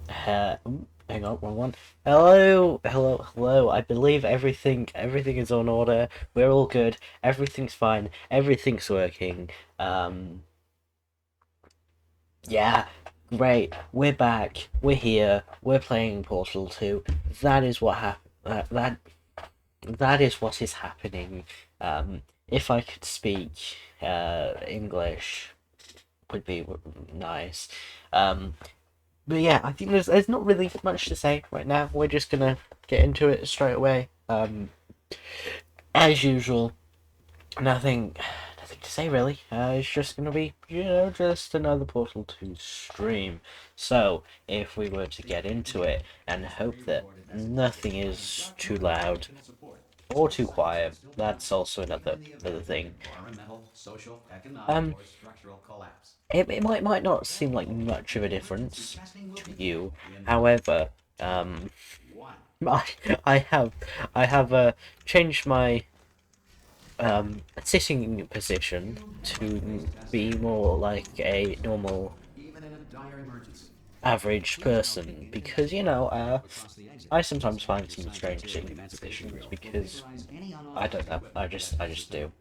Hang on, wrong one. Hello, hello, hello. I believe everything is on order. We're all good. Everything's fine. Everything's working. Um, yeah, great. We're back. We're here. We're playing Portal 2. That is what happened. That is what is happening. If I could speak English, would be nice. Um, But yeah, I think there's not really much to say right now. We're just gonna get into it straight away. As usual, nothing to say really. It's just gonna be just another Portal 2 stream. So if we were to get into it and hope that nothing is too loud or too quiet, that's also another thing. Um, it might not seem like much of a difference to you. However, um, I I have I have changed my sitting position to be more like a normal average person because I sometimes find some strange sitting positions because I don't know. I just do.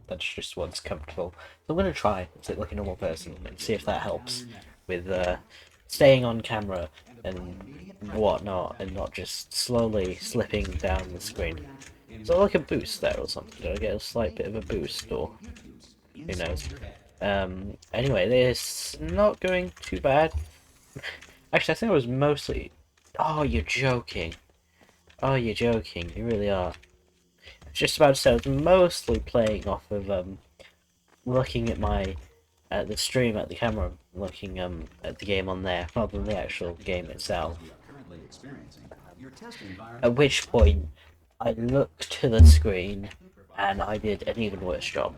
That's just what's comfortable. So I'm gonna try sit like a normal person and see if that helps with staying on camera and whatnot, and not just slowly slipping down the screen. So like a boost there or something. Did I get a slight bit of a boost, or who knows? Anyway, this not going too bad. Actually, I think it was mostly. Oh, you're joking. Oh, you're joking. You really are. I was just about to say I was mostly playing off of looking at my at the stream at the camera, looking at the game on there rather than the actual game itself. At which point I looked to the screen and I did an even worse job,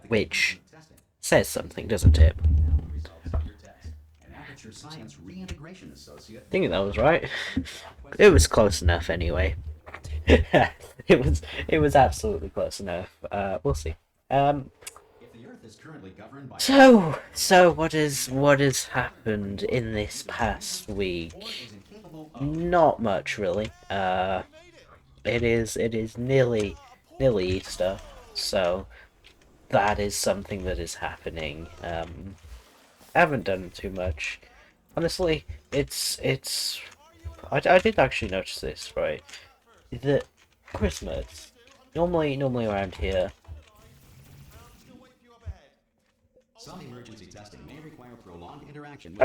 which says something, doesn't it? Thinking that was right. It was close enough anyway. it was absolutely close enough. We'll see. Um, so what has happened in this past week? Not much really. It is nearly Easter, so that is something that is happening. I haven't done too much. Honestly, it's. I did actually notice this, right? That Christmas, normally around here. Some emergency testing may require prolonged interaction with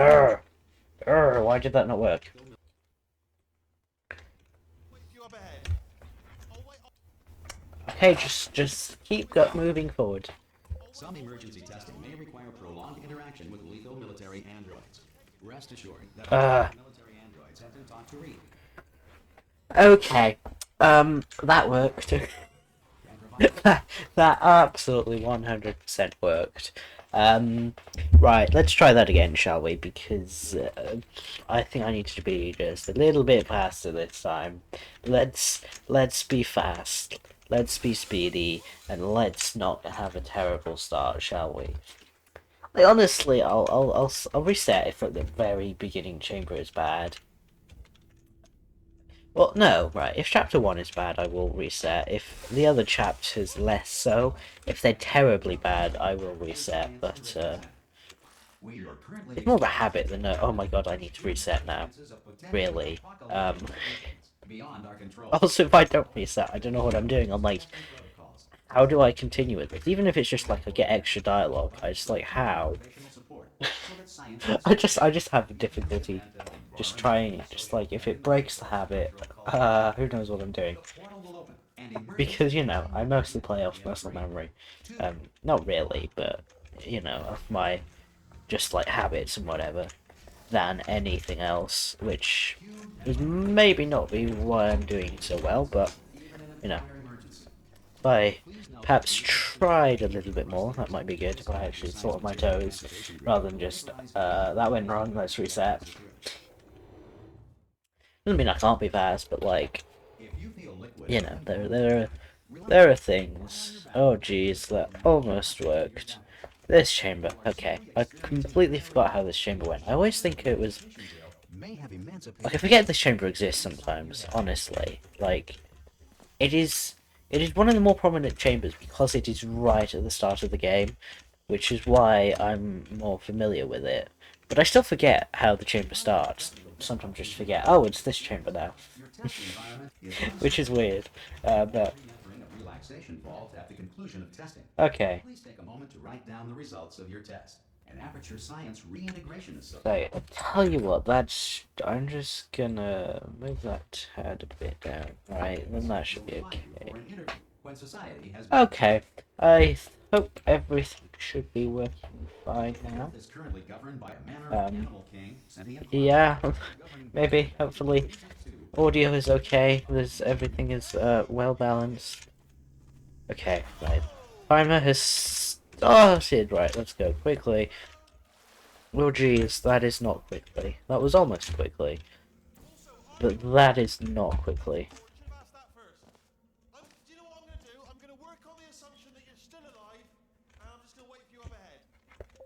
Urgh, why did that not work? Okay, just keep moving forward. Some emergency testing may require prolonged interaction with lethal military androids. Rest assured that Uh, military androids have been taught to read okay. That worked. and provide That absolutely 100% worked. Um, right, let's try that again, shall we? Because I think I need to be just a little bit faster this time. Let's be fast. Let's be speedy, and let's not have a terrible start, shall we? Like, honestly, I'll reset if at the very beginning chamber is bad. Well, no, right. If chapter 1 is bad, I will reset. If the other chapters less so, if they're terribly bad, I will reset. But it's more of a habit than a, oh my god, I need to reset now. Really. Um, beyond our control. Also, if I don't reset, I don't know what I'm doing. I'm like, how do I continue with this? Even if it's just like I get extra dialogue, I just like, how? I just have difficulty just trying it. Just like if it breaks the habit, who knows what I'm doing? Because I mostly play off muscle memory. Not really, but of my just like habits and whatever than anything else, which is maybe not be why I'm doing so well, but you know, if I perhaps tried a little bit more, that might be good. If I actually thought of my toes rather than just that went wrong, let's reset. Doesn't mean I can't be fast, but like there are things. Oh geez, that almost worked. This chamber. Okay, I completely forgot how this chamber went. I always think it was may have emancipated. Like, I forget this chamber exists sometimes, honestly. Like, it is one of the more prominent chambers because it is right at the start of the game, which is why I'm more familiar with it. But I still forget how the chamber starts. Sometimes just forget, oh, it's this chamber now. Your test environment is Which is weird. But, entering a relaxation vault at the conclusion of testing. okay. Please take a moment to write down the results of your test. An Aperture Science reintegration is So, I'll tell you what, I'm just gonna move that tad a bit down. Right, then that should be okay. for an interview when society has Okay, I hope everything should be working fine now. is currently governed by a manner of animal king, sentient Yeah, maybe, hopefully, audio is okay, everything is well balanced. Okay, right. Timer has started, right, let's go quickly. Oh geez, that is not quickly. That was almost quickly. But that is not quickly.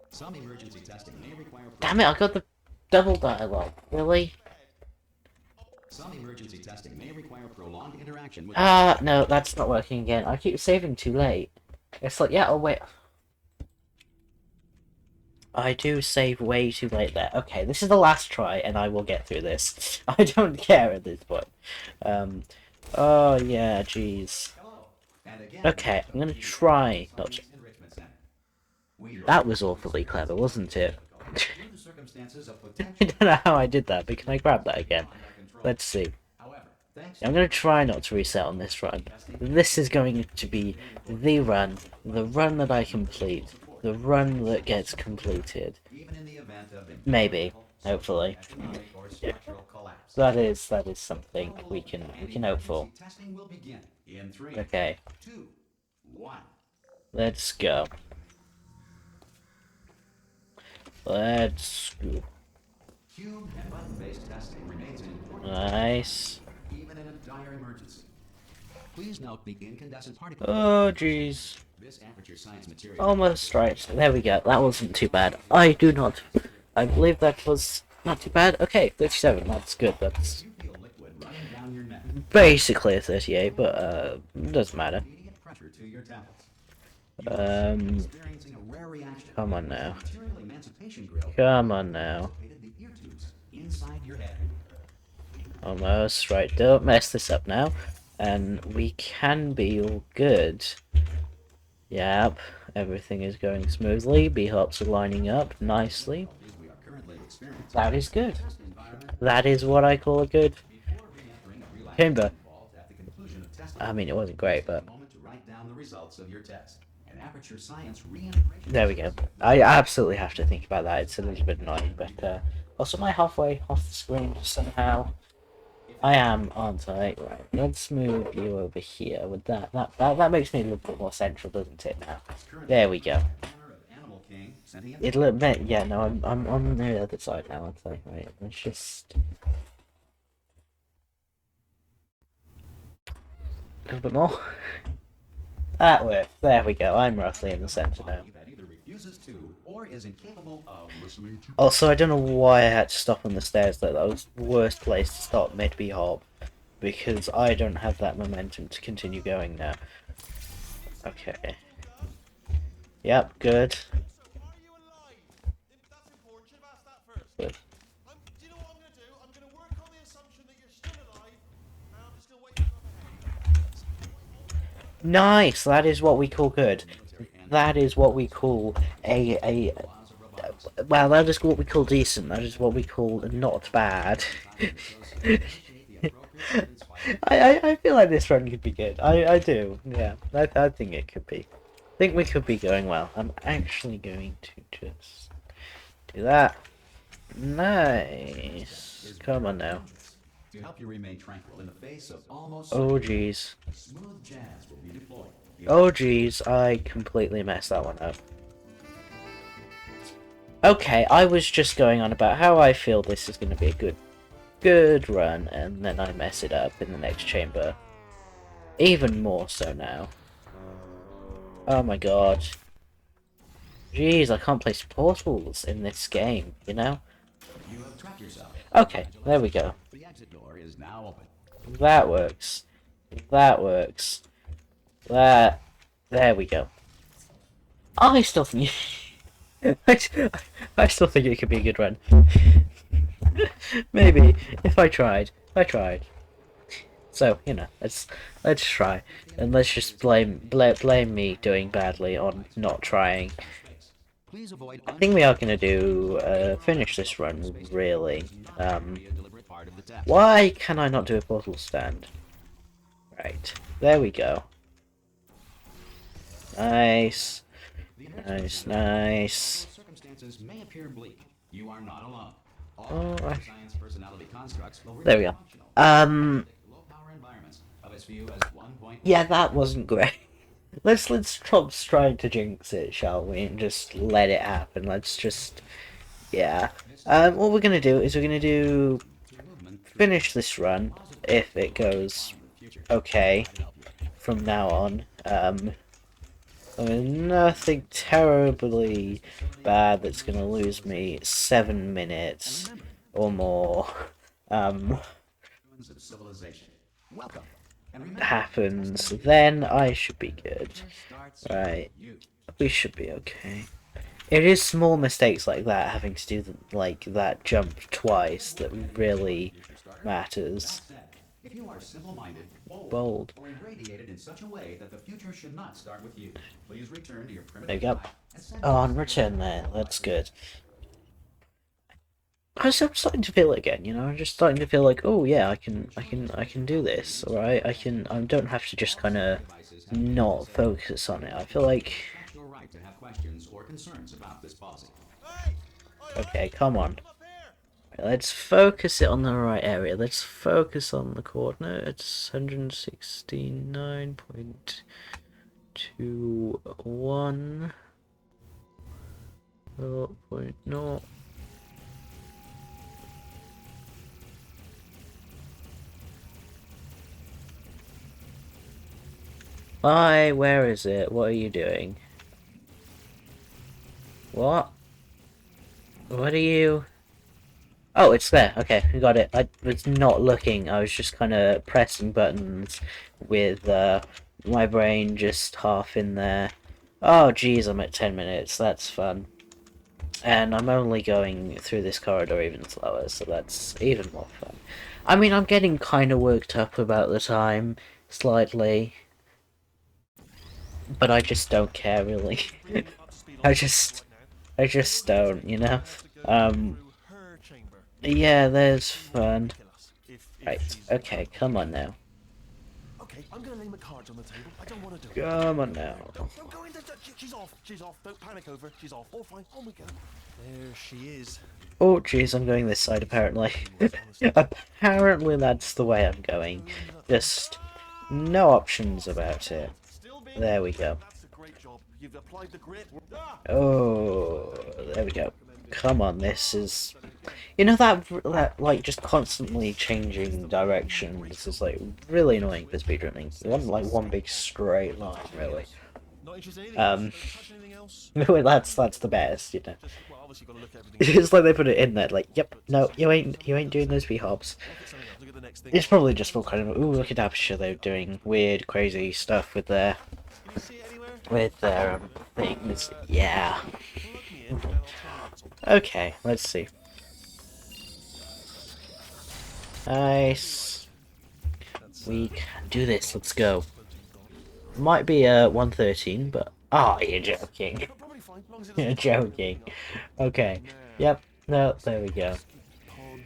Some emergency testing may require Damn it, I got the double dialogue. Really? Some emergency testing may require prolonged interaction with No, that's not working again. I keep saving too late. It's like, yeah, I'll wait. I do save way too late there. Okay, this is the last try, and I will get through this. I don't care at this point. Oh yeah, jeez. and again, Okay, I'm gonna try not to... enrichment center. We That was awfully clever, wasn't it? due to circumstances of I potential don't know how I did that, but can I grab that again? control. Let's see. However, thanks I'm going to try not to reset on this run. This is going to be the run that I complete, the run that gets completed. even in the event of Maybe, hopefully. economic or structural collapse. That is something we can hope for. Testing will begin in 3, Okay, 2, 1. let's go. Let's go. Cube and button-based testing remains an important Nice. even in a dire emergency. Please note the incandescent particle. Oh, jeez. This aperture science material Almost right. There we go. That wasn't too bad. I believe that was not too bad. Okay, 37. That's good. That's you feel liquid running down your neck, basically a 38, but doesn't matter. immediate pressure to your temples. Experiencing a rare reaction. Come on now. Material emancipation grill Come on now. activated the ear tubes inside your head. Almost right. Don't mess this up now. And we can be all good. Yep. Everything is going smoothly. B-hops are lining up nicely. We are currently experiencing That is good. test environment That is what I call a good before re-entering a relaxed chamber. vault at the conclusion of testing. I mean, it wasn't great, but A moment to write down the results of your test. An aperture science reintegration. there we go. I absolutely have to think about that. It's a little bit annoying, but also am I halfway off the screen somehow? I am, aren't I? Right. Let's move you over here. With that makes me a little bit more central, doesn't it? Now, there we go. Manner of animal king, sentient It'll admit, yeah. No, I'm on the other side now. Aren't I? Right. Let's just a little bit more. That works. There we go. I'm roughly in the center now. that either refuses to or is incapable of listening to. Also, I don't know why I had to stop on the stairs though. That was the worst place to stop mid B-hop. Because I don't have that momentum to continue going now. Okay. Yep, good. Good. Nice! That is what we call good. That is what we call well, that is what we call decent. That is what we call not bad. I feel like this run could be good. I do. Yeah, I think it could be. I think we could be going well. I'm actually going to just do that. Nice. Come on now. To help you remain tranquil in the face of almost Oh jeez. smooth jazz will be deployed. Oh jeez, I completely messed that one up. Okay, I was just going on about how I feel this is going to be a good run, and then I mess it up in the next chamber. Even more so now. Oh my god. Jeez, I can't place portals in this game, you know? You have trapped yourself. Okay, there we go. The exit door is now open. That works. That works. That. There we go. I still think. I still think it could be a good run. Maybe if I tried. I tried. So you know, let's try, and let's just blame me doing badly on not trying. Please avoid I think we are gonna do finish this run really. be a deliberate part of the test. Why can I not do a portal stand? Right, there we go. Nice, nice. Circumstances may appear bleak. You are not alone. Oh, Science personality constructs will there we go. low power environments of as few as 1. Yeah, that wasn't great. Let's stop trying to jinx it, shall we, and just let it happen. Let's just, yeah. What we're gonna do is we're gonna do finish this run if it goes okay from now on. I mean, nothing terribly bad that's gonna lose me 7 minutes or more. Civilization. Welcome. Happens, then I should be good. Right, we should be okay. It is small mistakes like that, having to do like that jump twice, that really matters. If you are simple-minded, Bold. or irradiated in such a way that the future should not start with you, please return to your There primitive we go. Oh, and return there. That's good. I'm starting to feel it again, you know. I'm just starting to feel like, oh yeah, I can do this. All right, I don't have to just kind of not focus on it. I feel like, your right to have questions or concerns about this policy. okay, come on. Let's focus it on the right area. Let's focus on the coordinates. 169.21. 0.0. Why? Where is it? What are you doing? What? What are you? Oh, it's there. Okay, we got it. I was not looking. I was just kind of pressing buttons with my brain just half in there. Oh, geez, I'm at 10 minutes. That's fun. And I'm only going through this corridor even slower, so that's even more fun. I mean, I'm getting kind of worked up about the time, slightly. But I just don't care, really. I just don't, you know? Yeah, there's fun. Right, okay, come on now. Okay, I'm gonna lay my cards on the table. I don't want to do it. Come on now. Don't go into. She's off. She's off. Don't panic over. Her. She's off. All fine. On we go. There she is. Oh, jeez, I'm going this side, apparently. Apparently that's the way I'm going. Just no options about it. There we go. That's a great job. You've applied the grit. Oh, there we go. Come on, this is... You know, that like, just constantly changing direction. This is, like, really annoying for speedrunning. You want, like, one big straight line, really. Not interested in anything else? Touch anything else? Well, that's the best, you know. Well, obviously you've got to look at everything. It's like they put it in there, like, yep, no, you ain't doing those V-hops. Look at the next thing. It's probably just for kind of, ooh, look at Aperture, they're doing weird, crazy stuff with their... Can you see it anywhere? with their, things. Yeah. Plug me in and I'll turn it on. Okay, let's see. Nice. We can do this, let's go. Might be 113, but... Oh, you're joking. Probably fine. As long as it You're doesn't joking. Okay. Yep. No, there we go. pod.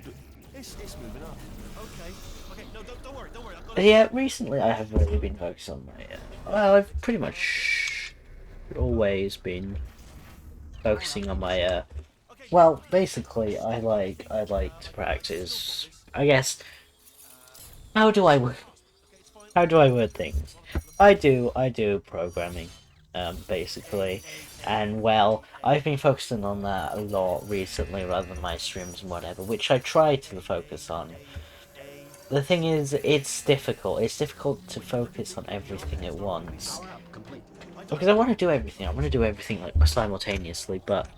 It's moving up. Okay. Okay. No, don't worry. Don't worry. I've got it. Yeah, recently I have really been focused on my... well, I've pretty much always been focusing on my... well, basically, I like to practice... I guess... How do I word things? I do programming, basically, and well, I've been focusing on that a lot recently rather than my streams and whatever, which I try to focus on. The thing is, it's difficult. It's difficult to focus on everything at once. Because I want to do everything. I want to do everything like simultaneously, but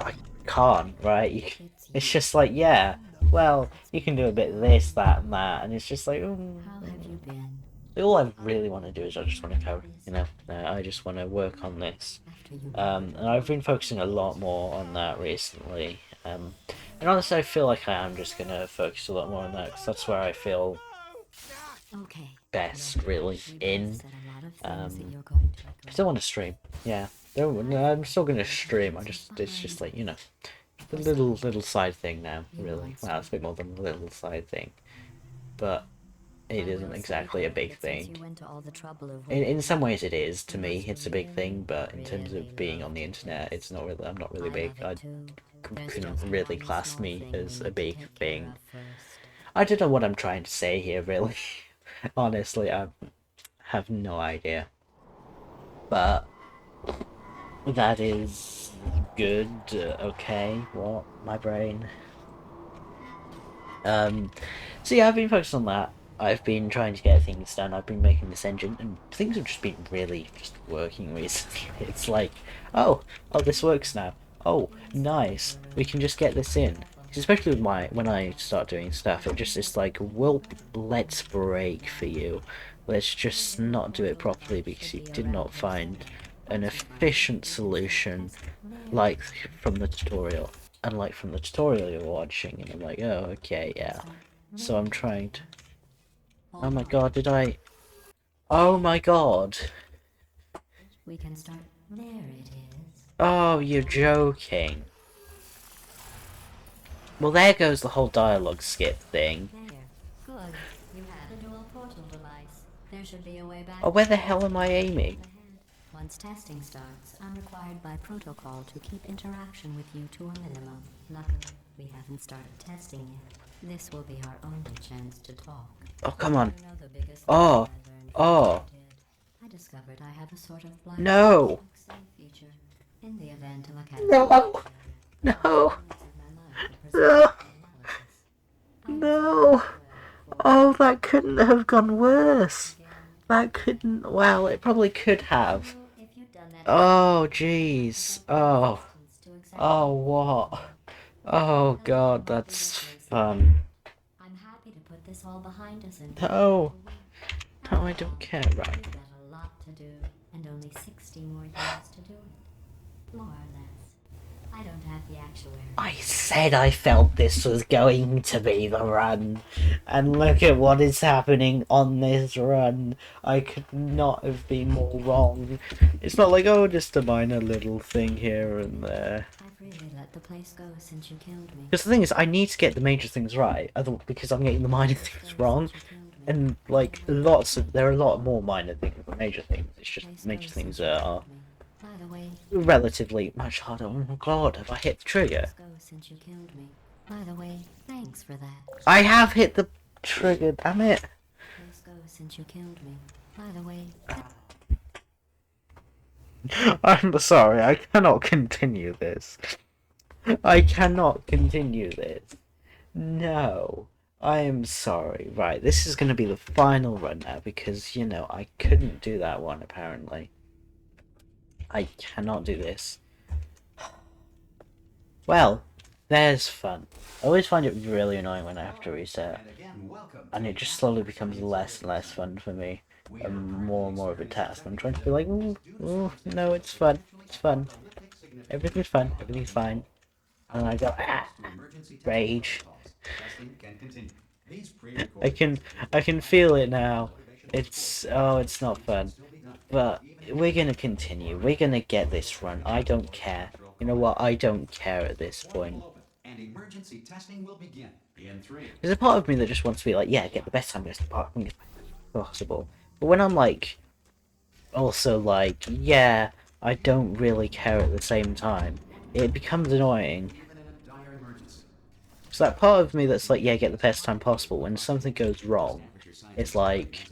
I can't, right? It's just like, yeah, well, you can do a bit of this, that, and that, and it's just like, How have you been? all I really want to do is I just want to code, you know? I just want to work on this. After you And I've been focusing a lot more on that recently. And honestly, I feel like I am just going to focus a lot more on that, because that's where I feel okay. best, Look, really, we both in. said a lot of things that you're going to I still want to stream, yeah. No, I'm still going to stream, it's just like, you know, the little side thing now, really. Well, it's a bit more than a little side thing. But it isn't exactly a big thing. In some ways it is, to me, it's a big thing, but in terms of being on the internet, it's not really, I'm not really big. I couldn't really class me as a big thing. I don't know what I'm trying to say here, really. Honestly, I have no idea. But that is good. Okay, what? My brain. So yeah, I've been focused on that. I've been trying to get things done. I've been making this engine, and things have just been really just working recently. It's like, oh, this works now. Oh, nice. We can just get this in. Especially with when I start doing stuff, it's like, well, let's break for you. Let's just not do it properly because you did not find an efficient solution, like from the tutorial. Unlike from the tutorial you're watching, and I'm like, oh, okay, yeah. So I'm trying to... Oh my god, did I... Oh my god! We can start. There it is. Oh, you're joking. Well, there goes the whole dialogue skip thing. There. Good. You have a dual portal device. There should be a way back. Oh, where the hell am I aiming? Once testing starts, I'm required by protocol to keep interaction with you to a minimum. Luckily, we haven't started testing yet. This will be our only chance to talk. Oh, come on. You know the biggest thing Oh. I learned from Oh. what I did? I discovered I have a sort of black No. save feature. In the event of a No. No. No. No. Oh, that couldn't have gone worse. That couldn't... Well, it probably could have. Oh, jeez. Oh. Oh, what? Oh, God, that's fun. I'm happy to put this all behind us and No. No, I don't care, right? we've got a lot to do and only 60 more years to do it. More or less. I don't have the actuary. I said I felt this was going to be the run. And look at what is happening on this run. I could not have been more wrong. It's not like, oh, just a minor little thing here and there. I've really let the place go since you killed me. Because the thing is, I need to get the major things right, because I'm getting the minor things wrong. And, like, there are a lot more minor things than major things. It's just major things are By the way, relatively much harder. Oh my god, have I hit the trigger? go since you killed me. By the way, thanks for that. I have hit the trigger, damn it. Place go since you killed me. By the way, I'm sorry, I cannot continue this. I cannot continue this. No. I am sorry. Right, this is going to be the final run now because, you know, I couldn't do that one apparently. I cannot do this. Well, there's fun. I always find it really annoying when I have to reset. And it just slowly becomes less and less fun for me. And more of a task. I'm trying to be like, ooh, no, it's fun. It's fun. Everything's fun. Everything's fine. And I go, rage. I can feel it now. It's not fun. But we're gonna continue. We're gonna get this run. I don't care. You know what? I don't care at this point. There's a part of me that just wants to be like, yeah, get the best time as possible. But when I'm like, also like, yeah, I don't really care at the same time, it becomes annoying. So that part of me that's like, yeah, get the best time possible, when something goes wrong, it's like,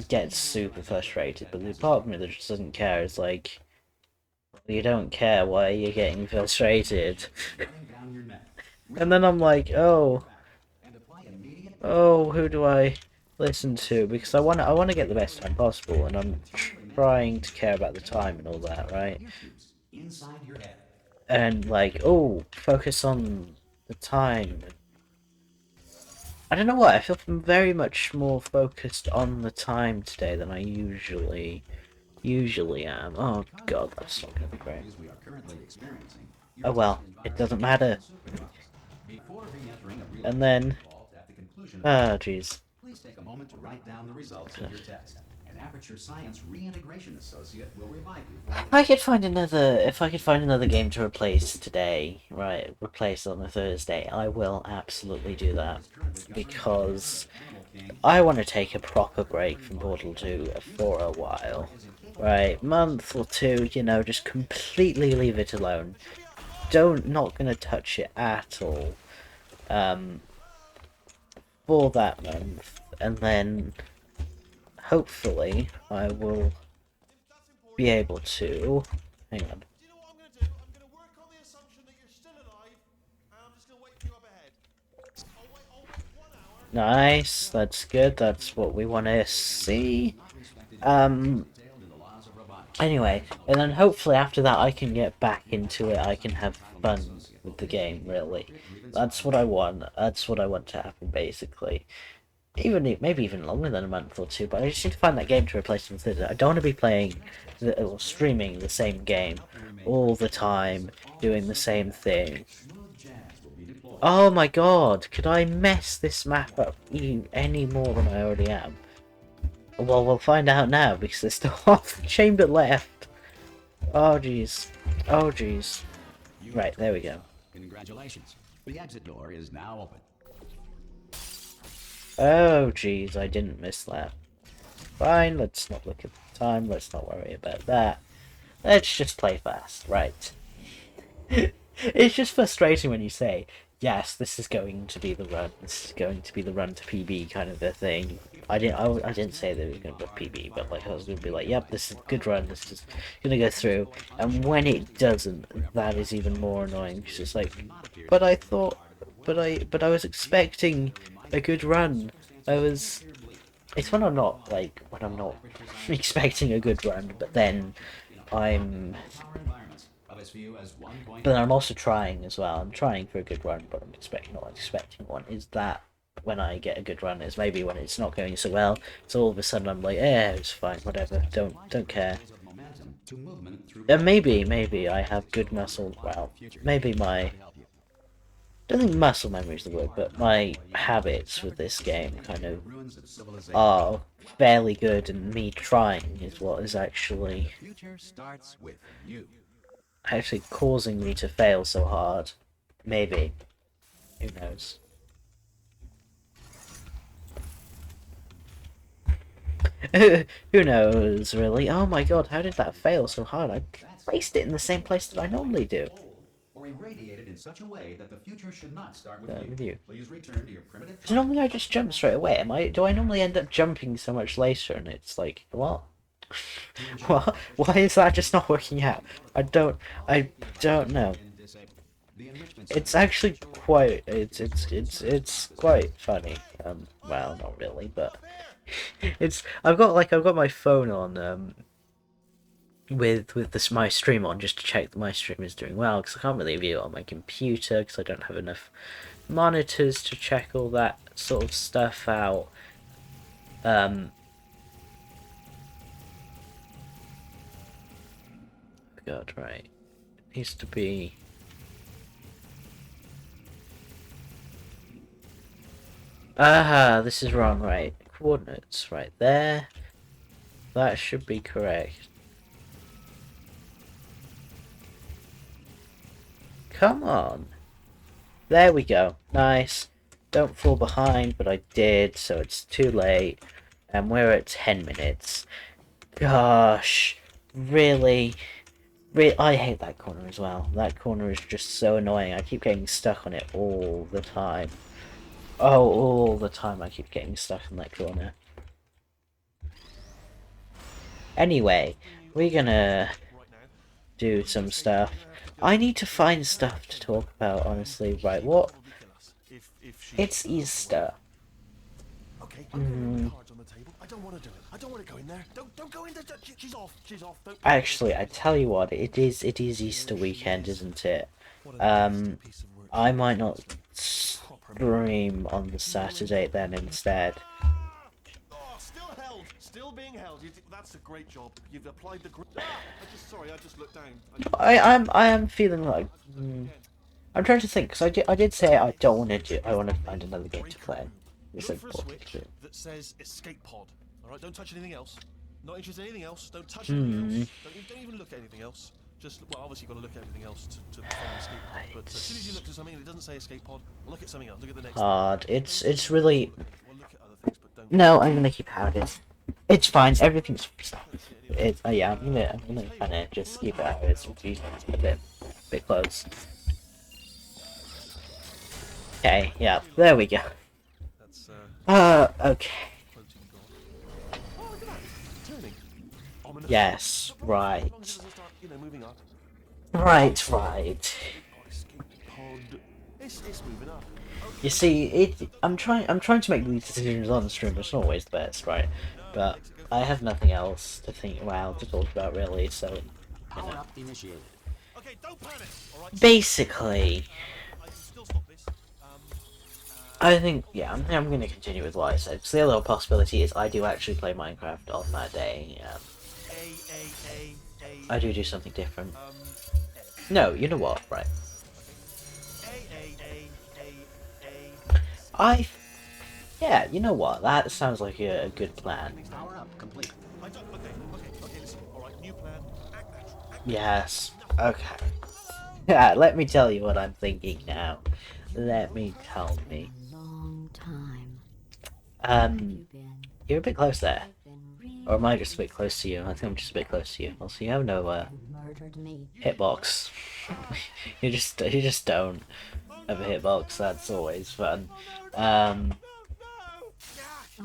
gets super frustrated. But the part of me that just doesn't care is like, you don't care, why are you getting frustrated? And then I'm like, oh, who do I listen to? Because I want to get the best time possible, and I'm trying to care about the time and all that, right? and like, oh, focus on the time. I don't know what, I feel very much more focused on the time today than I usually am. Oh god, that's not gonna be great. We are currently experiencing. Oh well, it doesn't matter. Before re-entering a And relocation then, vault at the conclusion of oh jeez. please take a moment to write down the results of your test. An Aperture Science Reintegration Associate will revive you for If I could find another game to replace today, right, replace on a Thursday, I will absolutely do that. Because I want to take a proper break from Portal 2 for a while. Right, month or two, you know, just completely leave it alone. Not gonna touch it at all. For that month, and then hopefully I will be able to. Hang on. Do you know what I'm going to do? I'm going to work on the assumption that you're still alive, and I'm just going to wait for you up ahead. I'll wait 1 hour. Nice, that's good, that's what we want to see. Anyway, and then hopefully after that I can get back into it, I can have fun with the game, really. That's what I want, that's what I want to happen, basically. Maybe even longer than a month or two, but I just need to find that game to replace it with it. I don't want to be playing or streaming the same game all the time, doing the same thing. Oh my god, could I mess this map up any more than I already am? Well, we'll find out now, because there's still half the chamber left. Oh jeez. Oh jeez. Right, there we go. Congratulations. The exit door is now open. Oh jeez, I didn't miss that. Fine, let's not look at the time, let's not worry about that. Let's just play fast, right. It's just frustrating when you say, yes, this is going to be the run, this is going to be the run to PB kind of a thing. I didn't say that it was going to be PB, but like I was going to be like, yep, this is a good run, this is going to go through, and when it doesn't, that is even more annoying, because it's like, but I was expecting a good run. It's when I'm not expecting a good run, but then I'm also trying as well. I'm trying for a good run, but I'm not expecting one. Is that when I get a good run? Is maybe when it's not going so well. So all of a sudden I'm like, yeah, it's fine, whatever. Don't care. And maybe I have good muscle. Well, maybe I don't think muscle memory is the word, but my habits with this game kind of are fairly good, and me trying is what is actually causing me to fail so hard. Maybe. Who knows? Who knows, really? Oh my god, how did that fail so hard? I placed it in the same place that I normally do. Or irradiated in such a way that the future should not start with you. Please return to your primitive. Because normally I just jump straight away. Do I normally end up jumping so much later? And it's like, what? What? Why is that just not working out? I don't know. It's actually quite. It's quite funny. Well, not really, but I've got my phone on with my stream on just to check that my stream is doing well, because I can't really view it on my computer because I don't have enough monitors to check all that sort of stuff out. God, right. It needs to be. Aha, this is wrong, right. Coordinates, right there. That should be correct. Come on. There we go. Nice. Don't fall behind, but I did, so it's too late. And we're at 10 minutes. Gosh. Really? I hate that corner as well. That corner is just so annoying. I keep getting stuck on it all the time. Oh, all the time I keep getting stuck in that corner. Anyway, we're gonna do some stuff. I need to find stuff to talk about, honestly. Right, what? It's Easter. Okay, I'm gonna leave the cards on the table. I don't want to do it. I don't want to go in there. Don't go in there. She's off. She's off. Don't. Actually, I tell you what, it is Easter weekend, isn't it? What a nasty piece of work. I might not stream on the Saturday then instead. Oh, still held. Still being held. That's a great job. You've applied the. Sorry, I just looked down. I am feeling like I'm trying to think, because I did say I don't want to do. I want to find another game to play. It's Look for a important switch too. that says escape pod. All right, don't touch anything else. Not interested in anything else. Don't touch anything else. Don't even look at anything else. Just well, obviously you've got to look at everything else to find escape pod. But as soon as you look at something and it doesn't say escape pod, look at something else. Look at the next. Hard. It's really. Well, look at other things, but don't. No, I'm gonna keep how it is. It's fine. Everything's. It's yeah. I'm gonna kind of just keep it how it is. Which is a bit close. Okay. Yeah. There we go. That's Okay. protein gone. Oh, look at that. Turning. Ominous. Yes. Right. As long as it doesn't start, moving up. Right. Oh, escape pod. It's moving up. You see, I'm trying to make these decisions on stream. It's not always the best, right? But I have nothing else to think about to talk about really. So, you Power know. up initiated. Okay, don't panic. All right. Basically, I can still stop this. I think yeah, I'm gonna continue with what I said. Because the other possibility is I do actually play Minecraft on that day. I do something different. No, you know what? Right. Yeah, you know what? That sounds like a good plan. Power up complete. Okay, listen. All right, new plan. Act natural. Act Yes. Okay. Yeah, let me tell you what I'm thinking now. Let me tell me. Long time. Um, You've been. you're a bit close there. I've been really. Or am I just a bit close to you? I think I'm just a bit close to you. Also, you have no Murdered me. hitbox. you just don't have a hitbox. That's always fun.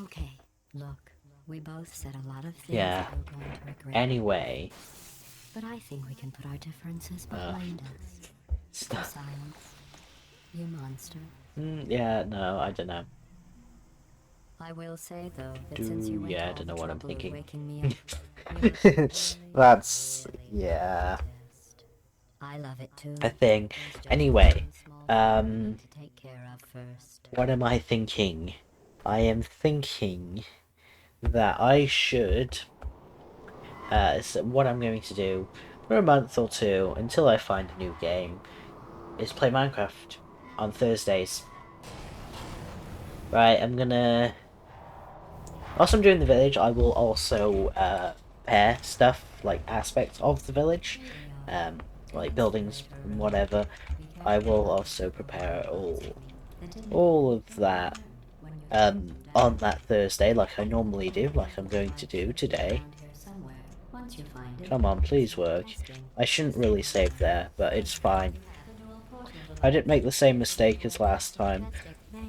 Okay, look. We both said a lot of things Yeah. that we're going to regret. Anyway, But I think we can put our differences behind us. stuff. The silence. You monster. Yeah, no, I don't know. I will say though that since you went Yeah, I all don't the know what I'm trouble of thinking. waking me up, you must really, That's really yeah. pissed. I love it too. A thing. There's just Anyway, one small thing to take care of first. what am I thinking? I am thinking that I should. So what I'm going to do for a month or two until I find a new game is play Minecraft on Thursdays. Right, I'm gonna. Whilst I'm doing the village, I will also pair stuff like aspects of the village, like buildings and whatever. I will also prepare all of that on that Thursday, like I normally do, like I'm going to do today. Come on, please work. I shouldn't really save there, but it's fine. I didn't make the same mistake as last time,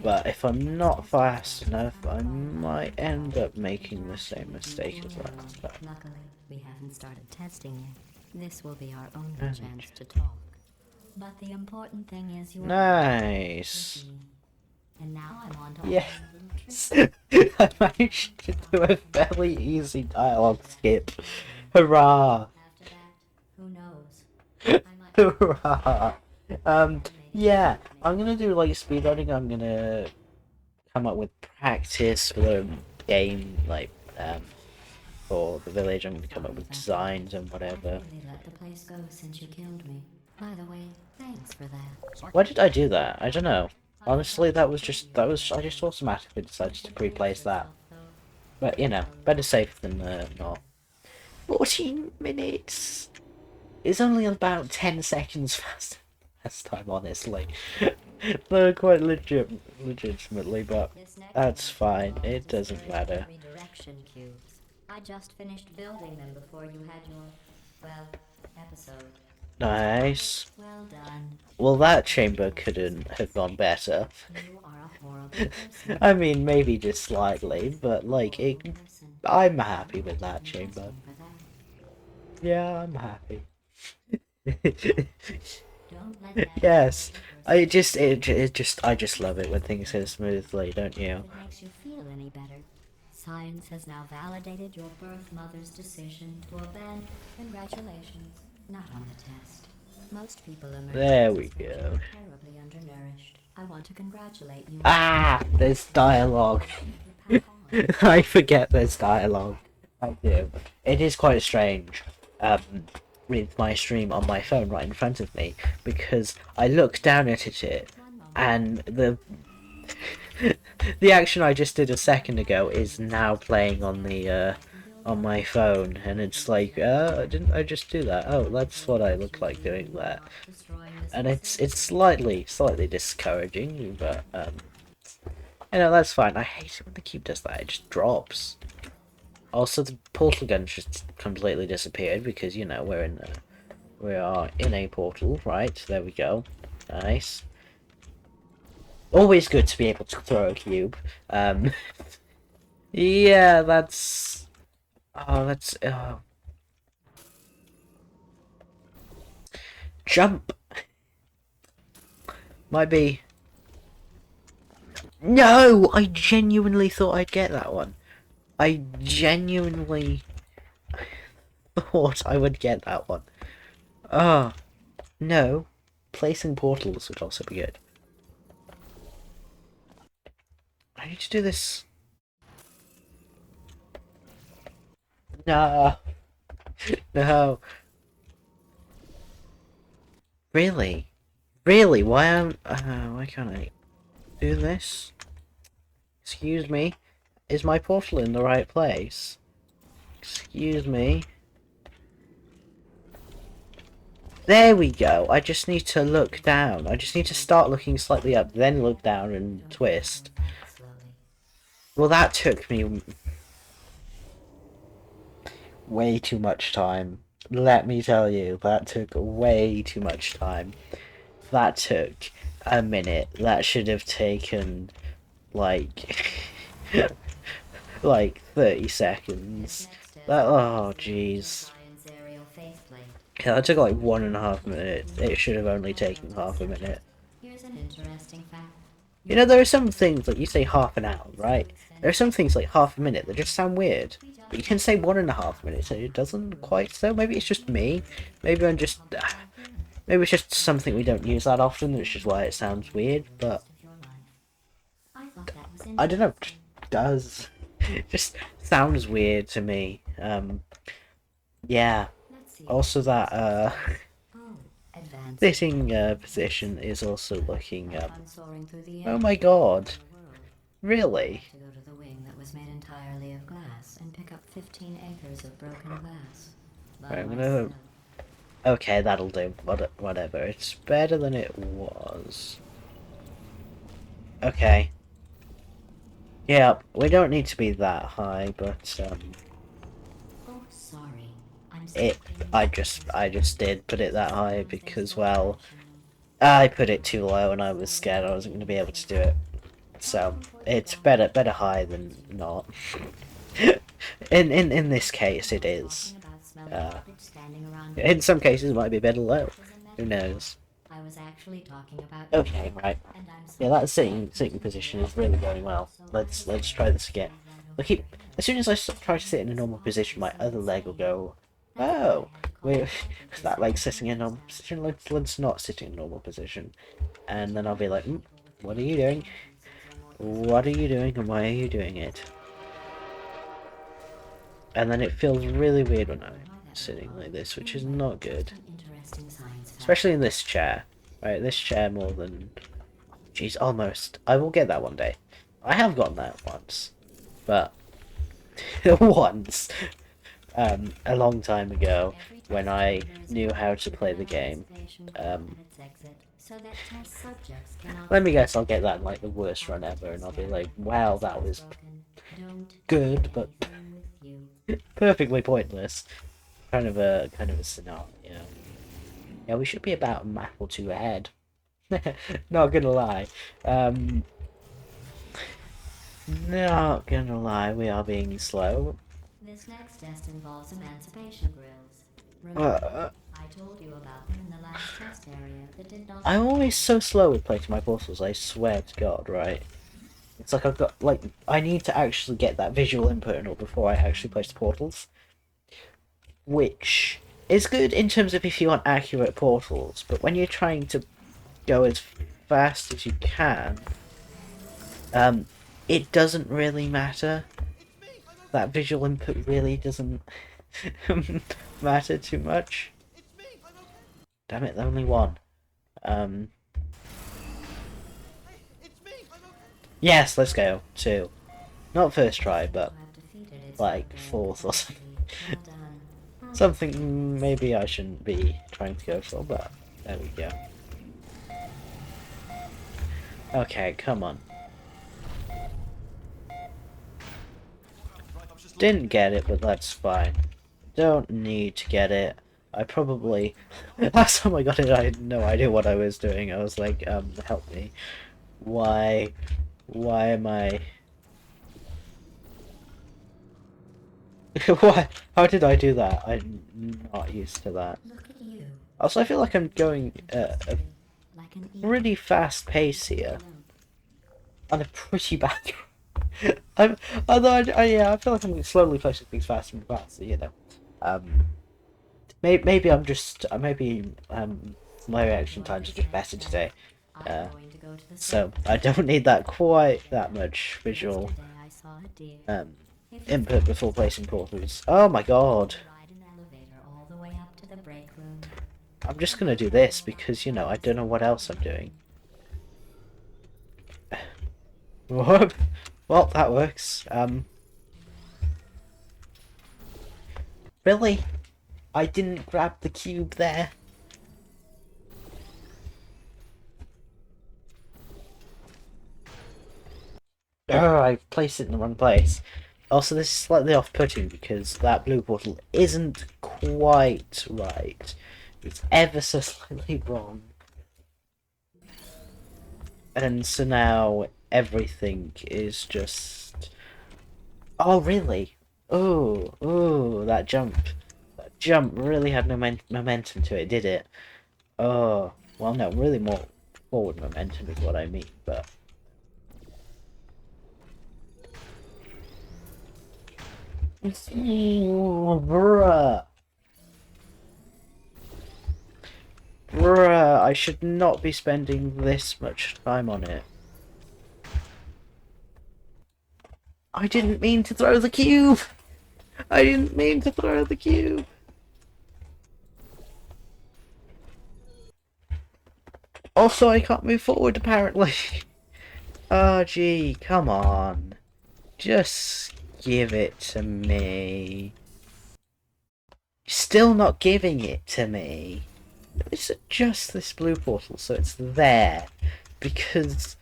but if I'm not fast enough, I might end up making the same mistake as last time. Luckily, we haven't started testing yet. This will be our only chance to talk. But the important thing is you're Nice. and now I'm on to Yes. I managed to do a fairly easy dialogue skip. Hurrah! After that, who knows? I might Hurrah! Yeah, I'm gonna do like speedrunning. I'm gonna come up with practice for the game, like for the village. I'm gonna come up with designs and whatever. really let the place go since you killed me. By the way, thanks for that. Why did I do that? I don't know. Honestly, I just automatically decided to pre-place that. But you know, better safe than not. 14 minutes is only about 10 seconds faster than last time, honestly. They're quite legitimately, but This next that's one fine. It doesn't matter. Redirection cubes. I just finished building them before you had your, well, episode. Nice. Well done. Well, that chamber couldn't have gone better. You are a horrible person. I mean, maybe just slightly, but like, Person. I'm happy with that chamber. For that. Yeah, I'm happy. Don't let that Yes, happen. I just love it when things go smoothly, don't you? If it makes you feel any better, Science has now validated your birth mother's decision to abandon. Congratulations. Not on the test. Most people emerge There from we suspension go. terribly undernourished. I want to congratulate you. Ah, there's dialogue. I forget there's dialogue. I do. It is quite strange, with my stream on my phone right in front of me, because I look down at it, and the action I just did a second ago is now playing on the on my phone, and it's like, didn't I just do that? Oh, that's what I look like doing that, and it's slightly discouraging, but you know, that's fine. I hate it when the cube does that; it just drops. Also, the portal gun just completely disappeared because, you know, we are in a portal, right? There we go. Nice. Always good to be able to throw a cube. Yeah, that's. Oh, that's. Jump. Might be. No, I genuinely thought I'd get that one. I genuinely thought I would get that one. Ah, no. Placing portals would also be good. I need to do this. No. No. Really? Really? why can't I do this? Excuse me? Is my portal in the right place? Excuse me? There we go. I just need to look down. I just need to start looking slightly up, then look down and twist. Well, that took me way too much time. Let me tell you, that took way too much time. That took a minute. That should have taken, like, like 30 seconds. That, oh, jeez. Yeah, that took like 1.5 minutes. It should have only taken half a minute. Here's an interesting fact. You know, there are some things, like, you say half an hour, right? There are some things like half a minute that just sound weird. But you can say 1.5 minutes and it doesn't quite so. Maybe it's just me. Maybe I'm just... maybe it's just something we don't use that often, which is why it sounds weird, but... I don't know. It does. It just sounds weird to me. Yeah. Also that, sitting position is also looking oh my god. Really? To go to the wing that was made entirely of glass and pick up 15 acres of broken glass. Right, I'm gonna... Okay, that'll do. Whatever. It's better than it was. Okay. Yeah, we don't need to be that high, but Oh, sorry. I just did put it that high because, well, I put it too low and I was scared I wasn't going to be able to do it. So it's better high than not. in this case, it is. In some cases, it might be better low. Who knows? I was actually talking about Okay, right. Yeah, that sitting position is really going well. Let's try this again. As soon as I try to sit in a normal position, my other leg will go, oh, wait, is that leg sitting in a normal position? Let's not sit in a normal position. And then I'll be like, what are you doing? What are you doing and why are you doing it? And then it feels really weird when I'm sitting like this, which is not good. Especially in this chair. Right, this chair more than... Jeez, almost. I will get that one day. I have gotten that once. But... once. A long time ago, when I knew how to play the game. Let me guess, I'll get that in, like, the worst run ever, and I'll be like, wow, that was good, but perfectly pointless. Kind of a scenario. Yeah, we should be about a map or two ahead. Not gonna lie. Not gonna lie, we are being slow. This next test involves emancipation grills. Remember, I told you about them in the last test area that did not... I'm always so slow with placing my portals, I swear to God, right? It's like I've got, like, I need to actually get that visual input and all before I actually place the portals. Which is good in terms of if you want accurate portals, but when you're trying to go as fast as you can, it doesn't really matter. That visual input really doesn't matter too much. Damn it, only one. Yes, let's go. 2. Not first try, but like 4th or something. Something maybe I shouldn't be trying to go for, but there we go. Okay, come on. Didn't get it, but that's fine. Don't need to get it. I probably... Last time I got it, I had no idea what I was doing. I was like, help me. Why am I... Why? How did I do that? I'm not used to that. Also, I feel like I'm going a pretty fast pace here. On a pretty bad... yeah, I feel like I'm slowly placing things faster and faster, you know. Maybe I'm just... maybe my reaction times are just better today. So, I don't need that quite that much visual input before placing portals. Oh my god. I'm just gonna do this because, you know, I don't know what else I'm doing. Well, that works. Really? I didn't grab the cube there. Oh, I placed it in the wrong place. Also, this is slightly off-putting because that blue portal isn't quite right. It's ever so slightly wrong. And so now everything is just... Oh, really? Oh, that jump. That jump really had no momentum to it, did it? Oh, well, no, really more forward momentum is what I mean, but... Bruh. Bruh, I should not be spending this much time on it. I didn't mean to throw the cube! I didn't mean to throw the cube! Also, I can't move forward, apparently. Oh, gee, come on. Just give it to me. Still not giving it to me. Let's adjust this blue portal so it's there. Because...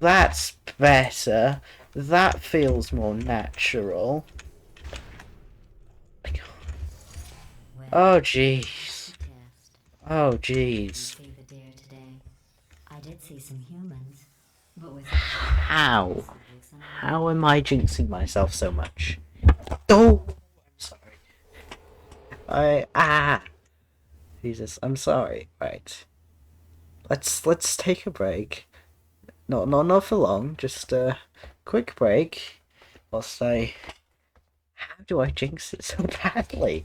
that's better. That feels more natural. Oh, jeez. Oh, jeez. I did see some humans, but with How? How am I jinxing myself so much? Oh! I'm sorry. Jesus, I'm sorry. Right. Let's take a break. Not for long, just a quick break. Whilst how do I jinx it so badly?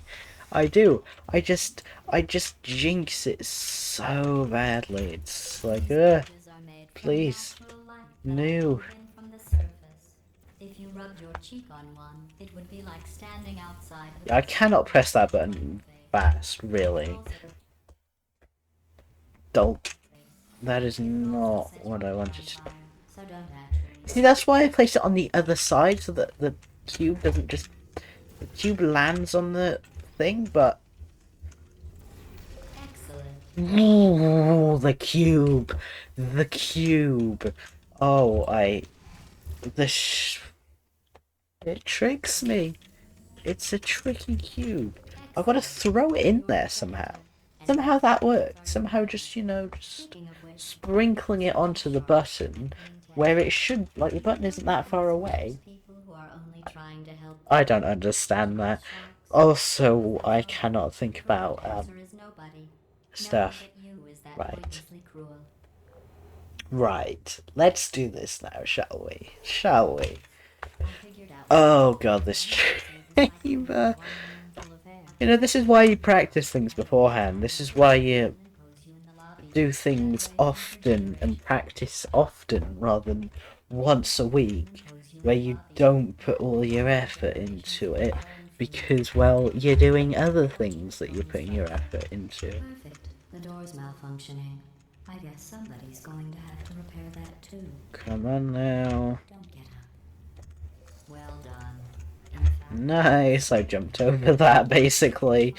I do. I just jinx it so badly. It's like, please. No. If you rubbed your cheek on one, it would be like standing outside. I cannot press that button fast, really. Don't. That is not what I wanted to do. See, that's why I placed it on the other side, so that the cube doesn't just... The cube lands on the thing, but... Ooh, the cube! The cube! Oh, it tricks me. It's a tricky cube. I've got to throw it in there somehow. Somehow that works. Somehow just, you know, just sprinkling it onto the button where it should, like, the button isn't that far away. I don't understand that. Also, I cannot think about, stuff. Right. Right, let's do this now, shall we? Shall we? I figured out Oh god, this chamber. You know, this is why you practice things beforehand. This is why you do things often and practice often rather than once a week, where you don't put all your effort into it because, well, you're doing other things that you're putting your effort into. Perfect. The door's malfunctioning. I guess somebody's going to have to repair that too. Come on now. Don't get up. Well done. In fact, Nice, I jumped over that basically.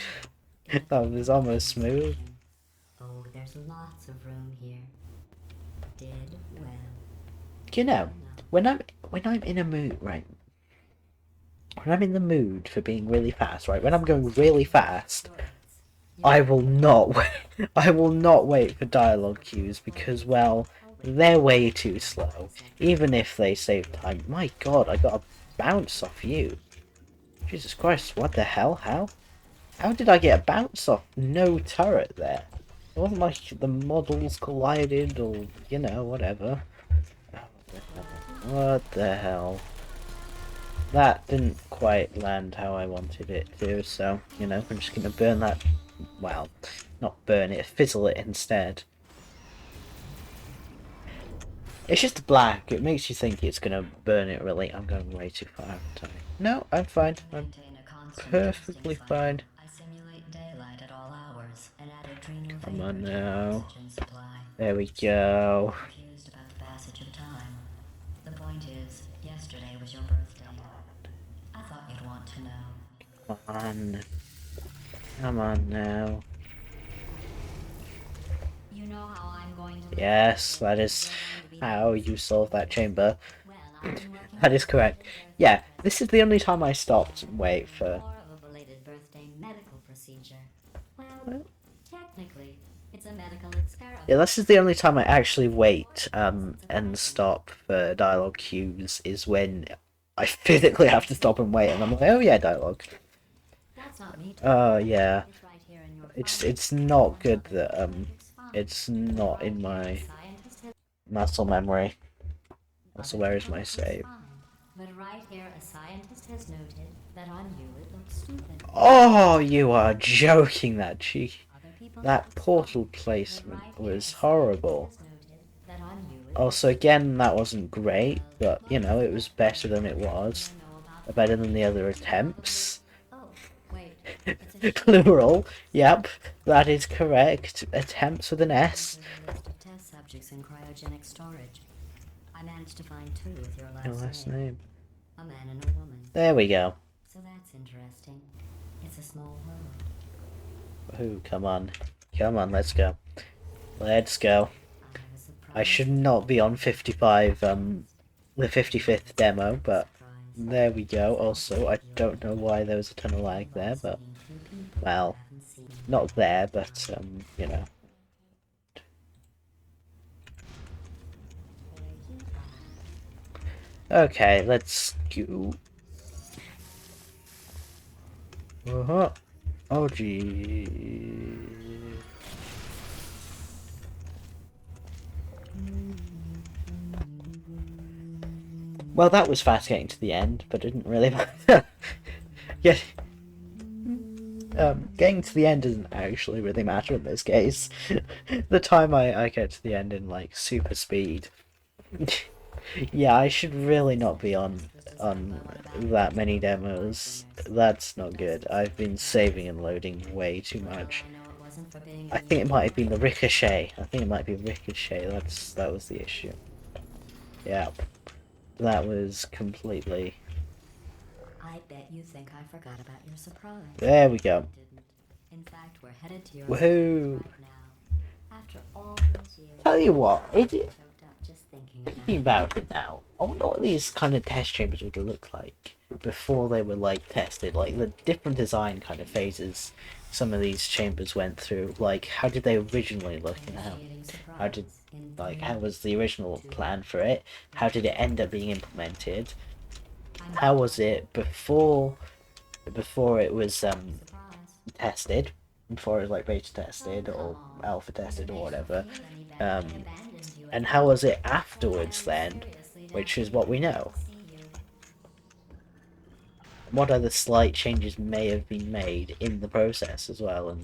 That was almost smooth. oh, there's lots of room here. Did well. You know, when I'm in a mood, right? When I'm in the mood for being really fast, right? When I'm going really fast, I will not wait. I will not wait for dialogue cues because, well, they're way too slow. Even if they save time. My God, I got a bounce off you. Jesus Christ, what the hell? How? How did I get a bounce off no turret there? It wasn't like the models collided or, you know, whatever. What the hell? That didn't quite land how I wanted it to, so, you know, I'm just gonna burn that. Well, not burn it, fizzle it instead. It's just black, it makes you think it's gonna burn it really. I'm going way too far, haven't I? No, I'm fine. I'm perfectly fine. I simulate daylight at all hours and add adrenal Come on vapor to now. oxygen supply. There we go. Confused about the passage of time. The point is, yesterday was your birthday. I thought you'd want to know. Come on. Come on now. You know how I'm going to Yes, that is how you solve that chamber. Well, I've been working That is correct. Yeah, this is the only time I stopped and wait for... more of a belated birthday medical procedure. Well, technically, it's a medical experiment. Yeah, this is the only time I actually wait and stop for dialogue cues is when I physically have to stop and wait and I'm like, oh yeah, dialogue. That's not me. Oh yeah. It's right here in your It's not good that it's not in my muscle memory. Also, where is my save? But right here, a scientist has noted that on you it looks stupid. Oh, you are joking, that cheek. Other people That portal but placement right here, was a horrible. scientist has noted that on you it Also, again, that wasn't great, but, you know, it was better than it was. Better than the other attempts. Oh, wait. It's a Plural. Yep, that is correct. Attempts with an S. There's a list of test subjects in cryogenic storage. I managed to find two with your Your last, last name. name. A man and a woman. There we go. So that's interesting. It's a small world. Ooh, come on. Come on, let's go. Let's go. I was surprised. I should not be on 55, the 55th demo, but there we go. Also, I don't know why there was a ton of lag there, but, well, not there, but, you know. Okay, let's go. Uh-huh. Oh, gee. Well, that was fast getting to the end, but it didn't really matter. Yeah. Getting to the end doesn't actually really matter in this case. The time I get to the end in, like, super speed. Yeah, I should really not be on that many demos. That's not good. I've been saving and loading way too much. I know it wasn't for being I think it might have been the ricochet. I think it might be ricochet. That was the issue. Yeah, that was completely. I bet you think I forgot about your surprise. There we go. Didn't. In fact, we're headed to your Woohoo! right now. After all these years, Tell you what, I'm choked up just thinking thinking about about it now, I wonder what these kind of test chambers would look like before they were like tested, like the different design kind of phases some of these chambers went through. Like, how did they originally look and how did how was the original plan for it? How did it end up being implemented? How was it before it was tested, before it was like beta tested or alpha tested or whatever? And how was it afterwards then? Which is what we know. What other slight changes may have been made in the process as well,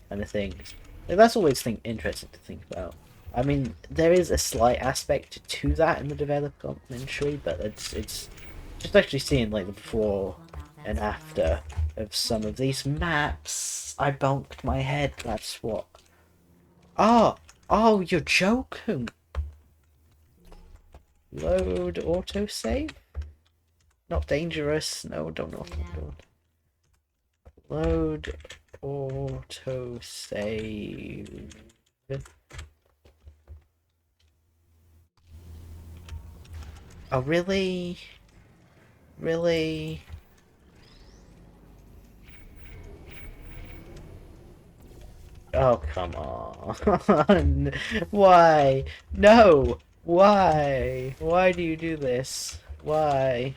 and the things. That's always interesting to think about. I mean, there is a slight aspect to that in the developmentary, but it's just actually seeing like the before and after of some of these maps. I bonked my head. That's what. Oh, you're joking. Load autosave? Not dangerous. No, don't know. Load autosave. Oh, really? Really? Oh, come on. Why? No! Why? Why do you do this? Why?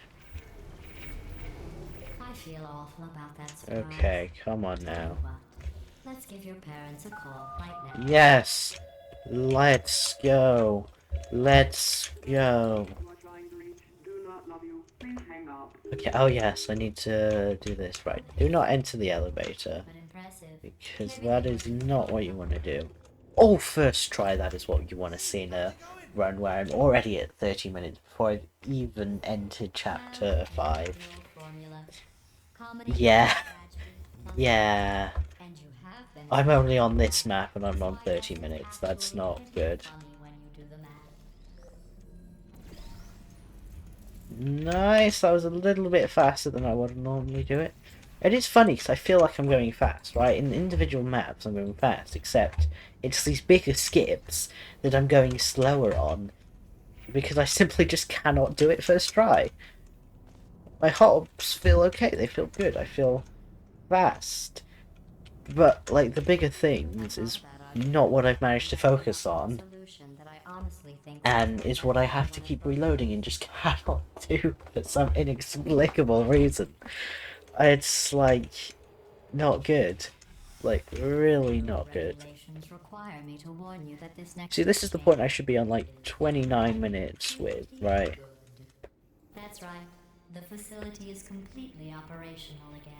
I feel awful about that surprise. Okay, come on Tell now. you what, let's give your parents a call right now. Yes! Let's go! Let's go! Okay, oh yes, I need to do this. Right, do not enter the elevator. But impressive. Because that is not what you want to do. Oh, first try, that is what you want to see in a run where I'm already at 30 minutes before I've even entered chapter 5. Yeah. Yeah. I'm only on this map and I'm on 30 minutes. That's not good. Nice, that was a little bit faster than I would normally do it. It is funny because I feel like I'm going fast, right? In individual maps I'm going fast, except it's these bigger skips that I'm going slower on because I simply just cannot do it first try. My hops feel okay, they feel good, I feel fast. But, like, the bigger things is not what I've managed to focus on, and is what I have to keep reloading and just cannot do for some inexplicable reason. It's, like, not good. Like, really not good. See, this is the point I should be on, like, 29 minutes with, right? That's right. The facility is completely operational again.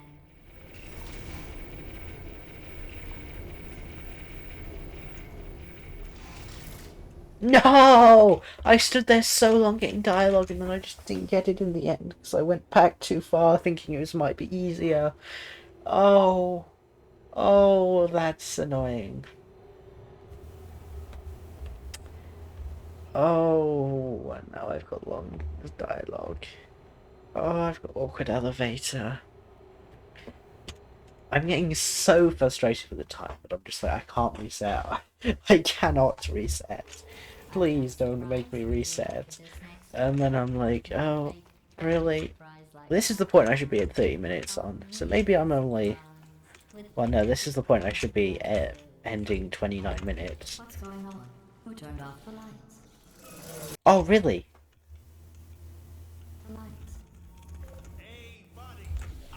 No! I stood there so long getting dialogue and then I just didn't get it in the end because I went back too far thinking it might be easier. Oh. Oh, that's annoying. Oh, and now I've got long dialogue. Oh, I've got awkward elevator. I'm getting so frustrated with the time, but I'm just like, I can't reset. I cannot reset. Please don't make me reset. And then I'm like, oh, really? This is the point I should be at 30 minutes on. So maybe I'm only... Well, no, this is the point I should be at ending 29 minutes. What's going on? Who turned off the lights? Oh, really? The lights.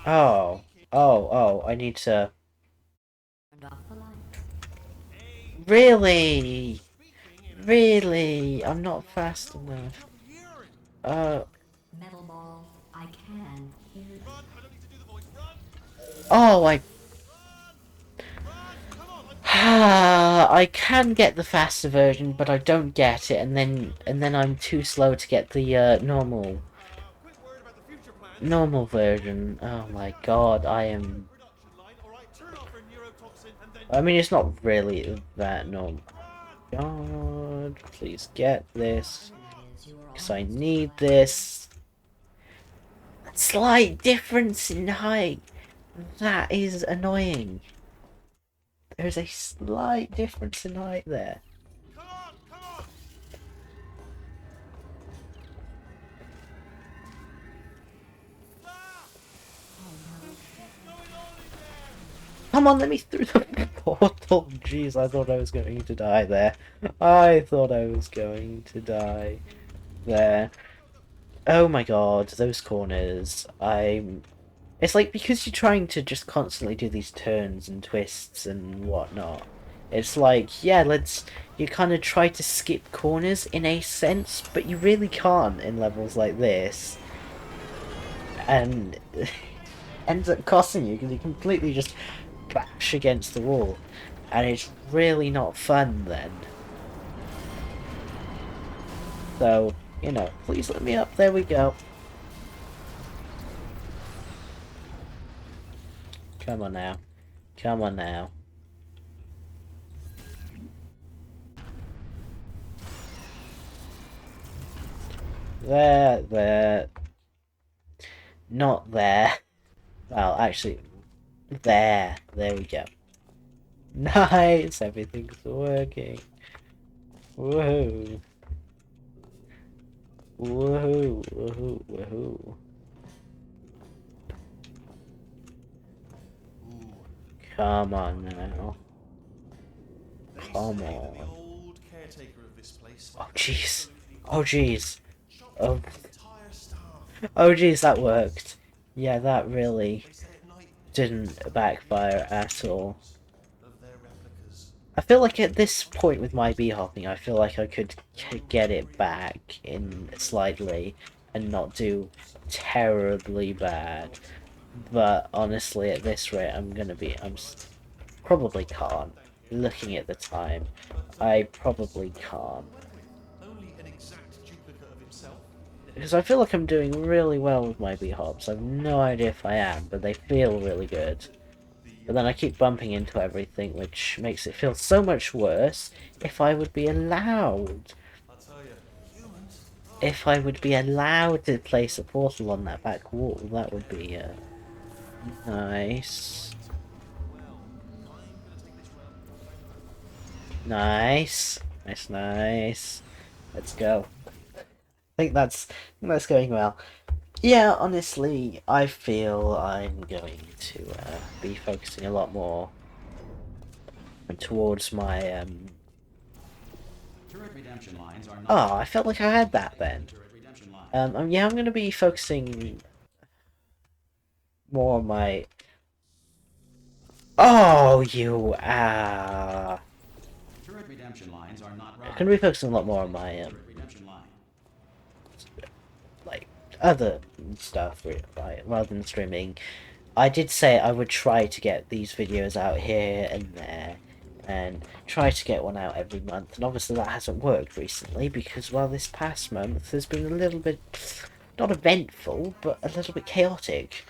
Oh. Oh, I need to... Turned off the lights. Really? Really? I'm not fast enough. Metal ball, I can hear you. Oh, I can get the faster version, but I don't get it, and then I'm too slow to get the normal version. Oh my god, I am... I mean, it's not really that normal. God, please get this, because I need this. Slight difference in height. That is annoying. There's a slight difference in height there. Come on, let me through the portal. Jeez, I thought I was going to die there. I thought I was going to die there. Oh my god, those corners. It's like, because you're trying to just constantly do these turns and twists and whatnot, It's like, yeah, you kind of try to skip corners in a sense, but you really can't in levels like this. And ends up costing you because you completely just bash against the wall. And it's really not fun then. So, you know, please let me up. There we go. Come on now. Come on now. There. Not there. Well, actually, there. There we go. Nice! Everything's working. Woohoo. Woohoo. Woohoo. Woohoo. Come on now. Come The on. old caretaker of this place. Oh jeez. Oh jeez. Oh. Entire staff. Oh jeez, that worked. Yeah, that really They say at night didn't backfire at all. of their replicas. I feel like at this point with my bee hopping, I feel like I could get it back in slightly and not do terribly bad. But honestly, at this rate, probably can't. Looking at the time, I probably can't. Only an exact duplicate of himself. Because I feel like I'm doing really well with my bee hops. I've no idea if I am, but they feel really good. But then I keep bumping into everything, which makes it feel so much worse. If I would be allowed. I'll tell you, humans. If I would be allowed to place a portal on that back wall, that would be nice. Nice. Nice. Let's go. I think that's going well. Yeah, honestly, I feel I'm going to be focusing a lot more towards my Turret redemption lines are not Oh, I felt like I had that then. turret redemption lines. Yeah, I'm going to be focusing more on my... Oh, you Turret redemption lines are not I'm going to be focusing a lot more on my turret redemption line. like other stuff, right, rather than streaming. I did say I would try to get these videos out here and there, and try to get one out every month, and obviously that hasn't worked recently because, well, this past month has been a little bit, not eventful, but a little bit chaotic.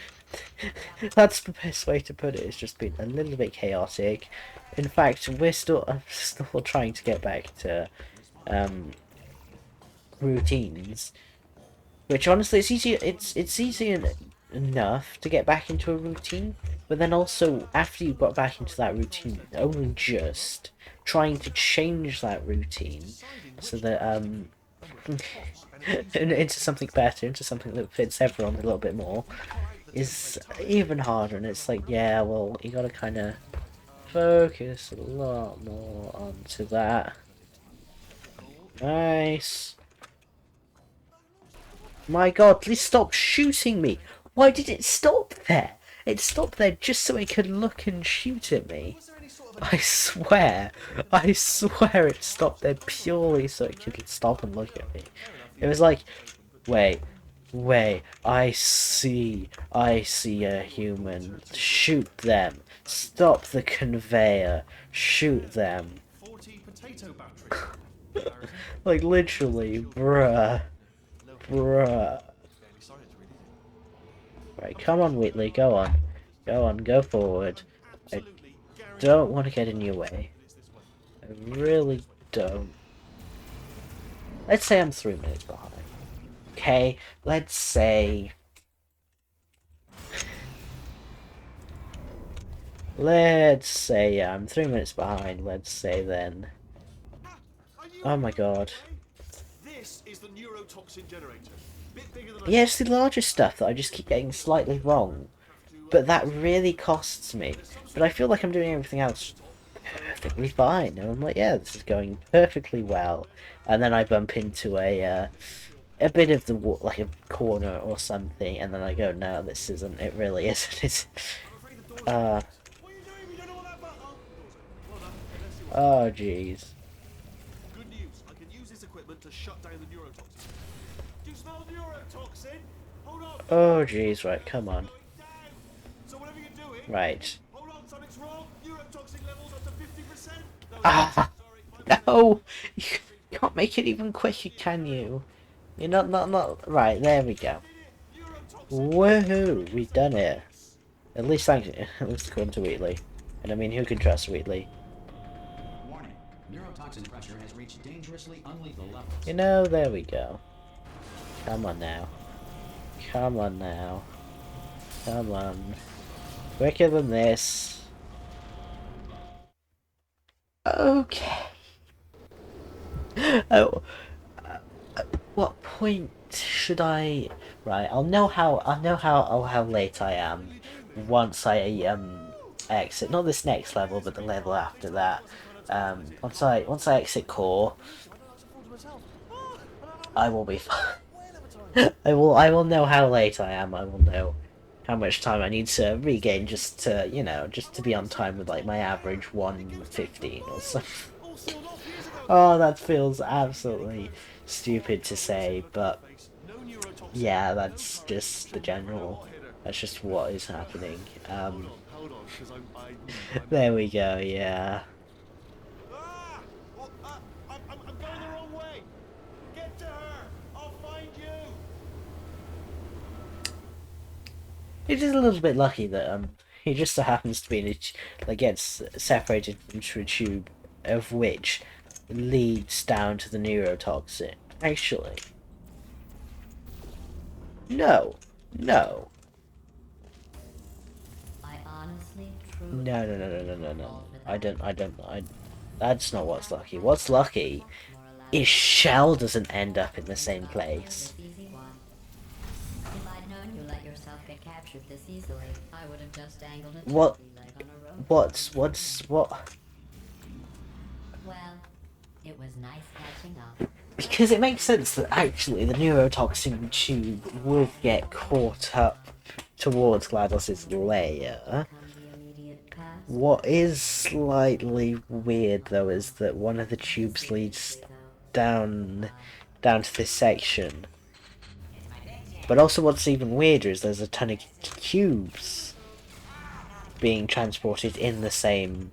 That's the best way to put it. It's just been a little bit chaotic. In fact, I'm still trying to get back to routines, which honestly it's easy. It's easy enough to get back into a routine, but then also after you got back into that routine, only just trying to change that routine so that into something better, into something that fits everyone a little bit more, is even harder. And it's like, yeah, well, you gotta kind of focus a lot more onto that. Nice. My god, please stop shooting me! Why did it stop there? It stopped there just so it could look and shoot at me. I swear it stopped there purely so it could stop and look at me. It was like, wait, I see a human. Shoot them. Stop the conveyor. Shoot them. 40 potato batteries. Like, literally, bruh. Bruh. Right, come on, Wheatley, go on. Go forward. I don't want to get in your way. I really don't. Let's say I'm 3 minutes behind. Okay, let's say... I'm 3 minutes behind, let's say then. Oh my god. This is the neurotoxin generator. Bit bigger than Yeah, it's the larger stuff that I just keep getting slightly wrong. But that really costs me. But I feel like I'm doing everything else perfectly fine. And I'm like, yeah, this is going perfectly well. And then I bump into a bit of the like a corner or something, and then I go, no, this isn't. It really isn't. It's Oh, jeez. Good news. I can use this equipment to shut down the neurotoxin. Do you smell neurotoxin? Hold on. Oh, jeez, right, come on. Going down. So whatever you're doing. Right. Hold on, something's wrong. Neurotoxin levels up to 50%. No, Ah! sorry. My No! You can't make it even quicker, can you? You're not... Right, there we go. neurotoxin. Woohoo! We've done it. At least thanks, at least according to Wheatley. And I mean, who can trust Wheatley? Warning. Neurotoxin pressure has reached dangerously unlethal levels. You know, there we go. Come on now. Come on now. Come on. Quicker than this. Okay. Oh, at what point should I? Right, I'll know how late I am once I exit. Not this next level, but the level after that. Once I exit core, I will be fine. I will know how late I am. I will know how much time I need to regain just to, you know, just to be on time with like my average 1:15 or something. Oh, that feels absolutely stupid to say, but yeah, that's just the general. That's just what is happening. Hold on, because There we go. Yeah. Ah! Well, I'm going the wrong way. Get to her. I'll find you. It is a little bit lucky that he just so happens to be in a like gets separated into a tube, of which leads down to the neurotoxin. Actually, no, no, I honestly, truly no. I. That's not what's lucky. What's lucky is Shell doesn't end up in the same place. If I'd known you let yourself get captured this easily, I would have just dangled a What? turkey leg on a rope. What? Well, it was nice catching up. Because it makes sense that actually the neurotoxin tube would get caught up towards GLaDOS's layer. Come the immediate past. What is slightly weird though is that one of the tubes leads down to this section. But also what's even weirder is there's a ton of cubes being transported in the same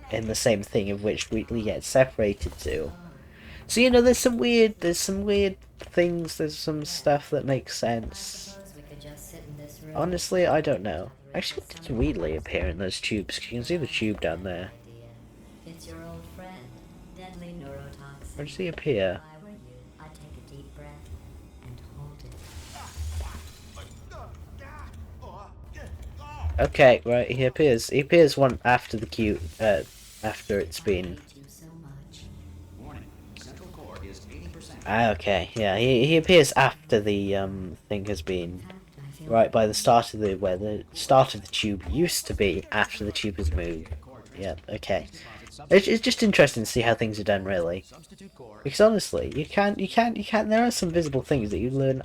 thing of which Wheatley gets separated to. So you know there's some weird things, there's some stuff that makes sense. Suppose we could just sit in this room. Honestly, I don't know. Actually, did Wheatley appear in those tubes? You can see the tube down there. Idea. It's your old friend, deadly neurotoxin. Where does he appear? If I were you, I'd take a deep breath and hold it. Okay, right, he appears. He appears one after the cube, after it's been... Hate you so much. Warning. Central core is 80%. Ah, okay, yeah, he appears after the, thing has been... In fact, I feel Right, by the start of the... where the start of the tube used to be, after the tube has moved. Yeah, okay. It's just interesting to see how things are done, really. Substitute core. Because honestly, you can't, there are some visible things that you learn,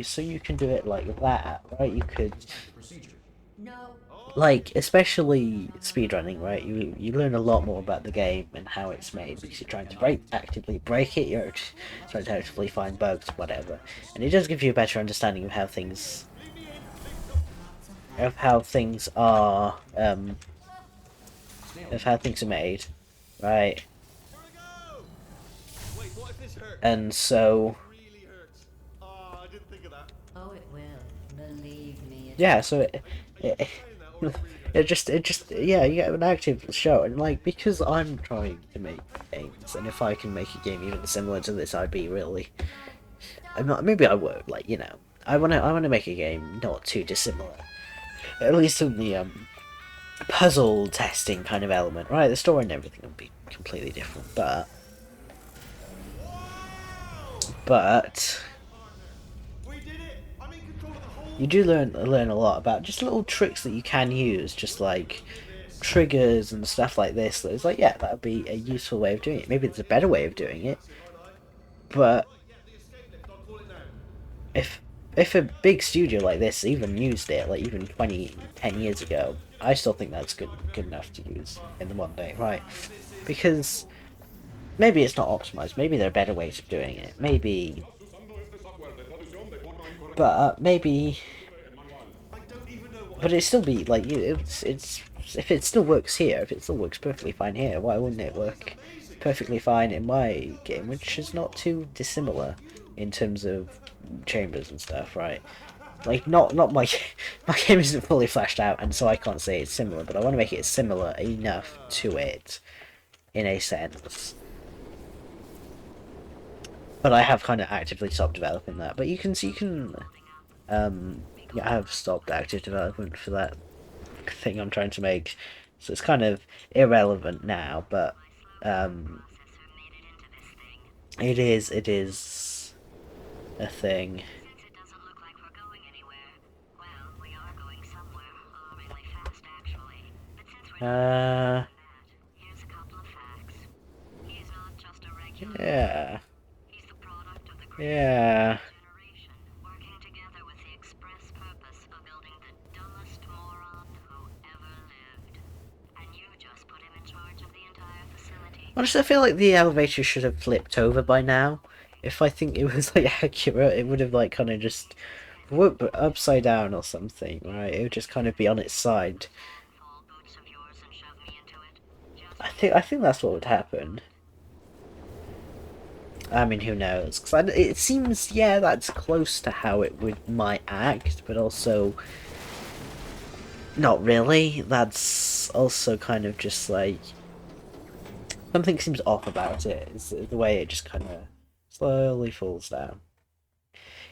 so you can do it like that, right? You could... Procedure. no. Like, especially speedrunning, right? You learn a lot more about the game and how it's made because you're trying to actively break it, you're trying to actively find bugs, whatever. And it does give you a better understanding of how things are made, right? Wait, what if this hurts? And so Really hurts. Oh, I didn't think of that. Oh, it will. Believe me. It yeah, so it Saying that or it really hurts? it just yeah, you get an active show, and like because I'm trying to make games, and if I can make a game even similar to this, I'd be really. I'm not. Maybe I would. Like you know, I wanna make a game not too dissimilar, at least in the puzzle testing kind of element, right? The story and everything will be completely different, but We did it! I'm in control of the whole you do learn a lot about just little tricks that you can use, just like triggers and stuff like this. That it's like, yeah, that would be a useful way of doing it. Maybe there's a better way of doing it, but yeah, the escape lift, I'll call it now. if a big studio like this even used it, like even 10 years ago, I still think that's good enough to use in the one day, right? This because maybe it's not optimized. Maybe there are better ways of doing it. Maybe, but maybe. But it still be like it's if it still works here, if it still works perfectly fine here, why wouldn't it work perfectly fine in my game, which is not too dissimilar in terms of chambers and stuff, right? Like not my my game isn't fully fleshed out, and so I can't say it's similar, but I want to make it similar enough to it in a sense. But I have kind of actively stopped developing that. But you can see, yeah, I have stopped active development for that thing I'm trying to make, so it's kind of irrelevant now. But it is a thing. Yeah. Yeah. Honestly, I feel like the elevator should have flipped over by now. If I think it was like accurate, it would have like kind of just whoop upside down or something, right? It would just kind of be on its side. I think that's what would happen. I mean, who knows? Because it seems, yeah, that's close to how it might act, but also not really. That's also kind of just like something seems off about it. It's the way it just kind of slowly falls down.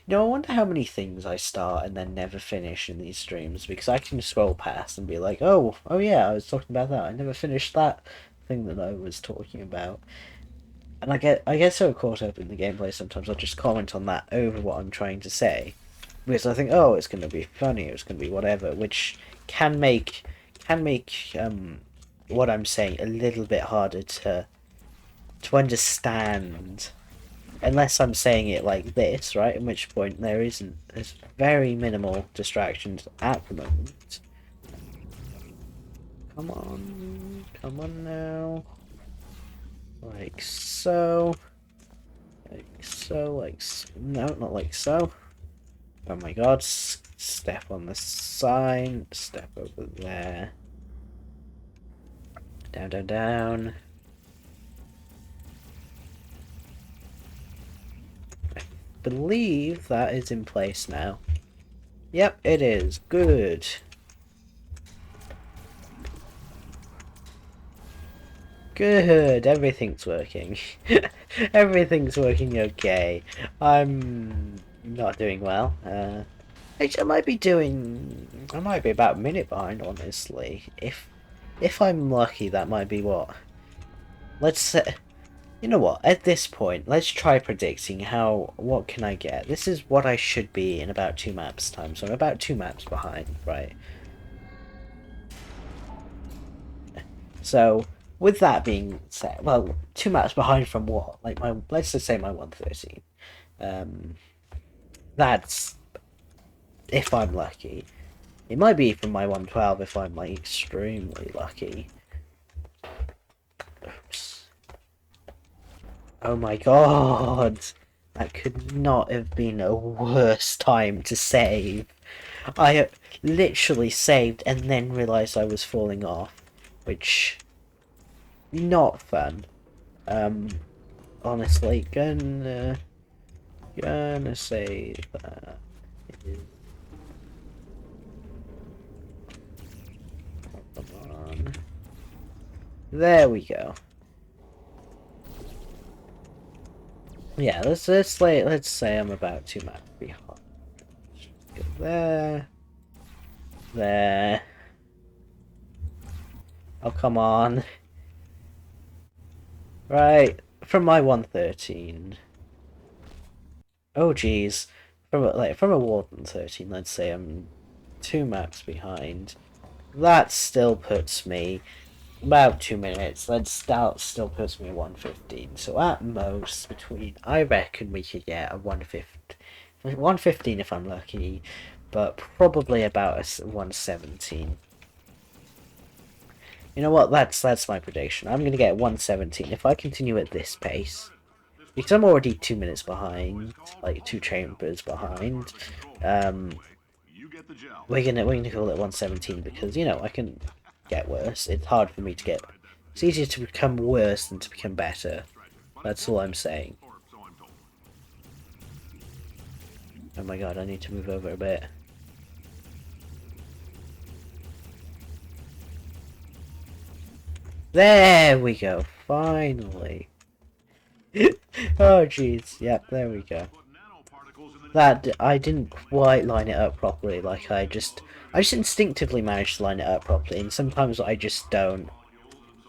You know, I wonder how many things I start and then never finish in these streams, because I can scroll past and be like, oh yeah, I was talking about that. I never finished that thing that I was talking about. And I get so caught up in the gameplay sometimes I'll just comment on that over what I'm trying to say. Because I think, oh, it's going to be funny, or it's going to be whatever, which can make what I'm saying a little bit harder to understand, unless I'm saying it like this, right? In which point there's very minimal distractions at the moment. Come on now. Like so. No, not like so. Oh my god, step on the sign, step over there. Down. I believe that is in place now. Yep, it is. Good. Good, everything's working. Everything's working okay. I'm not doing well. I might be about a minute behind, honestly. If I'm lucky, that might be what. Let's say, you know what? At this point, let's try predicting what can I get. This is what I should be in about 2 maps time. So I'm about 2 maps behind, right? So with that being said, well, 2 maps behind from what? Like let's just say my 113. That's if I'm lucky. It might be from my 112 if I'm like extremely lucky. Oops. Oh my god! That could not have been a worse time to save. I literally saved and then realised I was falling off, which not fun. Honestly, gonna say that is. Come on. There we go. Yeah, let's say I'm about 2 maps behind. Go there. Oh, come on. Right, from my 113. Oh geez, from a Warden 13, let's say I'm 2 maps behind. That still puts me about 2 minutes. That still puts me at 115. So at most, I reckon we could get a 115 if I'm lucky, but probably about a 117. You know what? That's my prediction. I'm gonna get 117 if I continue at this pace. Because I'm already 2 minutes behind, like 2 chambers behind. We're gonna call it 117 because I can get worse. It's hard for me to get. It's easier to become worse than to become better. That's all I'm saying. Oh my god, I need to move over a bit. There we go. Finally. Oh jeez. Yep, there we go. That I didn't quite line it up properly. Like I just instinctively managed to line it up properly, and sometimes I just don't.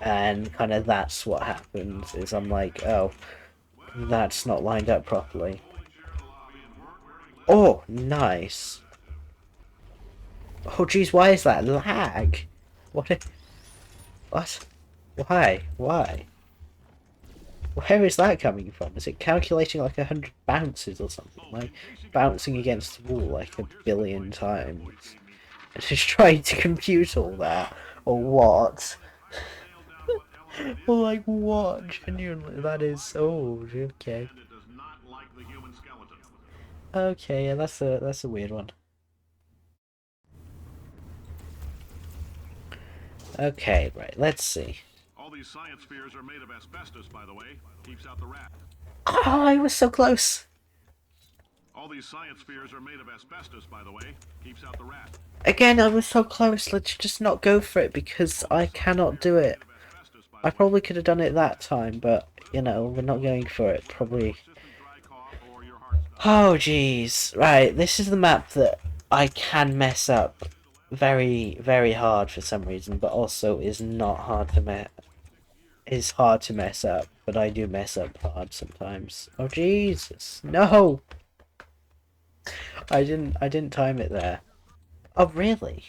And kind of that's what happens. Is I'm like, oh, that's not lined up properly. Oh, nice. Oh jeez, why is that lag? What? What? Why? Why? Where is that coming from? Is it calculating like 100 bounces or something? Like bouncing against the wall like a billion times? And just trying to compute all that? Or what? Or like what? Genuinely, that is... Oh, okay. Okay, yeah, that's a weird one. Okay, right, let's see. All these science spheres are made of asbestos, by the way. Keeps out the rat. Oh, I was so close! All these science spheres are made of asbestos, by the way. Keeps out the rat. Again, I was so close. Let's just not go for it because I cannot do it. I probably could have done it that time, but, we're not going for it. Probably. Oh, jeez. Right, this is the map that I can mess up very, very hard for some reason, but also is not hard to is hard to mess up, but I do mess up hard sometimes. Oh, Jesus. No! I didn't time it there. Oh, really?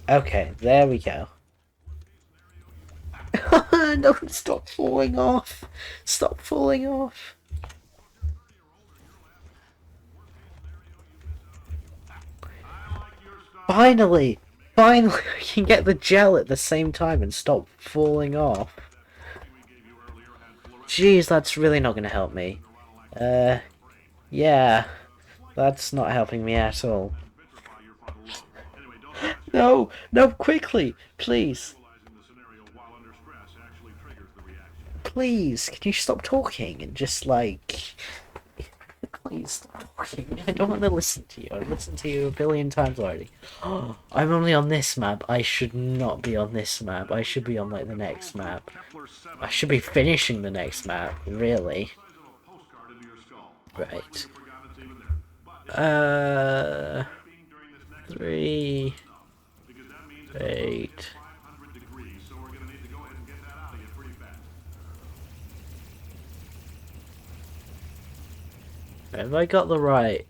Okay, there we go. No, stop falling off. Stop falling off. Finally! Finally, I can get the gel at the same time and stop falling off. Jeez, that's really not going to help me. Yeah. That's not helping me at all. No! No, quickly! Please! Please, can you stop talking and just, like... Please stop talking. I don't want to listen to you. I've listened to you a billion times already. Oh, I'm only on this map. I should not be on this map. I should be on, like, the next map. I should be finishing the next map, really. Right. 3... 8... Have I got the right...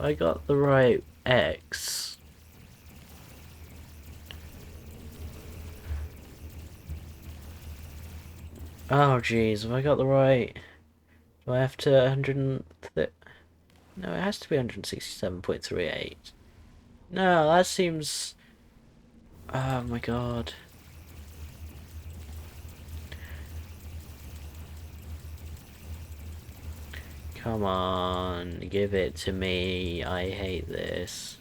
I got the right X. Oh jeez, have I got the right... Do I have to 100 and... No, it has to be 167.38. No, that seems... Oh my god. Come on, give it to me. I hate this.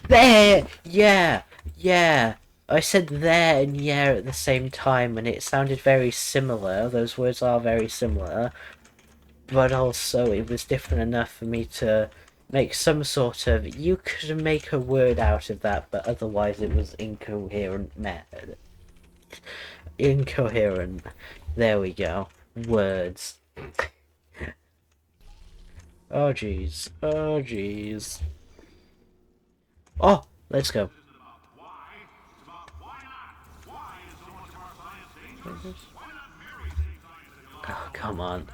There! Yeah! Yeah! I said there and yeah at the same time and it sounded very similar. Those words are very similar. But also it was different enough for me to make some sort of... You could make a word out of that, but otherwise it was incoherent method. Incoherent. There we go. Words. Oh jeez. Oh jeez. Oh, let's go. Oh, come on.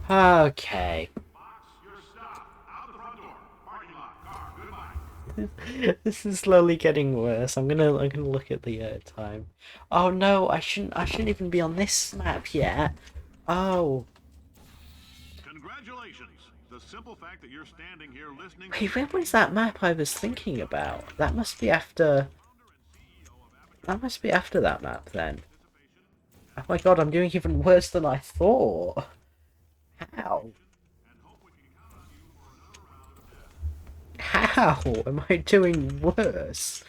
Okay. This is slowly getting worse. I'm gonna look at the time. Oh no, I shouldn't even be on this map yet. Oh, Congratulations! The simple fact that you're standing here listening. wait, where was that map I was thinking about? That must be after. That must be after that map then. Oh my god, I'm doing even worse than I thought. How? How am I doing worse?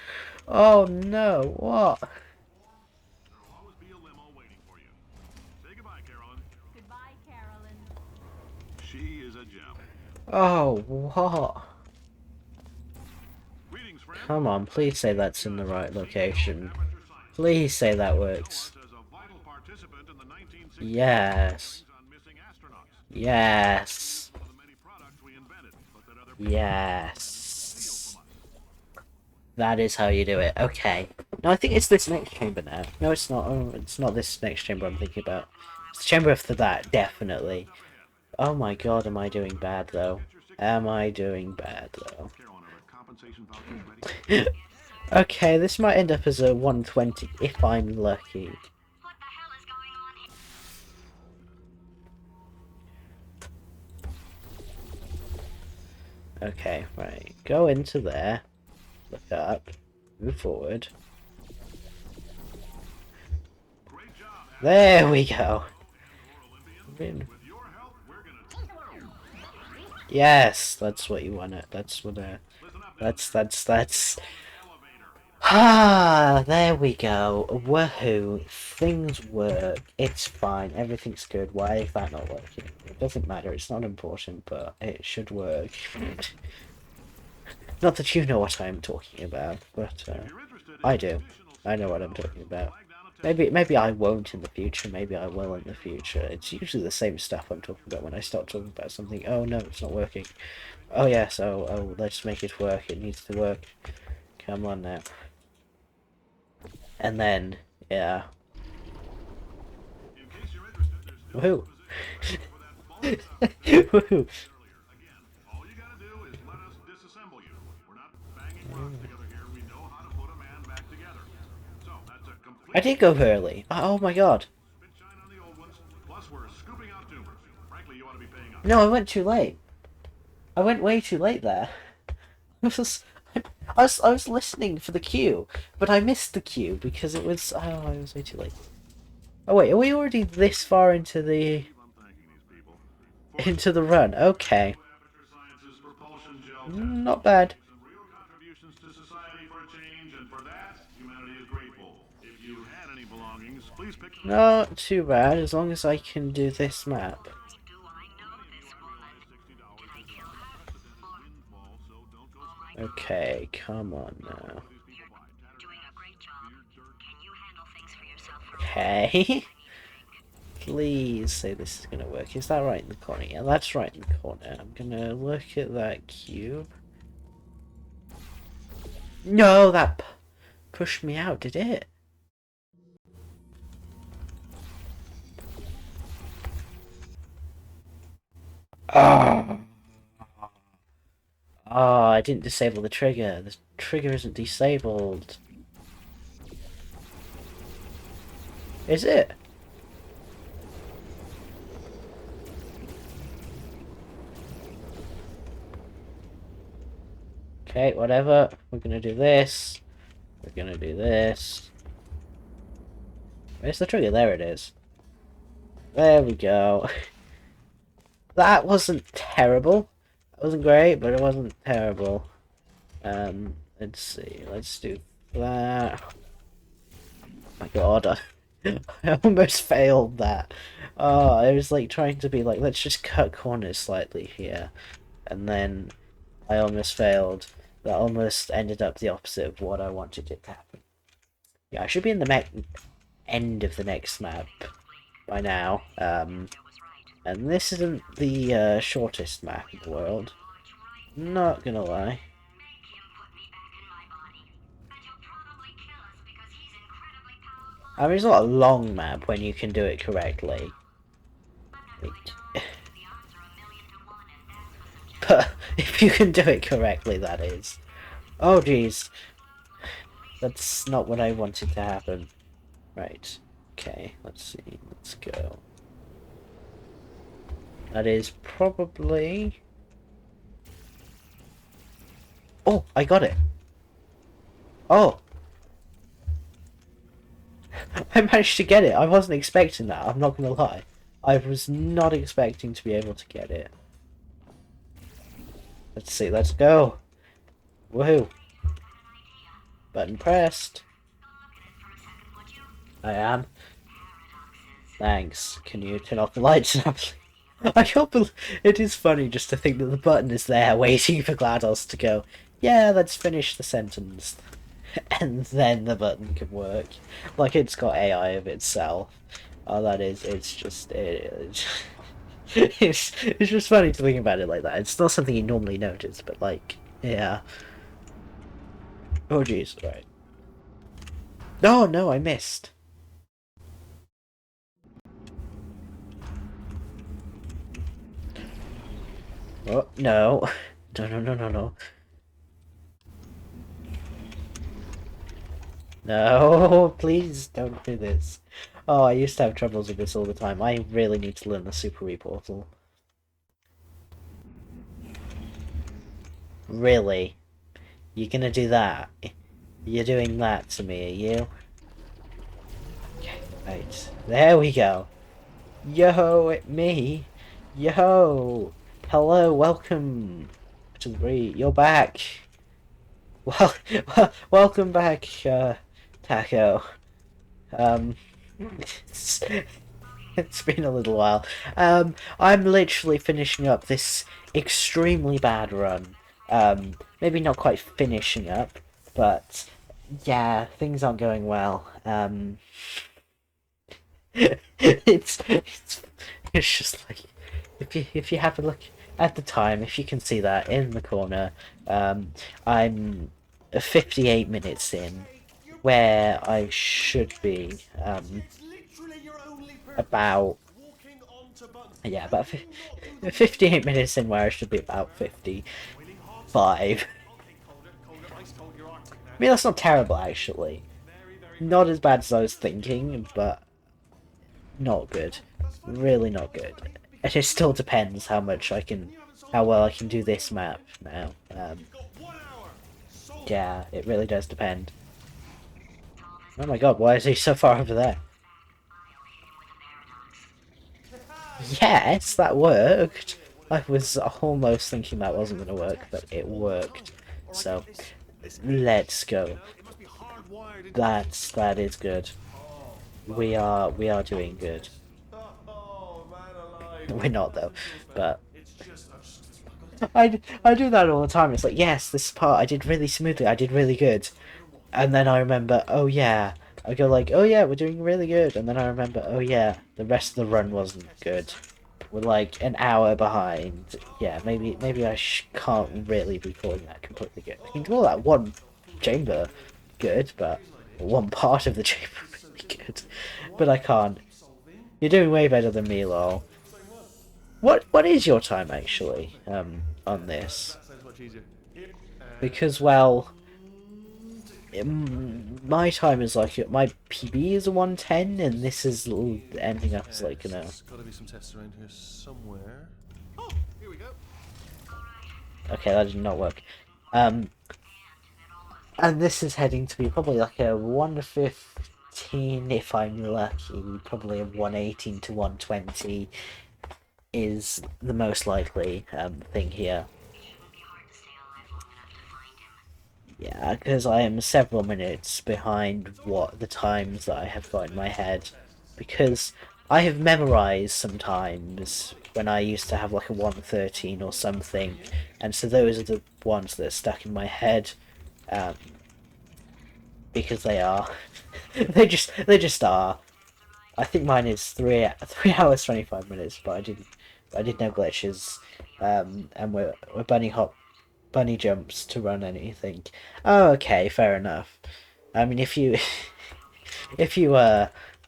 Oh no, what? There'll always be a limo waiting for you. Say goodbye, Carolyn. Goodbye, Carolyn. She is a gem. Oh, what? Greetings, friend. Come on, please say that's in the right location. Please say that works. As a vital participant in the 1960s Yes. on missing astronauts. Yes. One of the many products we invented, but that other Yes. That is how you do it. Okay. No, I think it's this next chamber now. No, it's not. Oh, it's not this next chamber I'm thinking about. It's the chamber after that, definitely. Oh my god, am I doing bad though? Am I doing bad though? Carolyn, are the compensation vouchers ready? Okay, this might end up as a 120 if I'm lucky. What the hell is going on here? Okay, right. Go into there. Look up. Move forward. Great job, Adam. There we go. With your help, we're gonna Yes, that's what you want it. That's what listen up. that's Elevator. ah, there we go. Woohoo. Things work. It's fine. Everything's good. Why is that not working? It doesn't matter. It's not important, but it should work. Not that you know what I'm talking about, but You're interested in I do. additional I know what I'm talking about. flag down a test. Maybe I won't in the future. Maybe I will in the future. It's usually the same stuff I'm talking about when I start talking about something. Oh no, it's not working. Oh yes. Oh, let's make it work. It needs to work. Come on now. And then, yeah. In case you're interested, there's Woohoo! for that bonus Woohoo! earlier. Again, all you gotta do is let us disassemble you. We're not banging rocks together here. We know how to put a man back together. So that's a complete I did go early. Oh my god. spit shine on the old ones. Plus, we're scooping out tumors. Frankly, you ought to be paying us. No, I went too late. I went way too late there. I was listening for the cue, but I missed the cue because it was I was way too late. Oh wait, are we already this far into the I'm thanking these people. into the run? Okay, Amateur Sciences propulsion gel not bad. some real contributions to society for a change, and for that, humanity is grateful. If you had any belongings, please pick them up. Not too bad as long as I can do this map. Do I know this woman? Did I kill her? Windfall, so don't go Okay, come on now. Doing a great job. Can you handle things for yourself for Okay. Please say this is gonna work. Is that right in the corner? Yeah, that's right in the corner. I'm gonna look at that cube. No, that pushed me out, did it? Oh. Oh, I didn't disable the trigger. The trigger isn't disabled. Is it? Okay, whatever. We're gonna do this. We're gonna do this. Where's the trigger? There it is. There we go. That wasn't terrible. It wasn't great, but it wasn't terrible. Let's see. Let's do that. Oh my god, I almost failed that. Oh, I was like trying to be like, let's just cut corners slightly here, and then I almost failed. That almost ended up the opposite of what I wanted it to happen. Yeah, I should be in the end of the next map by now. And this isn't the shortest map in the world. Not gonna lie. I mean, it's not a long map when you can do it correctly. But if you can do it correctly, that is. Oh, jeez. That's not what I wanted to happen. Right. Okay, let's see. Let's go. That is probably... Oh, I got it. Oh. I managed to get it. I wasn't expecting that. I'm not going to lie. I was not expecting to be able to get it. Let's see. Let's go. Woohoo. Button pressed. I am. Thanks. Can you turn off the lights now, please? I can't believe it is funny just to think that the button is there waiting for GLaDOS to go, yeah, let's finish the sentence. And then the button can work. Like it's got AI of itself. Oh, that is, it's just, it's just funny to think about it like that. It's not something you normally notice, but like, yeah. Oh jeez, right. Oh no, I missed. Oh, no. No, no, no, no, no. No, please don't do this. Oh, I used to have troubles with this all the time. I really need to learn the Super Reportal. Really? You're gonna do that? You're doing that to me, are you? Okay, right. There we go. Yo, it me. Yo. Hello, welcome to the You're back. Well, welcome back, Taco. It's, it's been a little while. I'm literally finishing up this extremely bad run. Maybe not quite finishing up, but yeah, things aren't going well. It's just like if you have a look at the time, if you can see that in the corner, I'm 58 minutes in, where I should be about yeah about 58 minutes in, where I should be about 55. I mean, that's not terrible actually. Not as bad as I was thinking, but not good. Really not good. And it still depends how well I can do this map now. Yeah, it really does depend. Oh my god, why is he so far over there? Yes, that worked! I was almost thinking that wasn't going to work, but it worked. So, let's go. That is good. We are doing good. We're not though, but I do that all the time. It's like, yes, this part I did really smoothly, I did really good, and then I remember, oh yeah, I go like, oh yeah, we're doing really good, and then I remember, oh yeah, the rest of the run wasn't good. We're like an hour behind. Yeah, maybe I can't really be calling that completely good. I can call that one chamber good, but one part of the chamber really good, but I can't. You're doing way better than me, lol. What is your time actually on this? Because well, my time is like my PB is a 110, and this is ending up as like, you know. There's gotta be some tests around here somewhere. Oh, here we go. Okay, that did not work. And this is heading to be probably like a 115 if I'm lucky. Probably a 118 to 120 is the most likely thing here. Yeah, because I am several minutes behind what the times that I have got in my head. Because I have memorized sometimes when I used to have like a 113 or something, and so those are the ones that are stuck in my head. Because they are. they just are. I think mine is 3 hours 25 minutes, but I did no glitches. And we're bunny jumps to run anything. Oh, okay, fair enough. I mean, if you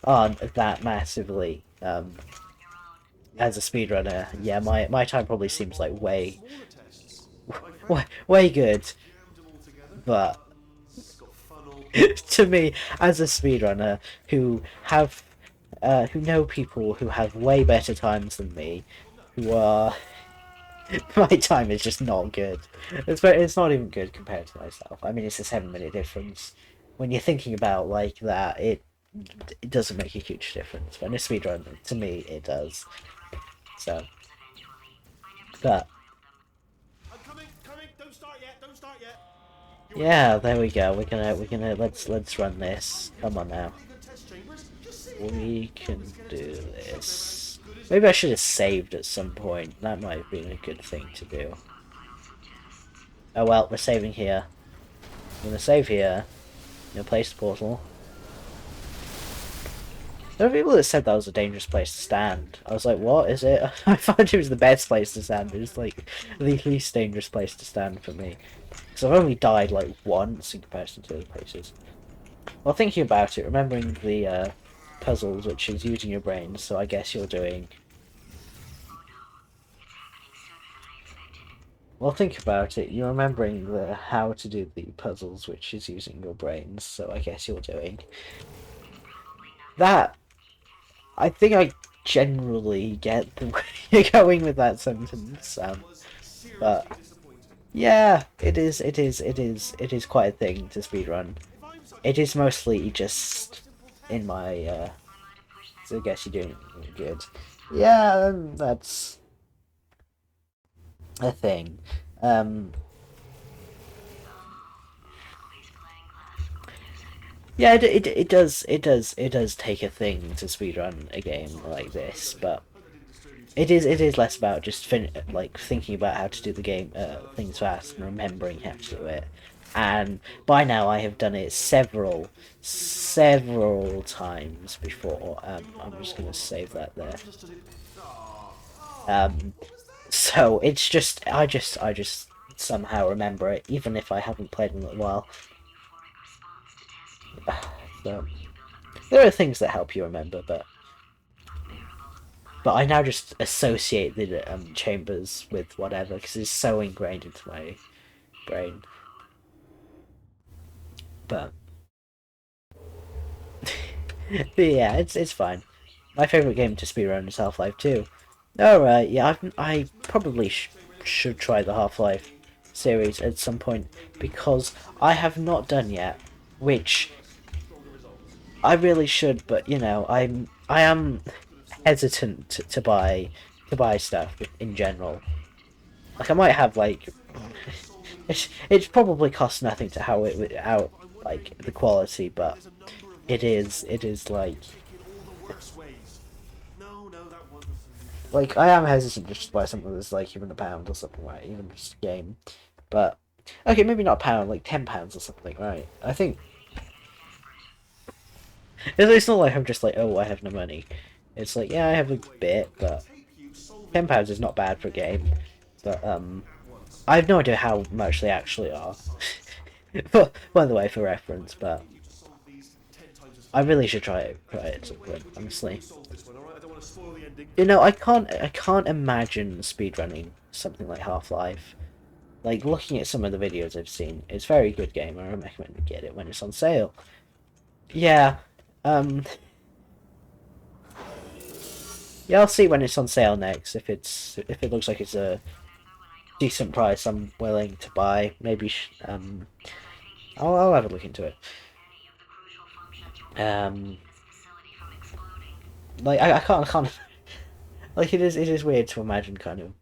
aren't that massively as a speedrunner, yeah, my time probably seems like way good. but to me, as a speedrunner who know people who have way better times than me, who are my time is just not good. It's not even good compared to myself. I mean, it's a 7-minute difference. When you're thinking about like that, it doesn't make a huge difference. But in a speedrun, to me, it does. So, but I'm coming, coming. Don't start yet. Don't start yet. yeah, there we go. We're gonna let's run this. Come on now. Really good test chambers. Just sit We can do this. Maybe I should have saved at some point. That might have been a good thing to do. Oh well, we're saving here. I'm gonna save here. I'm gonna place the portal. There are people that said that was a dangerous place to stand. I was like, what is it? I thought it was the best place to stand. It was like the least dangerous place to stand for me. Because I've only died like once in comparison to other places. Well, thinking about it, remembering the puzzles, which is using your brains, so I guess you're doing... Well, think about it, you're remembering how to do the puzzles, which is using your brains, so I guess you're doing... That... I think I generally get the way you're going with that sentence, but... Yeah, it is quite a thing to speedrun. It is mostly just in my, so I guess you're doing good. Yeah, that's a thing. Yeah, it does take a thing to speedrun a game like this, but it is less about just like thinking about how to do the game things fast and remembering how to do it. And by now I have done it several times before. I'm just gonna save that there. So it's just I just somehow remember it, even if I haven't played in a while. So there are things that help you remember, but I now just associate the chambers with whatever because it's so ingrained into my brain. But yeah, it's fine. My favorite game to speedrun is Half-Life 2. Alright, yeah, I probably should try the Half-Life series at some point because I have not done yet, which I really should, but you know, I am hesitant to buy stuff in general. Like I might have like it probably costs nothing to how it out like the quality, but it is like I am hesitant just to buy something that's like even £1 or something, right? Even just a game, but okay, maybe not £1, like £10 or something, right? I think it's not like I'm just like, oh, I have no money. It's like, yeah, I have a bit, but £10 is not bad for a game. But I have no idea how much they actually are. By the way, for reference, but I really should try it at some point, honestly. You know, I can't imagine speedrunning something like Half-Life. Like, looking at some of the videos I've seen, it's a very good game. I recommend to get it when it's on sale. Yeah, yeah, I'll see when it's on sale next. If it looks like it's a decent price, I'm willing to buy. Maybe I'll have a look into it. Like I can't like it is weird to imagine kind of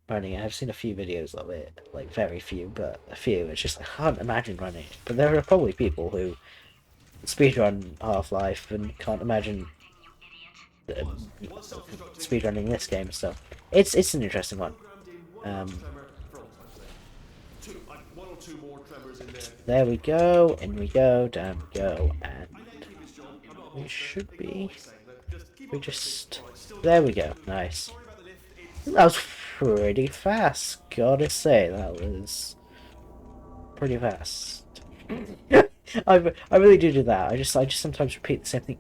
running it. I've seen a few videos of it, like very few, but a few. It's just I can't imagine running it. But there are probably people who speedrun Half-Life and can't imagine speedrunning this game. So it's an interesting one. There we go, in we go, down we go, and we should be. We just there we go. Nice. That was pretty fast. Gotta say that was pretty fast. I really do that. I just sometimes repeat the same thing.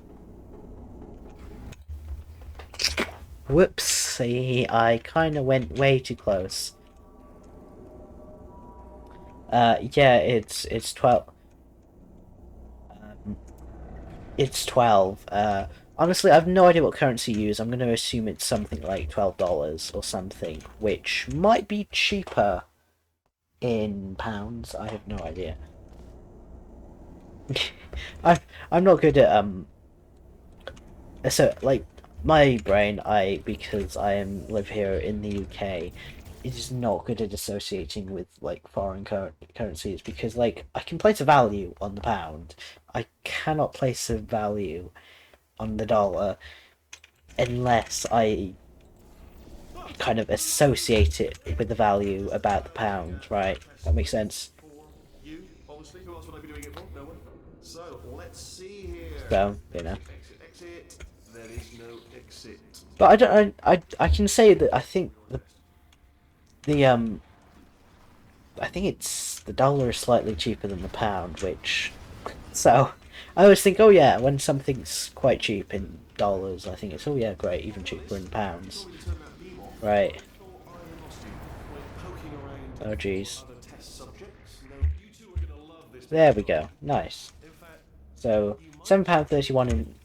Whoopsie! I kind of went way too close. Yeah, it's 12. It's 12. Honestly, I have no idea what currency you use. I'm going to assume it's something like $12 or something, which might be cheaper in pounds. I have no idea. I I'm not good at so like my brain, because I live here in the UK, is not good at associating with like foreign currencies, because like I can place a value on the pound, I cannot place a value on the dollar unless I kind of associate it with the value about the pound, right? That makes sense. For you, obviously. Who else would I be doing it for? No one. So, let's see here. So, you know. Exit. There is no exit. But I don't. I can say that I think the I think it's the dollar is slightly cheaper than the pound, which so I always think, oh yeah, when something's quite cheap in dollars, I think it's, oh yeah, great, even cheaper in pounds, right? Oh jeez, there we go, nice. So £7.31 in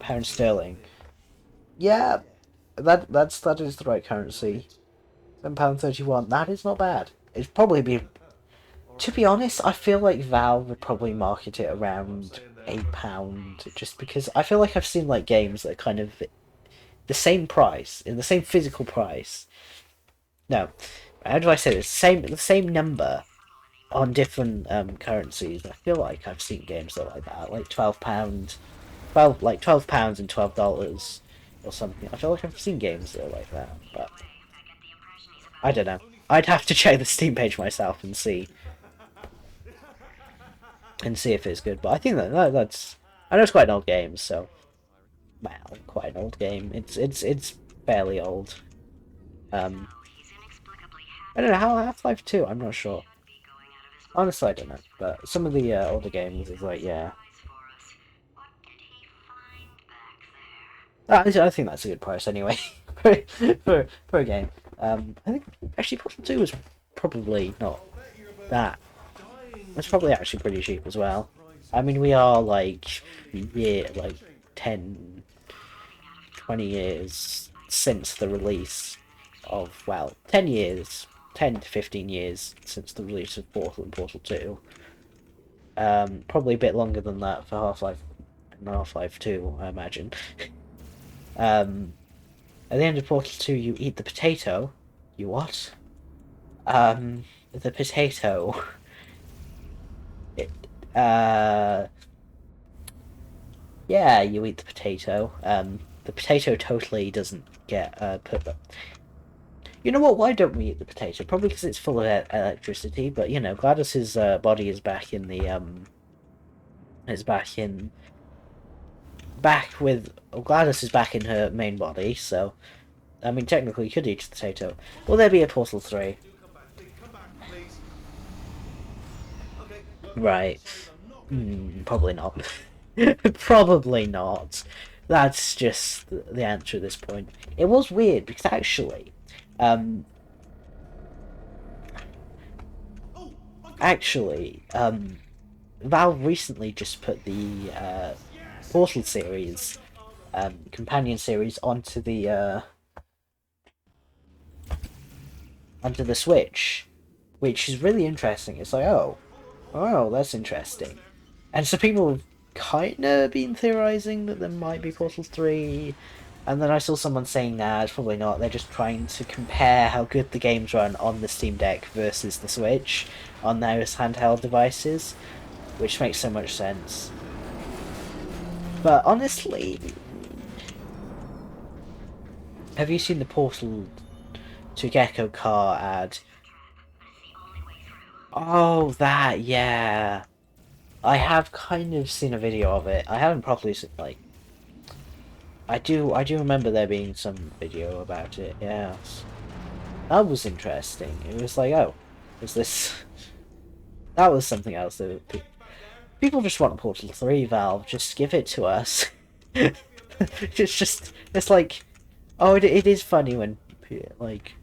pound sterling. Yeah, that is the right currency. £7.31. That is not bad. It's probably be. To be honest, I feel like Valve would probably market it around £8, just because I feel like I've seen like games that are kind of the same price, in the same physical price. No, how do I say this? The same number on different currencies. I feel like I've seen games that are like that, like £12, £12 and $12 or something. I feel like I've seen games that are like that, but I don't know. I'd have to check the Steam page myself and see if it's good. But I think that's. I know it's quite an old game, so well, quite an old game. It's fairly old. I don't know how Half-Life 2. I'm not sure. Honestly, I don't know. But some of the older games is like, yeah. I think that's a good price anyway for a game. I think actually Portal 2 was probably not that. It's probably actually pretty cheap as well. I mean, we are like 10, 20 years since the release of, well, 10 years, 10 to 15 years since the release of Portal and Portal 2. Probably a bit longer than that for Half-Life and Half-Life 2, I imagine. At the end of Portal 2, you eat the potato. You what? The potato. It, yeah, you eat the potato. The potato totally doesn't get put. You know what? Why don't we eat the potato? Probably because it's full of electricity. But you know, Gladys's body is back in the Gladys is back in her main body. So, I mean, technically, you could eat the potato. Will there be a Portal 3? Right. Probably not. Probably not. That's just the answer at this point. It was weird because actually, um, Valve recently just put the Portal series, companion series, onto the Switch, which is really interesting. It's like, oh, that's interesting. And so people have kind of been theorizing that there might be Portal 3, and then I saw someone saying, nah, it's probably not. They're just trying to compare how good the games run on the Steam Deck versus the Switch on those handheld devices, which makes so much sense. But honestly, have you seen the Portal to Gecko car ad? Oh, that, yeah. I have kind of seen a video of it. I haven't properly seen, like, I do remember there being some video about it, yes. That was interesting. It was like, oh, is this... That was something else that people just want Portal 3, Valve. Just give it to us. It's like, oh, it is funny when, like...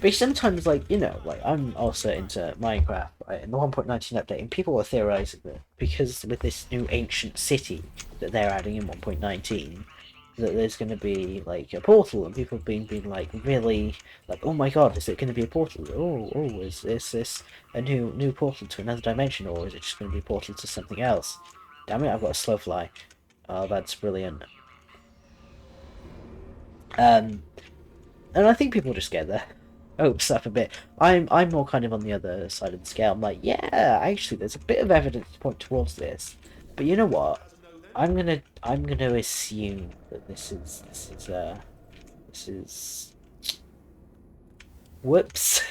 But sometimes, like, you know, like, I'm also into Minecraft, right? And the 1.19 update, and people are theorizing that because with this new ancient city that they're adding in 1.19, that there's going to be, like, a portal, and people have been like, really, like, oh my god, is it going to be a portal? Oh, is this a new portal to another dimension, or is it just going to be a portal to something else? Damn it, I've got a slow fly. Oh, that's brilliant. And I think people just get their hopes up a bit. I'm more kind of on the other side of the scale. I'm like, yeah, actually, there's a bit of evidence to point towards this. But you know what? I'm gonna assume that this is whoops.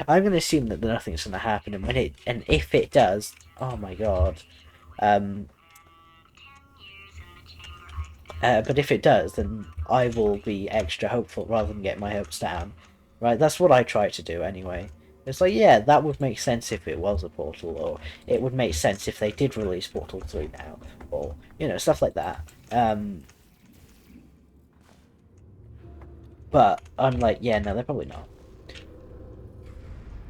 I'm gonna assume that nothing's gonna happen, and if it does, oh my god. Um, but if it does, then I will be extra hopeful rather than get my hopes down. Right, that's what I try to do anyway. It's like, yeah, that would make sense if it was a Portal, or it would make sense if they did release Portal 3 now, or, you know, stuff like that. But I'm like, yeah, no, they're probably not.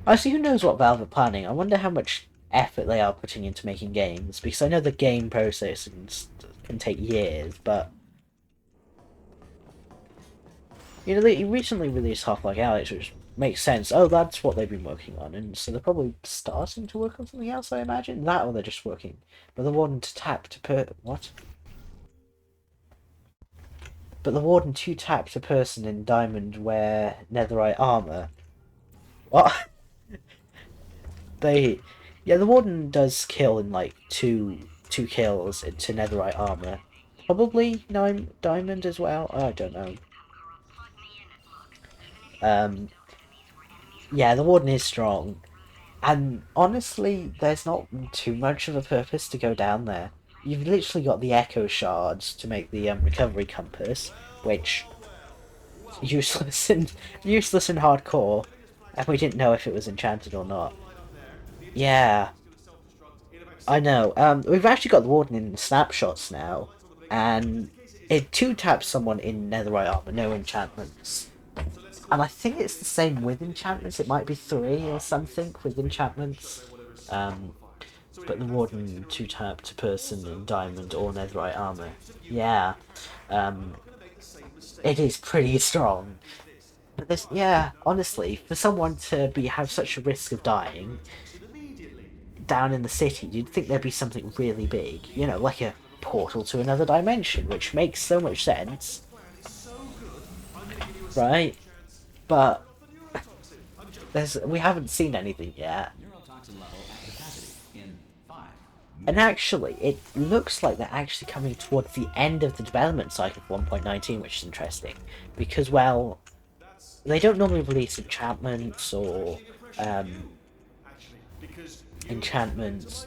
Actually, who knows what Valve are planning? I wonder how much effort they are putting into making games, because I know the game process can take years, but you know, they recently released Half-Life Alyx, which makes sense. Oh, that's what they've been working on, and so they're probably starting to work on something else, I imagine. That, or they're just working. But the Warden to tap to what? But the Warden to tap to person in diamond wear netherite armor. What? Yeah, the Warden does kill in like two kills into netherite armor. Probably diamond as well. I don't know. Yeah, the Warden is strong. And honestly, there's not too much of a purpose to go down there. You've literally got the Echo Shards to make the recovery compass, which useless in hardcore, and we didn't know if it was enchanted or not. Yeah, I know. We've actually got the Warden in snapshots now, and it two taps someone in netherite armor, no enchantments. And I think it's the same with enchantments. It might be 3 or something with enchantments. But the Warden 2-tap to person in diamond or netherite armor. Yeah. It is pretty strong. But this, yeah, honestly, for someone to have such a risk of dying down in the city, you'd think there'd be something really big. You know, like a portal to another dimension, which makes so much sense. Right? But we haven't seen anything yet. And actually, it looks like they're actually coming towards the end of the development cycle of 1.19, which is interesting. Because, well, they don't normally release enchantments or enchantments.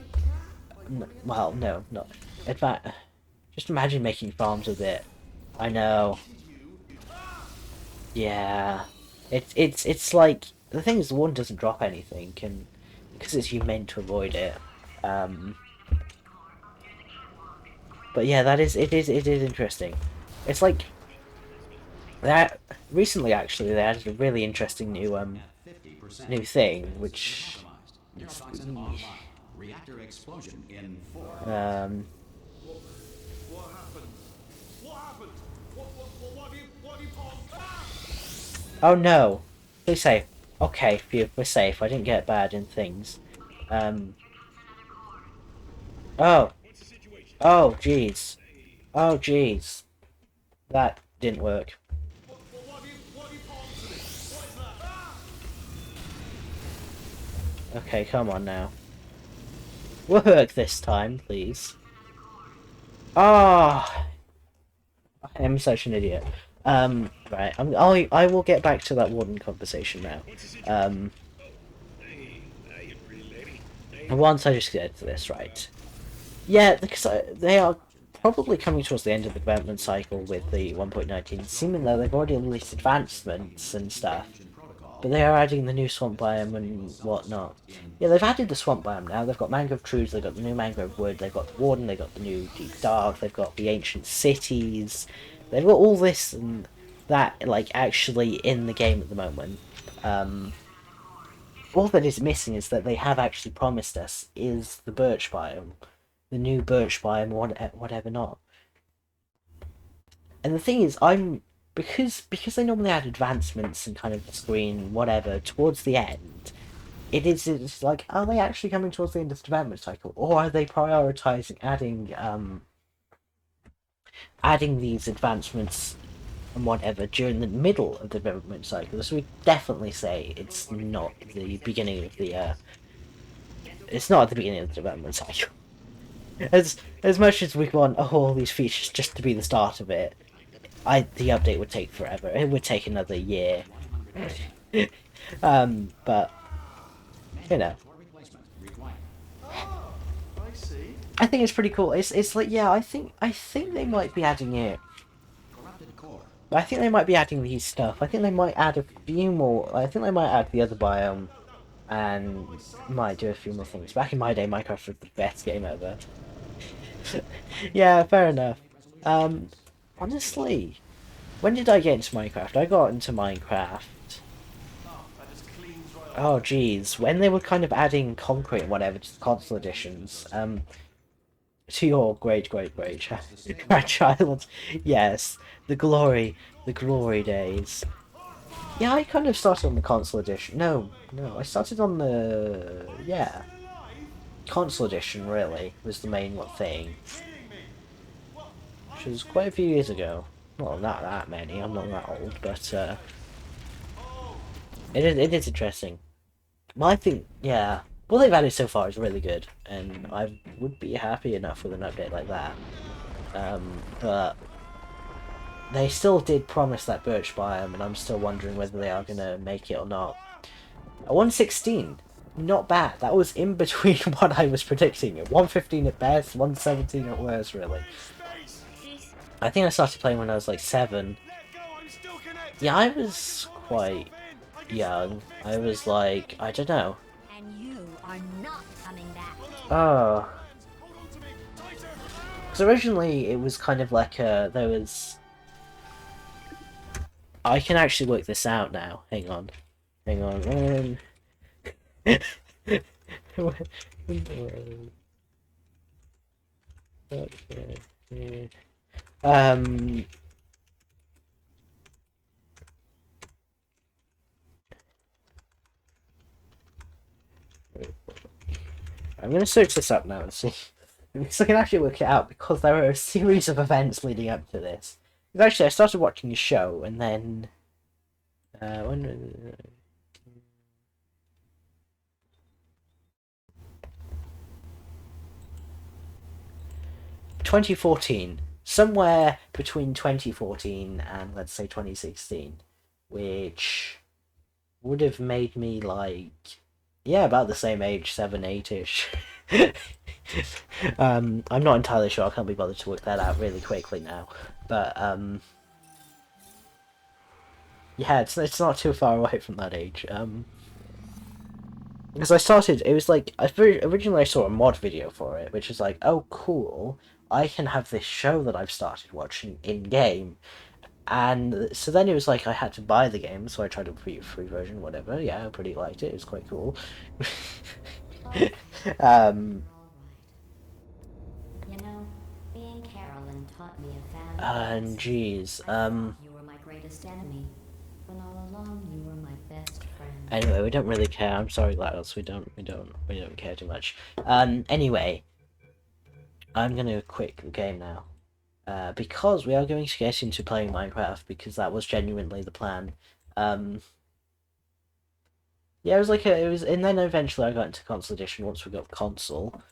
Well, no, not. In fact, just imagine making farms with it. I know. Yeah. It's like, the thing is, the one doesn't drop anything, and because it's you meant to avoid it. But yeah, it is interesting. It's like that recently actually they added a really interesting new thing, which Reactor explosion in 4. What happened? What happened? What have you pulled? oh no, please save. Okay, phew, we're safe. I didn't get bad in things. Oh, oh jeez, oh jeez, that didn't work. What have you pulled to this? What is that? Okay, come on now. Work this time, please. Ah, oh, I am such an idiot. Right, I will get back to that Warden conversation now. Once I just get to this, right. Yeah, because they are probably coming towards the end of the development cycle with the 1.19, seeming though they've already released advancements and stuff. But they are adding the new swamp biome and whatnot. Yeah, they've added the swamp biome now. They've got mangrove trees, they've got the new mangrove wood, they've got the Warden, they've got the new deep dark, they've got the ancient cities. They've got all this and that, like, actually in the game at the moment. All that is missing is that they have actually promised us is the birch biome, the new birch biome, whatever not. And the thing is, because they normally add advancements and kind of screen whatever towards the end. It's like, are they actually coming towards the end of the development cycle, or are they prioritizing adding these advancements and whatever during the middle of the development cycle? So we definitely say it's not the beginning of the it's not at the beginning of the development cycle. As much as we want all these features just to be the start of it, the update would take forever. It would take another year. But you know, Ah, I see. I think it's pretty cool. It's like, yeah, I think they might be adding it. Corrupted core. I think they might be adding these stuff. I think they might add a few more. I think they might add the other biome, and might do a few more things. Back in my day, Minecraft was the best game ever. Yeah, fair enough. Um, Honestly, when did I get into Minecraft? I got into Minecraft. Ah, that just cleans right off. Oh, geez, when they were kind of adding concrete and whatever to the console editions. To your great grandchild. Yes, the glory days. Yeah, I kind of started on the console edition. No, I started on the console edition. Really, was the main thing, which was quite a few years ago. Well, not that many. I'm not that old, but it is interesting. Well, I think, yeah, what they've added so far is really good, and I would be happy enough with an update like that. But they still did promise that birch biome, and I'm still wondering whether they are going to make it or not. A 116, not bad. That was in between what I was predicting. 115 at best, 117 at worst, really. I think I started playing when I was like 7. Yeah, I was quite young. I was like, I don't know. And you are not coming back. Oh. Because originally it was kind of like there was... I can actually work this out now. Hang on. Um... I'm going to search this up now and see. Because I can actually work it out, because there are a series of events leading up to this. Because actually, I started watching a show, and then... when... 2014. Somewhere between 2014 and, let's say, 2016. Which would have made me, like... Yeah, about the same age, 7, 8-ish. I'm not entirely sure. I can't be bothered to work that out really quickly now. But, yeah, it's not too far away from that age. Because I started, it was like, originally I saw a mod video for it, which is like, oh, cool, I can have this show that I've started watching in-game. And so then it was like I had to buy the game, so I tried a free version, whatever. Yeah, I pretty liked it. It was quite cool. um, You know, being Carolyn taught me a valuable and lesson. geez, I thought you were my greatest enemy, when all along you were my best friend. anyway, we don't really care. I'm sorry, GLaDOS. We don't care too much. Anyway, I'm gonna quit the game now. Because we are going to get into playing Minecraft, because that was genuinely the plan. Yeah, it was like and then eventually I got into console edition once we got console.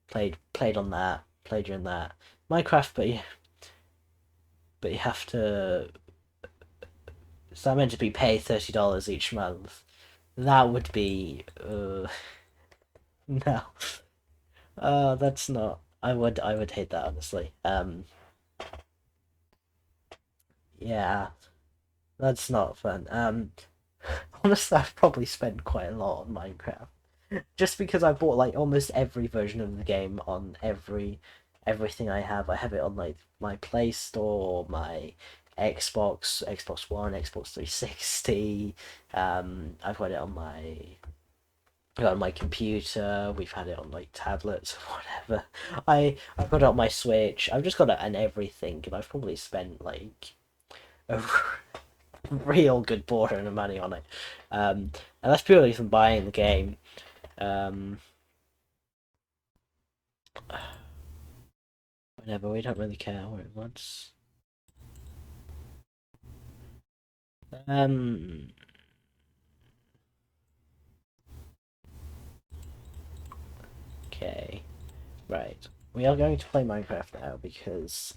Played on that, played during that Minecraft, but you have to. So that meant to be pay $30 each month. That would be no. That's not. I would hate that, honestly. Yeah, that's not fun. Honestly, I've probably spent quite a lot on Minecraft. Just because I bought like almost every version of the game on everything I have. I have it on like my Play Store, my Xbox One, Xbox 360. I've got it on my computer. We've had it on like tablets, whatever. I've got it on my Switch. I've just got it on everything, and I've probably spent like a real good portion of money on it. And that's purely from buying the game. Whatever, we don't really care what it wants. Okay, right. We are going to play Minecraft now because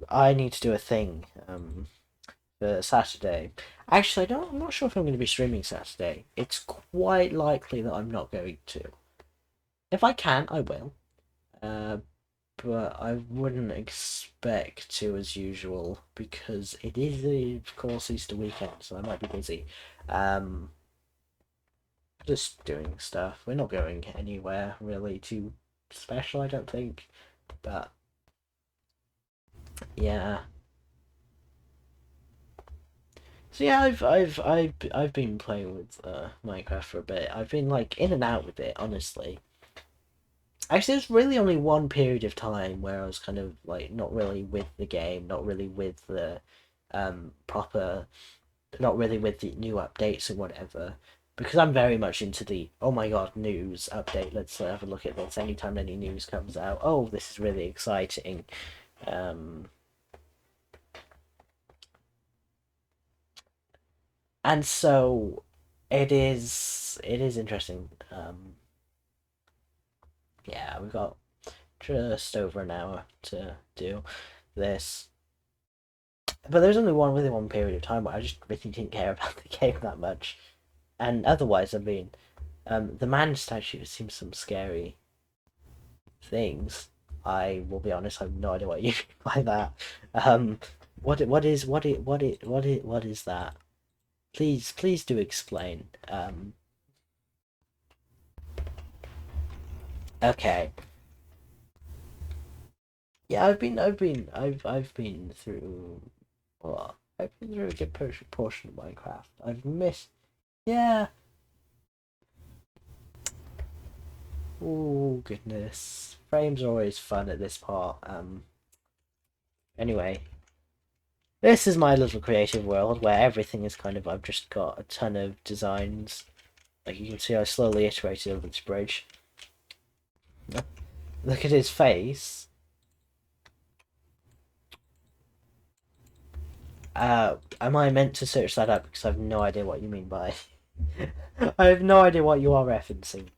I need to do a thing for Saturday. Actually, I'm not sure if I'm going to be streaming Saturday. It's quite likely that I'm not going to. If I can, I will. But I wouldn't expect to as usual because it is, of course, Easter weekend, so I might be busy. Just doing stuff. We're not going anywhere really too special, I don't think. But yeah. So yeah, I've been playing with Minecraft for a bit. I've been like in and out with it, honestly. Actually, there's really only one period of time where I was kind of like not really with the game, not really with the proper, not really with the new updates and whatever. Because I'm very much into the oh my god news update. Let's have a look at this. Anytime any news comes out, oh this is really exciting. And so it is interesting. Yeah, we've got just over an hour to do this. But there's only really one period of time where I just really didn't care about the game that much. And otherwise, I mean, the man statue seems some scary things. I will be honest, I have no idea what you mean by that. What is that? Please do explain. Okay. Yeah, I've been through. Well, I've been through a good portion of Minecraft. I've missed. Yeah. Oh goodness, frames are always fun at this part. Anyway, this is my little creative world where everything is kind of. I've just got a ton of designs. Like you can see, I slowly iterated over this bridge. Look at his face. Am I meant to search that up because I have no idea what you mean by. I have no idea what you are referencing.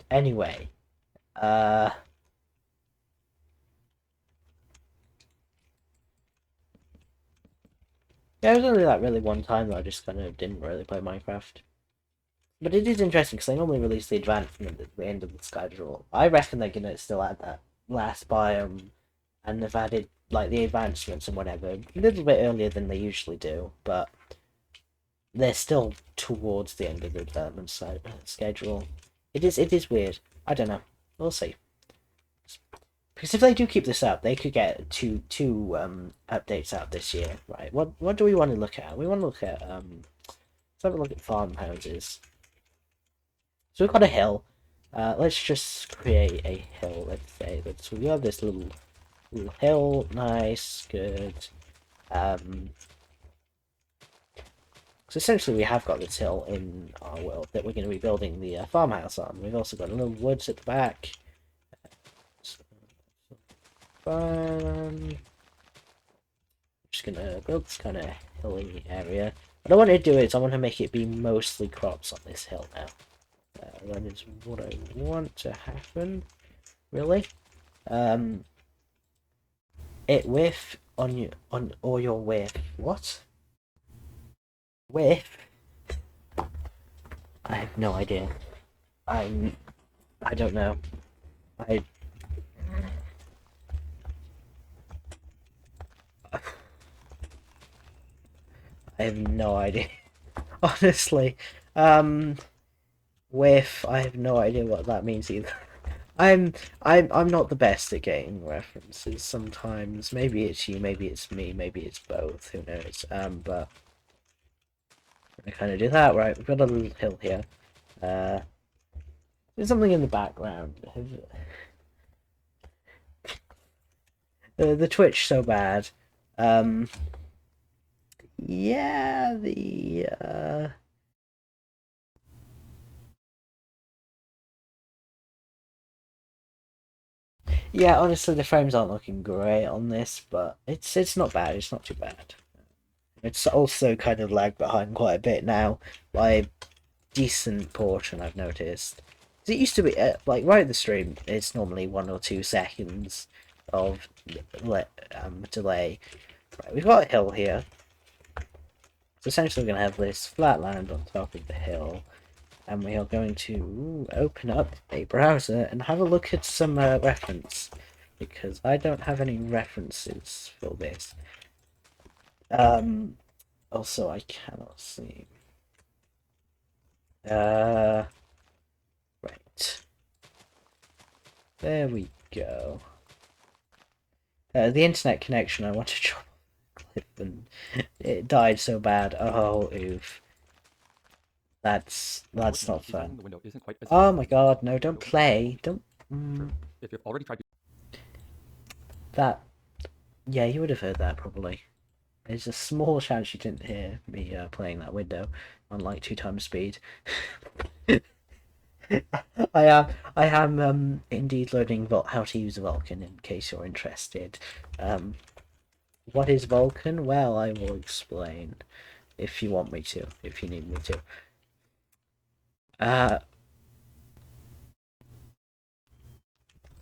Anyway, yeah, it was only that really one time that I just kind of didn't really play Minecraft. But it is interesting because they normally release the advancement at the end of the schedule. I reckon they're gonna still add that last biome, and they've added like the advancements and whatever a little bit earlier than they usually do, but they're still towards the end of the development schedule. It is weird. I don't know. We'll see. Because if they do keep this up, they could get two updates out this year, right? What do we want to look at? We want to look at let's have a look at farmhouses. So we've got a hill. Let's just create a hill. Let's say so we have this little hill. Nice, good. So essentially, we have got this hill in our world that we're going to be building the farmhouse on. We've also got a little woods at the back. I'm just gonna build this kind of hilly area. What I want to do is I want to make it be mostly crops on this hill now. That is what I want to happen, really. It whiff on your whiff. What? Whiff? I have no idea. I don't know. I have no idea. Honestly. Whiff, I have no idea what that means either. I'm not the best at getting references sometimes. Maybe it's you, maybe it's me, maybe it's both, who knows. But I kind of do that, right? We've got a little hill here. There's something in the background. The Twitch so bad. Yeah, yeah, honestly, the frames aren't looking great on this, but it's not bad. It's not too bad. It's also kind of lagged behind quite a bit now by a decent portion, I've noticed. 'Cause it used to be like right at the stream, it's normally 1 or 2 seconds of delay. Right, we've got a hill here. So essentially, we're going to have this flat land on top of the hill, and we are going to open up a browser and have a look at some reference, because I don't have any references for this. Also, I cannot see. Right. There we go. The internet connection, I want to drop a clip, and it died so bad. Oh, oof. That's not fun. Oh my god, no, don't play. Don't... If you've already tried That... Yeah, you would have heard that, probably. There's a small chance you didn't hear me playing that window on like 2 times speed. I am indeed learning how to use Vulkan in case you're interested. What is Vulkan? Well, I will explain if you want me to, if you need me to.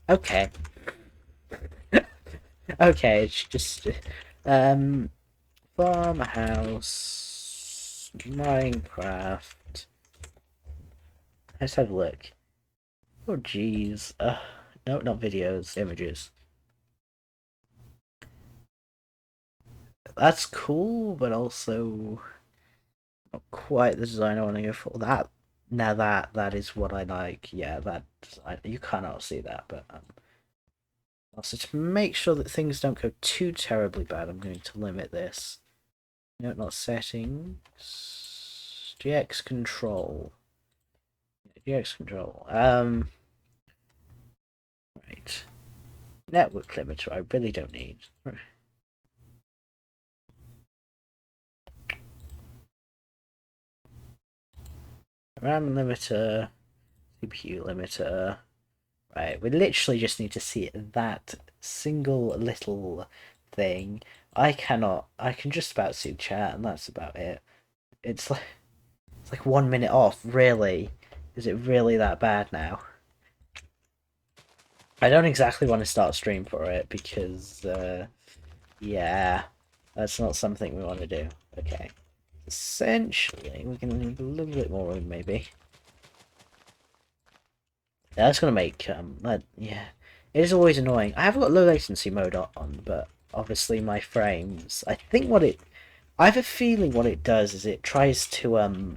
Okay. Okay, it's just farmhouse Minecraft. Let's have a look. Oh jeez. No, not videos, images. That's cool, but also not quite the design I want to go for. That is what I like. Yeah, that design. You cannot see that, but also to make sure that things don't go too terribly bad, I'm going to limit this. No, not settings. GX control. GX control. Right. Network limiter. I really don't need. RAM limiter, CPU limiter. Right, we literally just need to see that single little thing. I can just about see chat, and that's about it. It's like 1 minute off, really. Is it really that bad now? I don't exactly want to start stream for it, because, yeah, that's not something we want to do. Okay. Essentially, we're going to need a little bit more room, maybe. That's gonna make yeah, it is always annoying. I have got low latency mode on, but obviously my frames. I have a feeling what it does is it tries to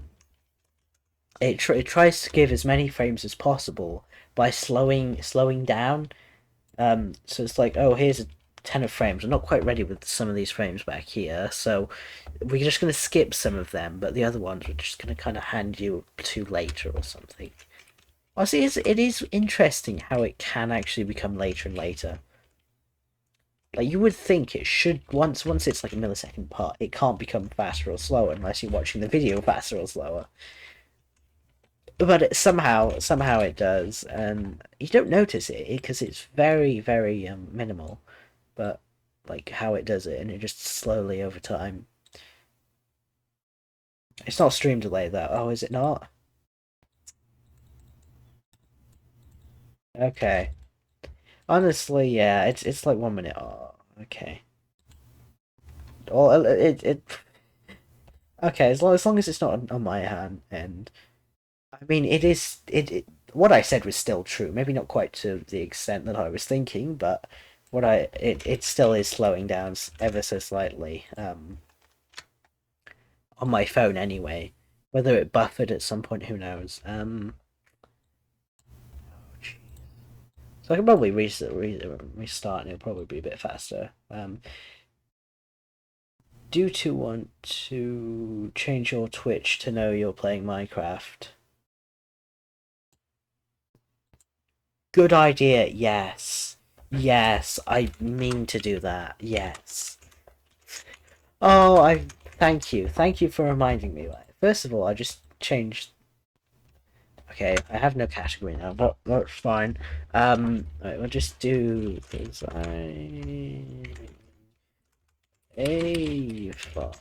it tries to give as many frames as possible by slowing down. So it's like, oh, here's a 10 of frames. I'm not quite ready with some of these frames back here, so we're just gonna skip some of them, but the other ones we're just gonna kind of hand you to later or something. Honestly, it is interesting how it can actually become later and later. Like, you would think it should, once it's like a millisecond part, it can't become faster or slower unless you're watching the video faster or slower. But somehow it does, and you don't notice it because it's very, very minimal. But like how it does it, and it just slowly over time. It's not stream delay though. Oh, is it not? Okay. Honestly, yeah, it's like 1 minute. Oh, okay. Well, okay, as long as it's not on my hand, and I mean what I said was still true. Maybe not quite to the extent that I was thinking, but it still is slowing down ever so slightly. On my phone anyway. Whether it buffered at some point, who knows? So I can probably restart and it'll probably be a bit faster. Do you want to change your Twitch to know you're playing Minecraft? Good idea, yes. Yes, I mean to do that, yes. Oh, thank you. Thank you for reminding me. First of all, I just changed... Okay, I have no category now, but that's fine. Right, we'll just do design a farmhouse.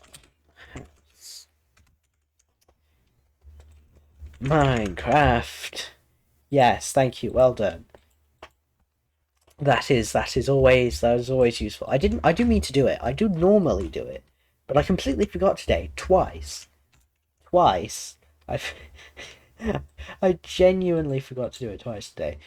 Minecraft. Yes, thank you. Well done. That is always useful. I do mean to do it. I do normally do it, but I completely forgot today. Twice. I've I genuinely forgot to do it twice today.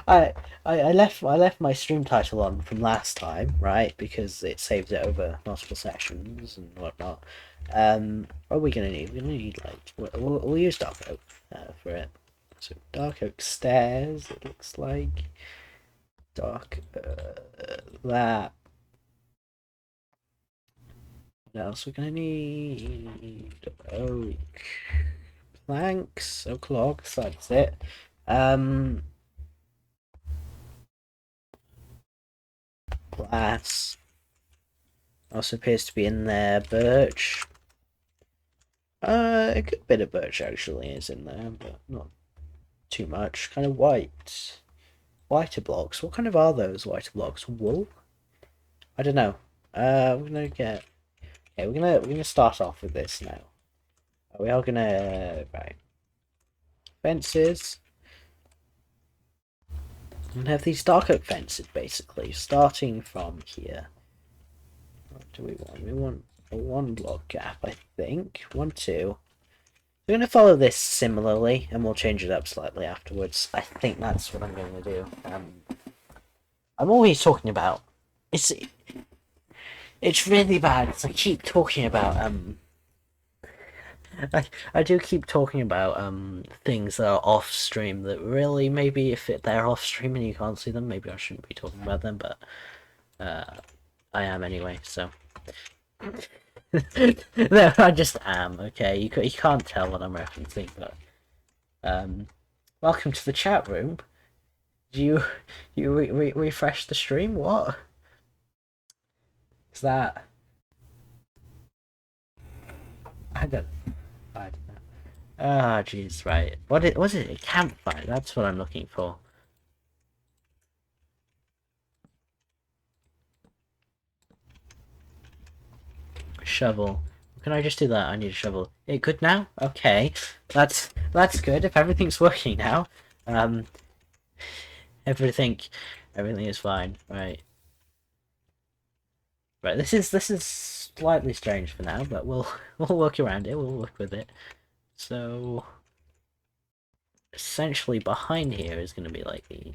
I left my stream title on from last time, right? Because it saves it over multiple sessions and whatnot. What are we gonna need? We're gonna need like we'll use dark oak for it. So dark oak stairs. It looks like dark that. What else we're gonna need? Oak planks, oak logs. That's it. Glass also appears to be in there. Birch. A good bit of birch actually is in there, but not too much. Kind of whiter blocks. What kind of are those whiter blocks? Wool? I don't know. We're gonna get. Okay, we're gonna start off with this now. We are gonna right fences. And have these dark oak fences basically starting from here. What do we want? We want a 1 block gap, I think. 1, 2. We're going to follow this similarly, and we'll change it up slightly afterwards. I think that's what I'm going to do. I'm always talking about... It's really bad, I keep talking about, I do keep talking about, things that are off-stream that really, maybe if they're off-stream and you can't see them, maybe I shouldn't be talking about them, but, I am anyway, so... No, I just am, okay? You can't tell what I'm referencing, but... Welcome to the chat room. Do you refresh the stream? What? Is that... I don't know. Ah, jeez, right. Was it? A campfire? That's what I'm looking for. Shovel. Can I just do that? I need a shovel. It good now? Okay. That's good. If everything's working now. Everything is fine. Right. Right, this is slightly strange for now, but we'll work around it, we'll work with it. So essentially behind here is gonna be like the...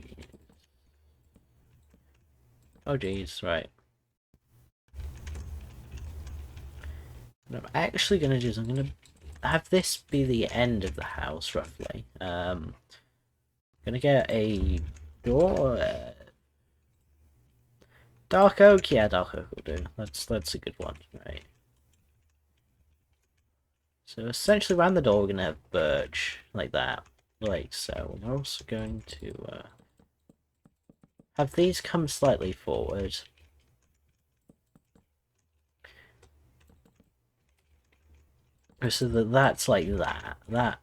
Oh geez, right. What I'm actually gonna do is I'm gonna have this be the end of the house, roughly. Gonna get a door. Dark oak, yeah, dark oak will do. That's a good one, right? So essentially, around the door, we're gonna have birch like that, like so. We're also going to have these come slightly forward. So that's like that.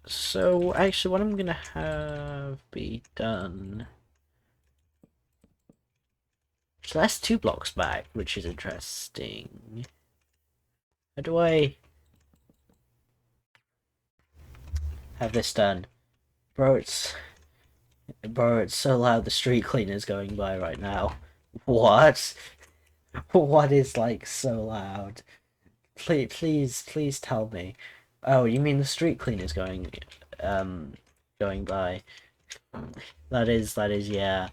So actually, what I'm gonna have be done. So that's 2 blocks back, which is interesting. How do I have this done? Bro, it's so loud the street cleaner's going by right now. What? What is like so loud? Please tell me. Oh, you mean the street cleaner's going by. That is, yeah.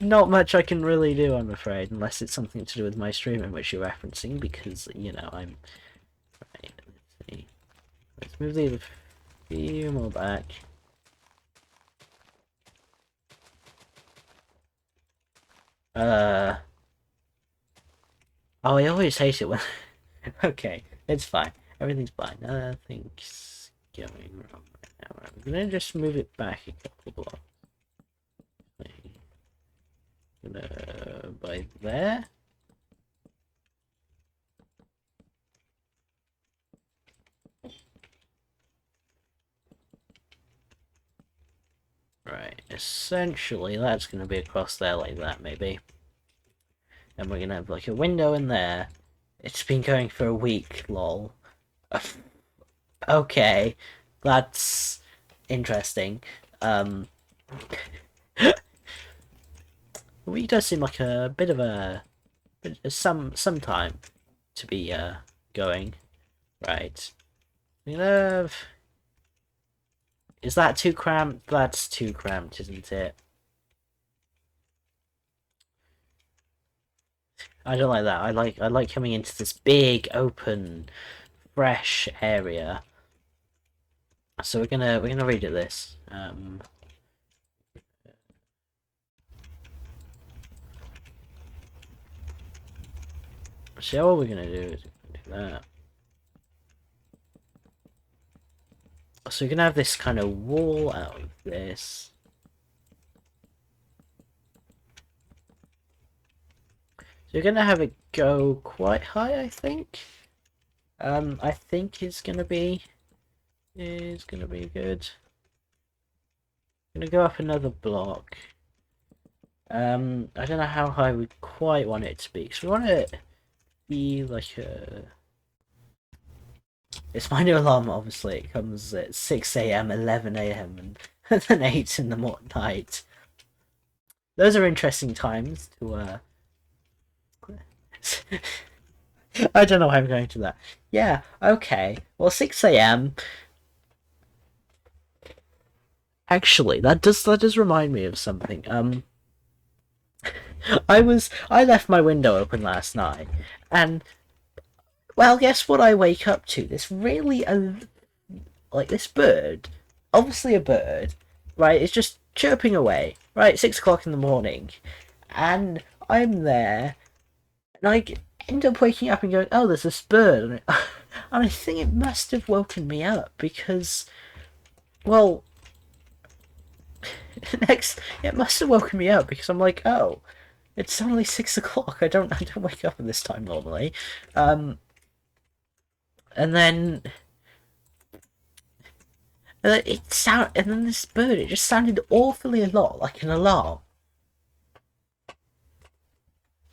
Not much I can really do, I'm afraid, unless it's something to do with my streaming, which you're referencing, because, you know, I'm... Right, let's see. Let's move these a few more back. Oh, I always hate it when... Okay, it's fine. Everything's fine. Nothing's going wrong right now. I'm gonna just move it back a couple blocks. By there. Right, essentially that's going to be across there like that, maybe. And we're going to have like a window in there. It's been going for a week, lol. Okay, that's interesting. A week does seem like a bit of a... some time to be going. Right. You know... Is that too cramped? That's too cramped, isn't it? I don't like that. I like coming into this big, open, fresh area. So we're gonna redo this. So what we're gonna do is do that. So we're gonna have this kind of wall out of this. So we're gonna have it go quite high, I think. I think it's gonna be good. Gonna go up another block. I don't know how high we quite want it to be, because we want it to be like a... It's my new alarm, obviously. It comes at 6 AM, 11 AM, and then 8 in the night. Those are interesting times to, I don't know why I'm going to that. Yeah, okay. Well, 6 AM... Actually, that does remind me of something. I left my window open last night, and... Well, guess what I wake up to? This really, like, this bird, obviously a bird, right, it's just chirping away, right, 6 o'clock in the morning, and I'm there, and I end up waking up and going, oh, there's this bird, and I think it must have woken me up, because, well, it must have woken me up, because I'm like, oh, it's only 6 o'clock, I don't wake up at this time normally, and then and then this bird, it just sounded awfully a lot like an alarm.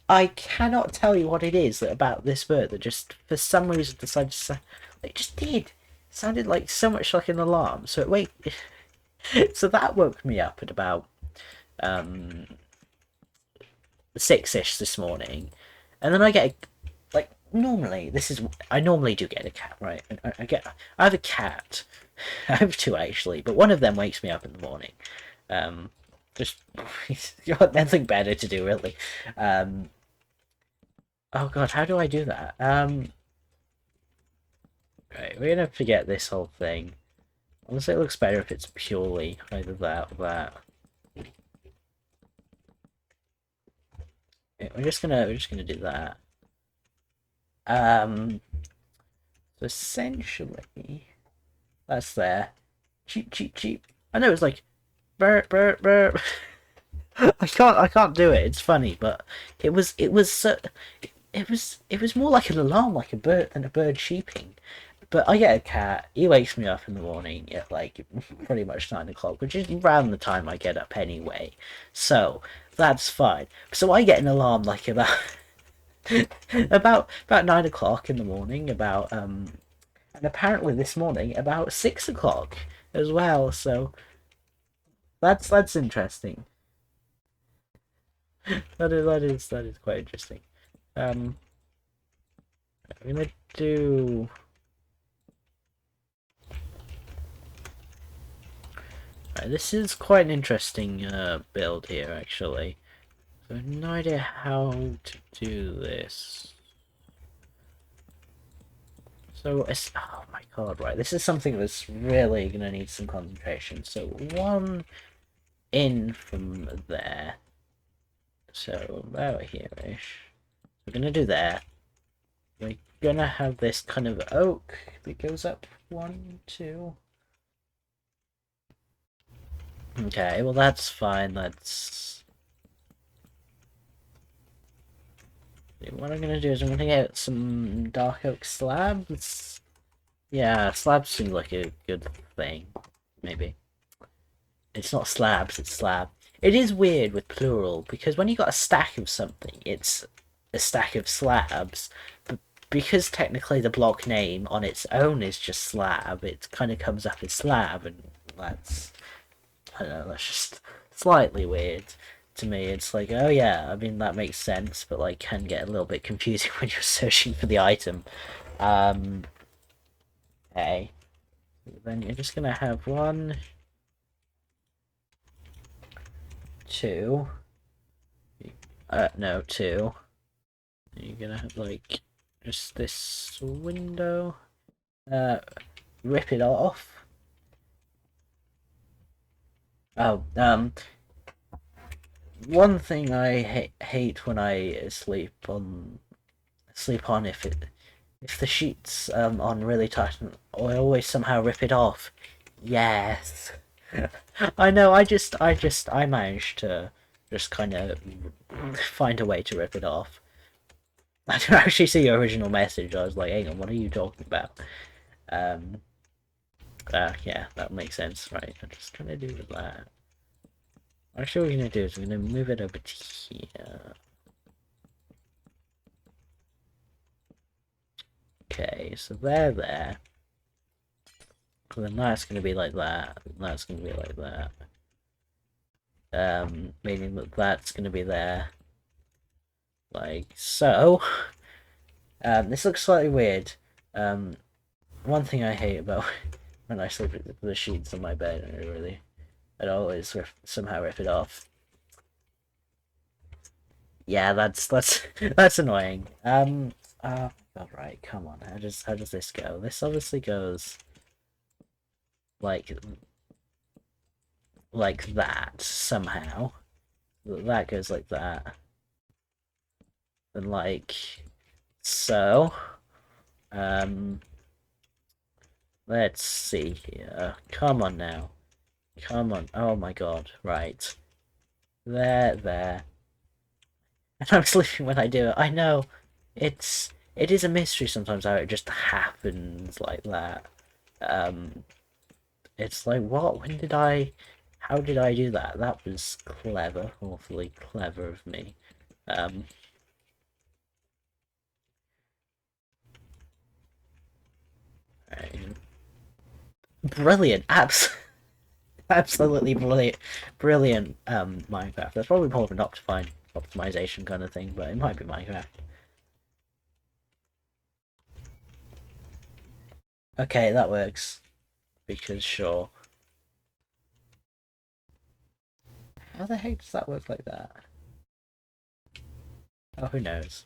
I cannot tell you what it is about this bird that just, for some reason, decided to sound... It just did. It sounded like so much like an alarm. So so that woke me up at about 6-ish this morning, and then I get like, normally I normally do get a cat, right? I have a cat. I have 2 actually, but one of them wakes me up in the morning. Just he's got nothing better to do, really. Oh god, how do I do that? Right, we're gonna forget this whole thing. Honestly, it looks better if it's purely either that or that. Yeah, we're just gonna do that. So essentially, that's there. Cheep, cheep, cheep. I know it's like, burp, burp, burp. I can't do it. It's funny, but it was more like an alarm, like a bird, than a bird sheeping. But I get a cat. He wakes me up in the morning at like pretty much 9 o'clock, which is around the time I get up anyway. So that's fine. So I get an alarm like about about 9 o'clock in the morning. And apparently this morning about 6 o'clock as well. So that's interesting. That is quite interesting. I'm gonna do... Right, this is quite an interesting build here, actually. So I have no idea how to do this. So it's, oh my god, right, this is something that's really gonna need some concentration. So one in from there. So about here-ish. We're gonna do that. We're gonna have this kind of oak that goes up 1, 2. Okay, well that's fine, that's... What I'm gonna do is I'm gonna get some dark oak slabs. Yeah, slabs seem like a good thing. Maybe. It's not slabs, it's slab. It is weird with plural, because when you got a stack of something, it's a stack of slabs. But because technically the block name on its own is just slab, it kind of comes up as slab, and that's... I don't know, that's just slightly weird to me. It's like, oh yeah, I mean, that makes sense, but like, can get a little bit confusing when you're searching for the item. Okay. Then you're just gonna have 1, 2. No, 2. You're gonna have like just this window. Rip it off. Oh, one thing I hate when I sleep on if the sheets on really tight, I always somehow rip it off. Yes. I know, I managed to just kind of find a way to rip it off. I didn't actually see your original message. I was like, hang on, what are you talking about? Yeah, that makes sense. Right, I'm just gonna do that. Actually, what we're gonna do is we're gonna move it over to here. Okay, so they're there. And then that's gonna be like that. And that's gonna be like that. Meaning that that's gonna be there. Like so. This looks slightly weird. One thing I hate about when I sleep with the sheets on my bed, I'd always somehow rip it off. Yeah, that's that's annoying. Oh god, right, come on. How does this go? This obviously goes like that somehow. That goes like that. And like so. Let's see here. Come on now. Come on. Oh my god. Right. There. And I'm sleeping when I do it. I know. It is a mystery sometimes how it just happens like that. It's like, what? How did I do that? That was clever. Awfully clever of me. Right. Brilliant. Absolutely brilliant Minecraft. That's probably more of an optimization kind of thing, but it might be Minecraft. Okay, that works. Because sure. How the heck does that work like that? Oh, who knows?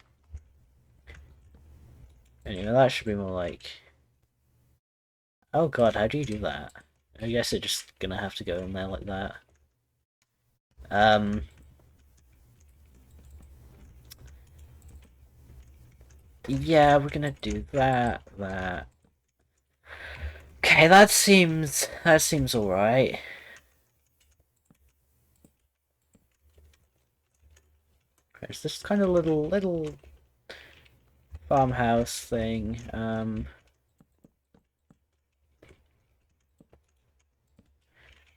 Anyway, that should be more like... Oh god, how do you do that? I guess it's just gonna have to go in there like that. Yeah, we're gonna do that. Okay, that seems alright. It's this kind of little farmhouse thing.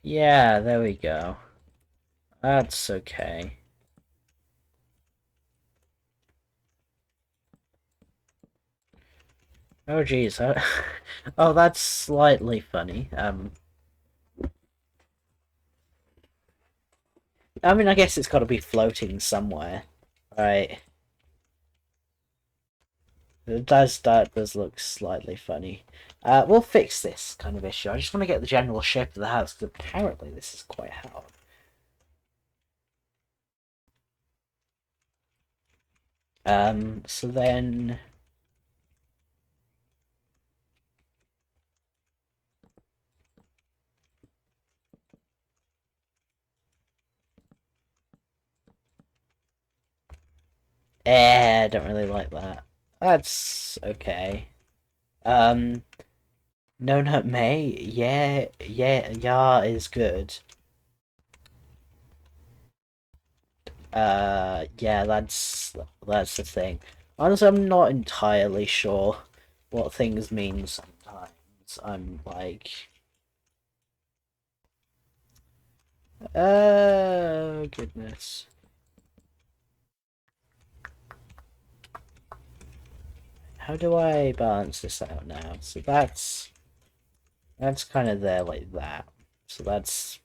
Yeah, there we go. That's okay. Oh geez, oh that's slightly funny. I mean, I guess it's got to be floating somewhere, right? That does look slightly funny. We'll fix this kind of issue. I just want to get the general shape of the house, because apparently this is quite hard. So then... I don't really like that. That's okay. No Nut May? Yeah is good. Yeah, that's the thing. Honestly, I'm not entirely sure what things mean sometimes. I'm like... Oh, goodness. How do I balance this out now? So that's kind of there like that. So that's...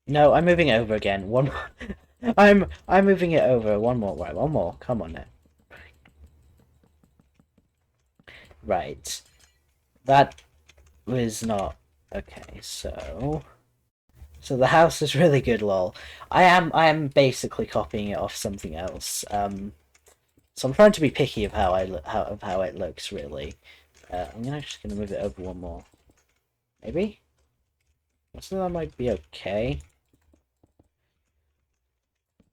No, I'm moving it over again. One more. I'm moving it over. One more. Right, one more. Come on now. Right. That was not... Okay, so... So the house is really good, lol. I am basically copying it off something else. So I'm trying to be picky of how how it looks, really. I'm just gonna move it over one more. Maybe? So that might be okay.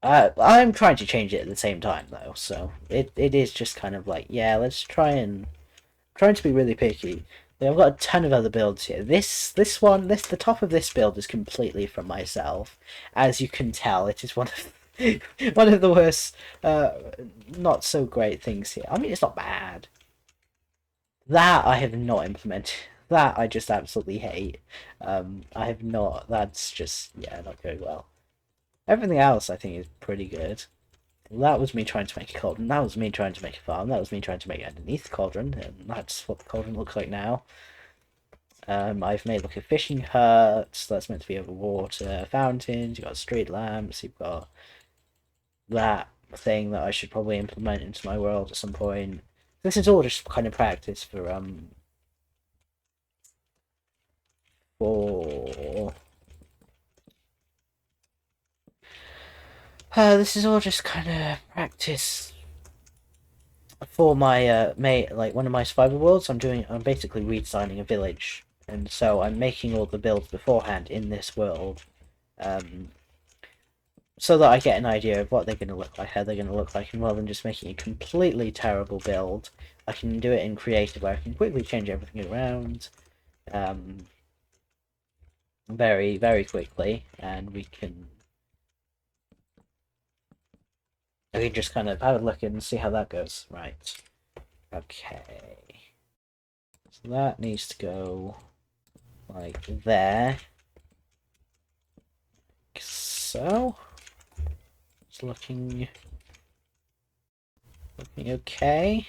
I'm trying to change it at the same time, though, so it is just kind of like, yeah, let's trying to be really picky. I've got a ton of other builds here. The top of this build is completely from myself. As you can tell, it is one of one of the worst, not so great things here. I mean, it's not bad. That I have not implemented. That I just absolutely hate. I have not. That's just, yeah, not going well. Everything else I think is pretty good. That was me trying to make a cauldron. That was me trying to make a farm. That was me trying to make underneath the cauldron, and that's what the cauldron looks like now. I've made like a fishing hut. That's meant to be over water. Fountains. You've got street lamps. You've got that thing that I should probably implement into my world at some point. This is all just kind of practice for this is all just kind of practice for my like one of my survival worlds. I'm basically redesigning a village, and so I'm making all the builds beforehand in this world, so that I get an idea of what they're going to look like, how they're going to look like, and rather than just making a completely terrible build, I can do it in creative where I can quickly change everything around, very, very quickly, and we can just kind of have a look and see how that goes. Right. Okay. So that needs to go like there. So it's looking okay.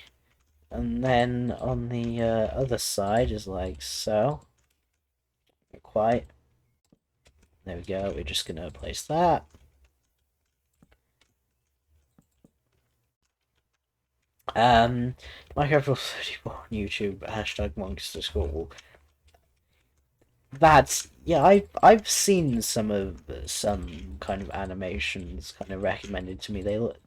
And then on the other side is like so. Not quite. There we go. We're just gonna place that. Minecraft 34 on YouTube, hashtag Monster School. That's, yeah, I've seen some kind of animations kind of recommended to me. They look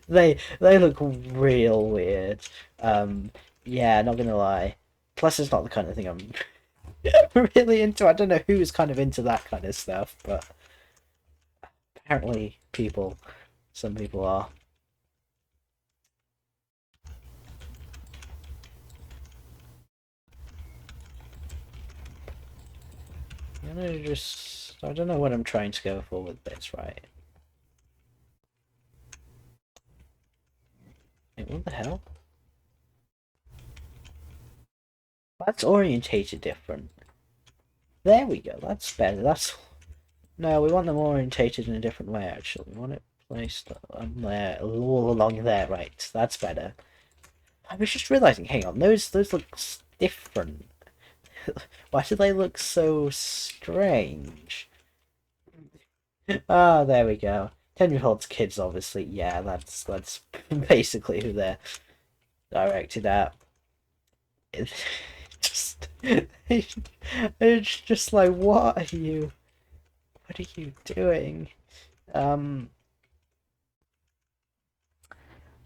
they look real weird. Yeah, not gonna lie. Plus, it's not the kind of thing I'm really into. I don't know who's kind of into that kind of stuff, but apparently some people are. I don't know what I'm trying to go for with this, right? Wait, what the hell? That's orientated different. There we go, that's better. No, we want them orientated in a different way, actually. We want it placed on there, all along there, right. That's better. I was just realising, hang on, those look different. Why do they look so strange? Ah, there we go. 10-year-olds kids, obviously. Yeah, that's basically who they're directed at. It, just it's just like, what are you doing? Um,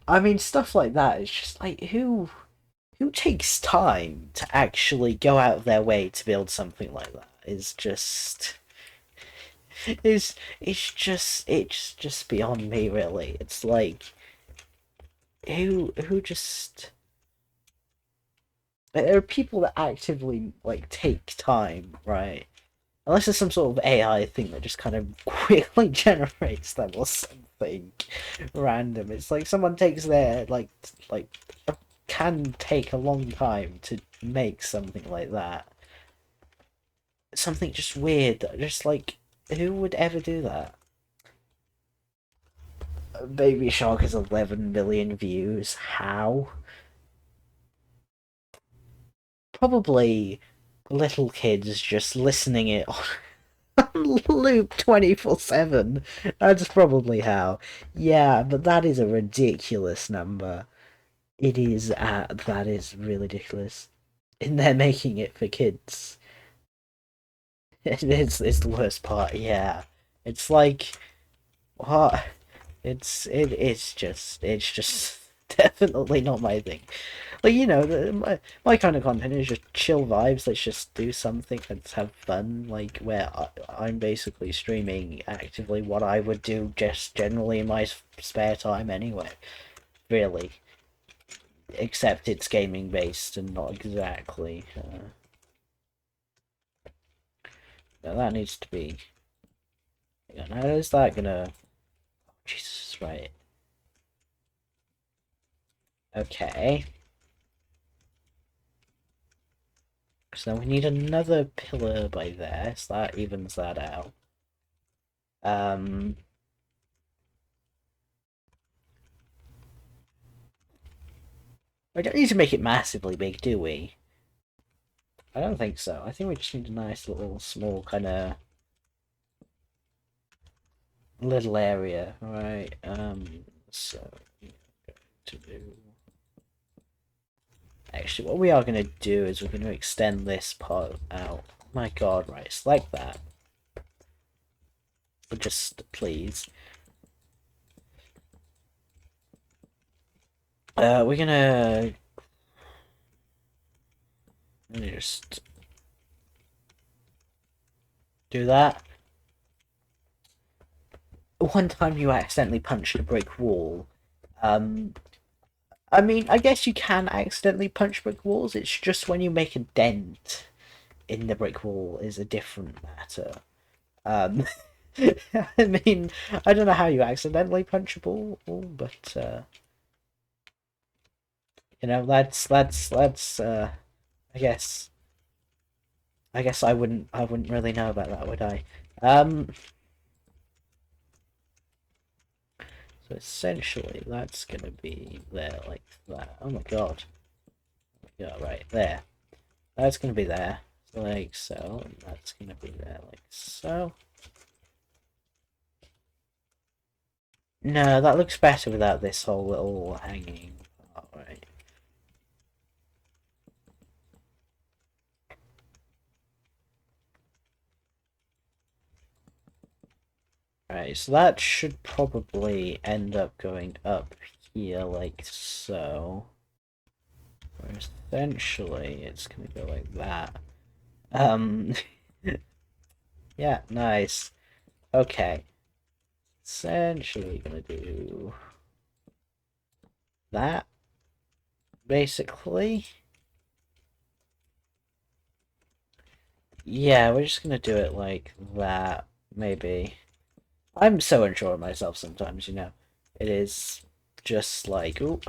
I mean, stuff like that. It's just like, who takes time to actually go out of their way to build something like that? Is just it's just beyond me, really. It's like, who just there are people that actively like take time, right? Unless there's some sort of AI thing that just kind of quickly generates them or something random. It's like someone takes their like can take a long time to make something like that. Something just weird. Just like, who would ever do that? Baby Shark has 11 million views. How? Probably little kids just listening it on loop 24/7. That's probably how. Yeah, but that is a ridiculous number. It is. That is really ridiculous. And they're making it for kids. It's the worst part. Yeah, it's like, what? It's just definitely not my thing. Like, my kind of content is just chill vibes. Let's just do something. Let's have fun. Like, where I'm basically streaming actively what I would do just generally in my spare time anyway. Really, except it's gaming based and not exactly. Now that needs to be. How is that gonna? Jesus, right. Okay. So we need another pillar by there, so that evens that out. We don't need to make it massively big, do we? I don't think so. I think we just need a nice little small kind of little area, right? So to do. Actually, what we are going to do is we're going to extend this part out. My God, right? Select that. But just please. We're gonna just do that. One time you accidentally punched a brick wall. I mean, I guess you can accidentally punch brick walls. It's just when you make a dent in the brick wall is a different matter. Um, I mean, I don't know how you accidentally punch a wall, but that's I guess I wouldn't really know about that, would I? So essentially that's gonna be there like that. Oh my God. Yeah, right there. That's gonna be there like so, and that's gonna be there like so. No, that looks better without this whole little hanging part, right? Right, so that should probably end up going up here like so. Where essentially it's gonna go like that. Um, yeah, nice. Okay. Essentially gonna do that, basically. Yeah, we're just gonna do it like that, maybe. I'm so unsure of myself sometimes, It is just like, ooh,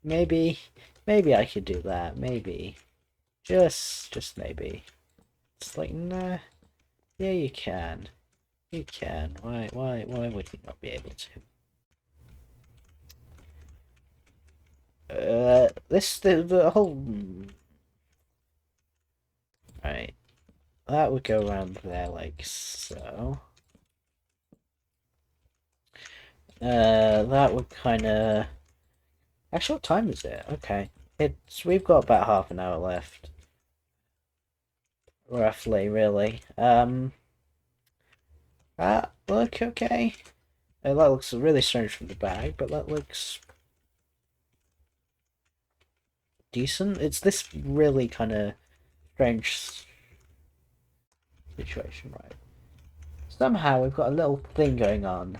maybe I could do that, maybe. Just maybe. It's like, nah, yeah, you can. You can. Why would you not be able to? The whole... Right. That would go around there like so. That would kind of... Actually, what time is it? Okay. We've got about half an hour left. Roughly, really. That look okay. That looks really strange from the bag, but that looks decent. It's this really kind of strange situation, right? Somehow we've got a little thing going on.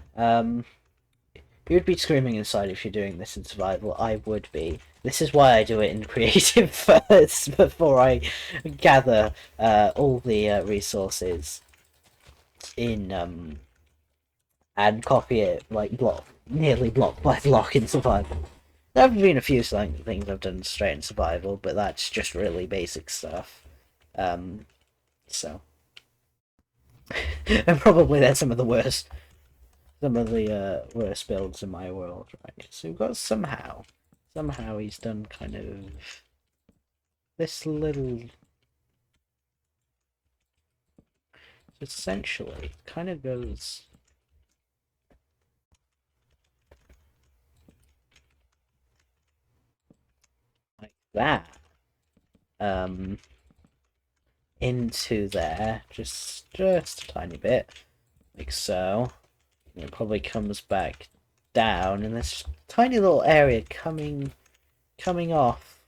You'd be screaming inside if you're doing this in survival. I would be. This is why I do it in creative first, before I gather all the resources in and copy it like nearly block by block in survival. There have been a few things I've done straight in survival, but that's just really basic stuff. So and probably that's some of the worst builds in my world, right? So we've got somehow he's done kind of this little. Essentially, it kind of goes like that, into there, just a tiny bit, like so. And it probably comes back down, and this tiny little area coming off,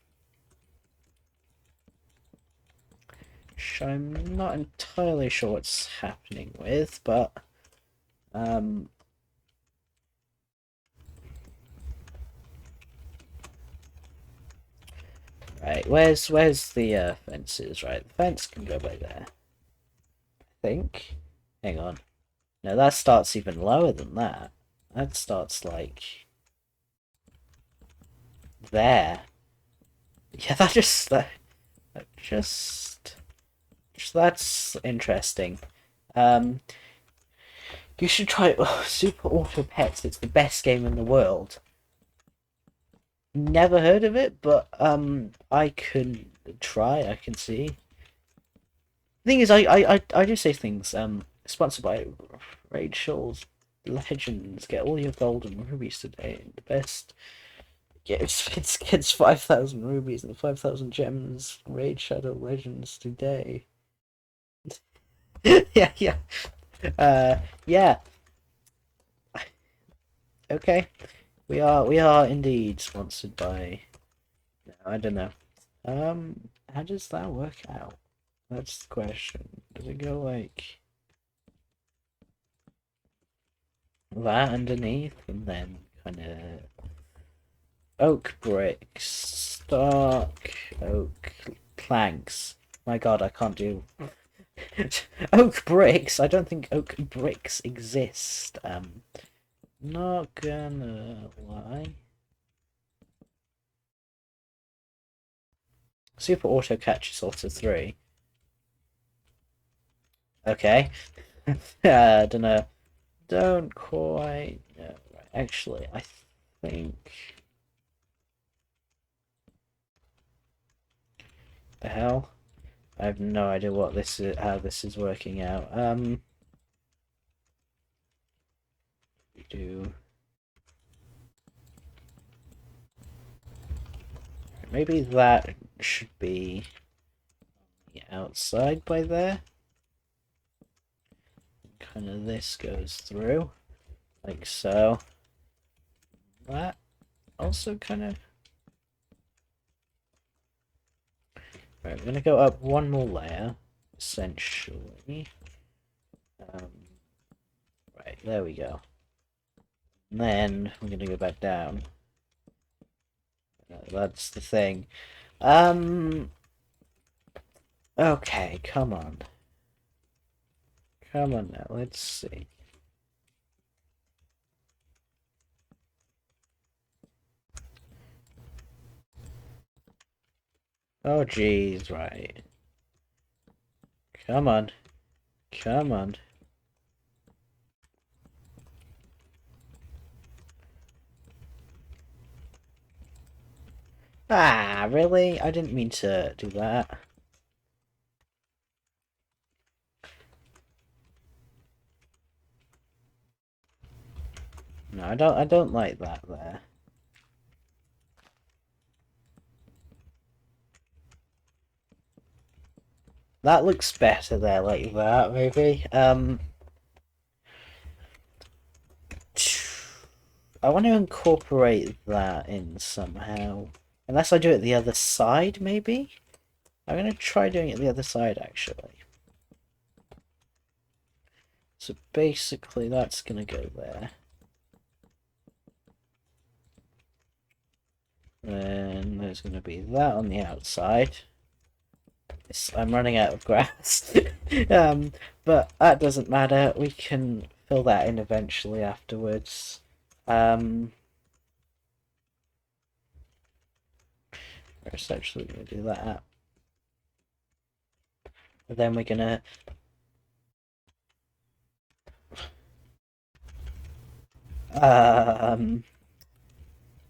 which I'm not entirely sure what's happening with, but right, where's the fences? Right, the fence can go by there, I think. Hang on. No, that starts even lower than that. That starts like there. Yeah, just that's interesting. You should try Super Auto Pets. It's the best game in the world. Never heard of it, but I can try. I can see. The thing is, I do say things. Sponsored by Rachel's Legends. Get all your golden rubies today. The best. Gets 5,000 rubies and 5,000 gems. Raid Shadow Legends today. Yeah, yeah. Yeah. Okay. We are indeed sponsored by. No, I don't know. How does that work out? That's the question. Does it go like that underneath and then kind of oak bricks, stark oak planks? My God, I can't do oak bricks. I don't think oak bricks exist. Not gonna lie. Super Auto Catch is also 3. Okay. Don't know. Don't quite know. Right, actually, I think. The hell? I have no idea what this is, how this is working out. Do maybe that should be outside by there. Kind of this goes through, like so. That also kind of. Right, we're gonna go up one more layer, essentially. Right, there we go. And then we're gonna go back down. That's the thing. Okay, come on. Come on now, let's see. Oh, jeez, right. Come on. Come on. Ah, really? I didn't mean to do that. No, I don't like that there. That looks better there, like that, maybe. I want to incorporate that in somehow. Unless I do it the other side, maybe? I'm going to try doing it the other side, actually. So basically, that's going to go there. Then there's going to be that on the outside. I'm running out of grass. But that doesn't matter. We can fill that in eventually afterwards. We're essentially going to do that. And then we're going to...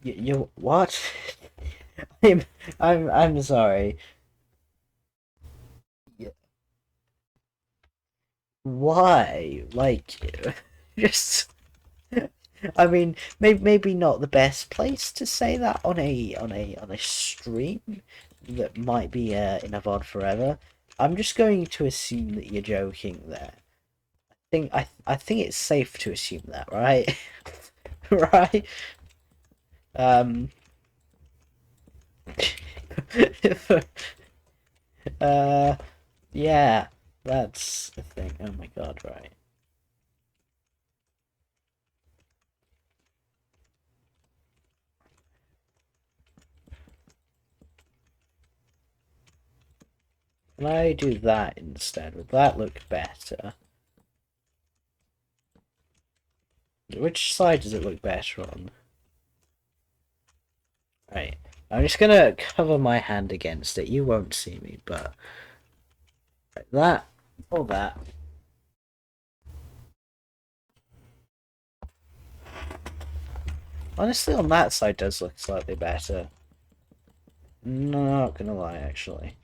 You what? I'm sorry. Why? Like, just. I mean, maybe not the best place to say that on a stream that might be in a VOD forever. I'm just going to assume that you're joking there. I think it's safe to assume that, right? Right? Um. Yeah, that's the thing. Oh my god, right. Can I do that instead? Would that look better? Which side does it look better on? Right. I'm just gonna cover my hand against it. You won't see me, but like that or that. Honestly, on that side does look slightly better. Not gonna lie, actually.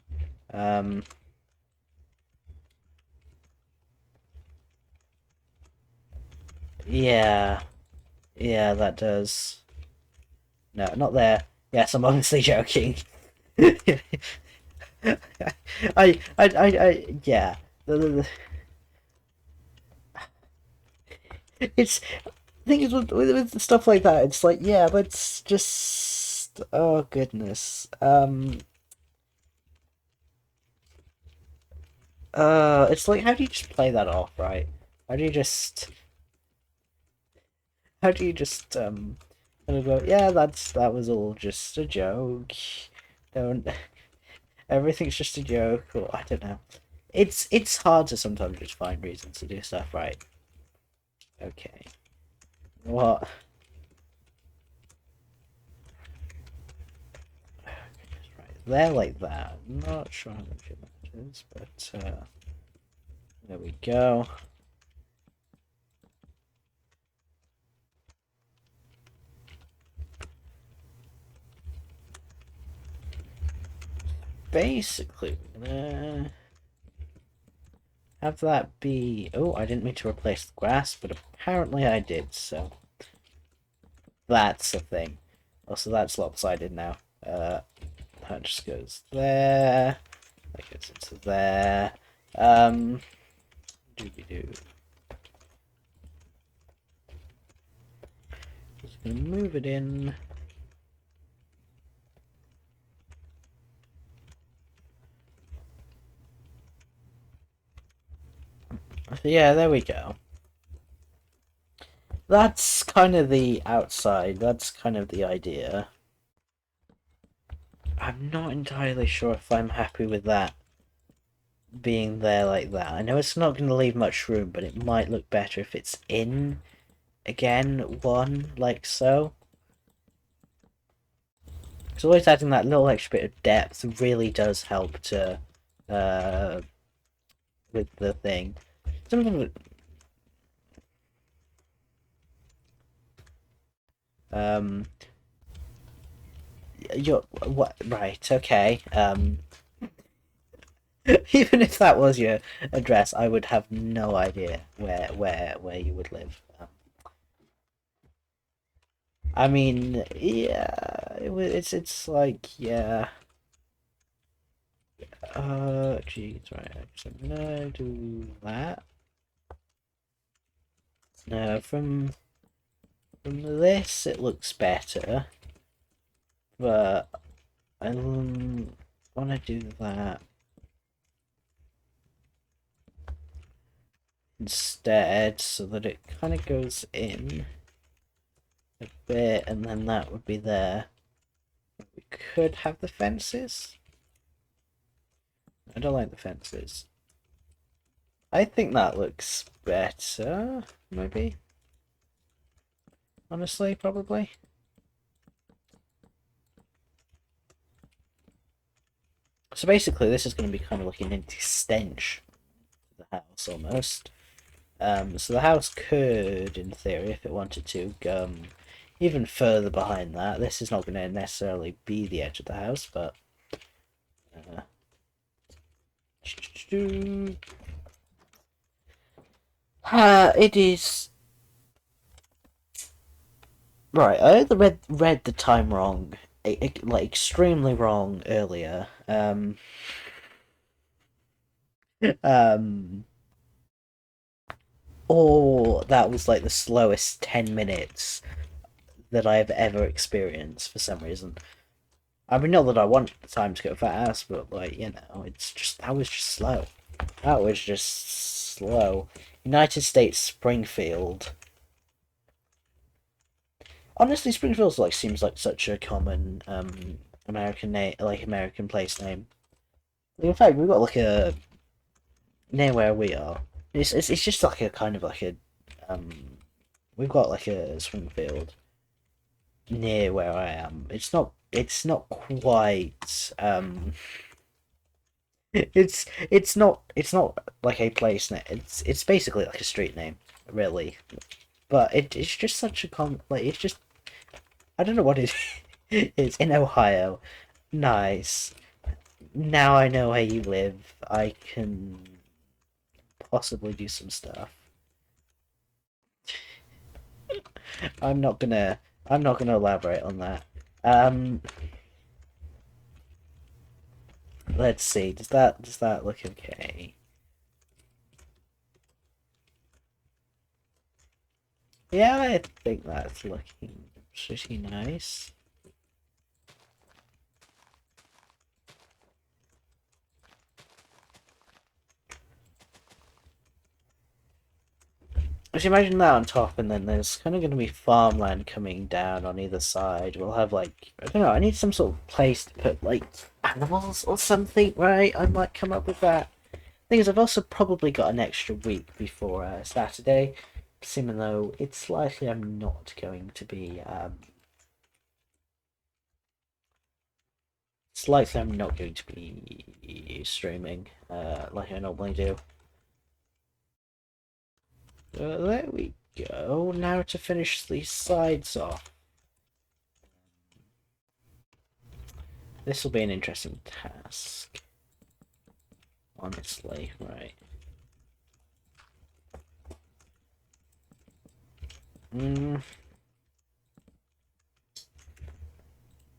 Yeah. Yeah, that does. No, not there. Yes, I'm honestly joking. Yeah. It's the thing is with stuff like that. It's like, yeah, but it's just, oh goodness. It's like, how do you just play that off, right? How do you just, kind of go, yeah, that was all just a joke. Don't, everything's just a joke, or I don't know. It's hard to sometimes just find reasons to do stuff, right? Okay. What? Right there, like that. I'm not sure how much that is, but there we go. Basically, we're gonna have that be... Oh, I didn't mean to replace the grass, but apparently I did, so... That's the thing. Also, that's lopsided now. That just goes there. That goes into there. Doobie-doo. Just gonna move it in. Yeah, there we go. That's kind of the outside. That's kind of the idea. I'm not entirely sure if I'm happy with that being there like that. I know it's not going to leave much room, but it might look better if it's in again one, like so. Because always adding that little extra bit of depth really does help to, with the thing. Something you're what? Right? Okay. Even if that was your address, I would have no idea where you would live. I mean, yeah, it's like, yeah. Geez, right. So I'm gonna do that. No, from this it looks better, but I want to do that instead, so that it kind of goes in a bit, and then that would be there. We could have the fences. I don't like the fences. I think that looks better, maybe. Honestly, probably. So basically, this is going to be kind of like an extension of the house, almost. So the house could, in theory, if it wanted to, go even further behind that. This is not going to necessarily be the edge of the house, but... it is... Right, I either read the time wrong, like extremely wrong earlier. Um, or that was like the slowest 10 minutes that I've ever experienced for some reason. I mean, not that I want the time to go fast, but like, you know, it's just, that was just slow. That was just slow. United States Springfield. Honestly, Springfield's like seems like such a common American name, like American place name. Like, in fact, we've got like a near where we are. It's just like a kind of like a um. We've got like a Springfield near where I am. It's not quite it's not like a place name. It's basically like a street name, really. But it's just such a like it's just I don't know what it is in Ohio. Nice. Now I know where you live. I can possibly do some stuff. I'm not gonna I'm not gonna elaborate on that. Um let's see. Does that look okay? Yeah, I think that's looking pretty nice. Just imagine that on top, and then there's kind of going to be farmland coming down on either side. We'll have, like, I don't know, I need some sort of place to put, like, animals or something, right? I might come up with that. Thing is, I've also probably got an extra week before Saturday, even though it's likely I'm not going to be, it's likely I'm not going to be streaming, like I normally do. There we go. Now to finish these sides off. This will be an interesting task. Honestly, right.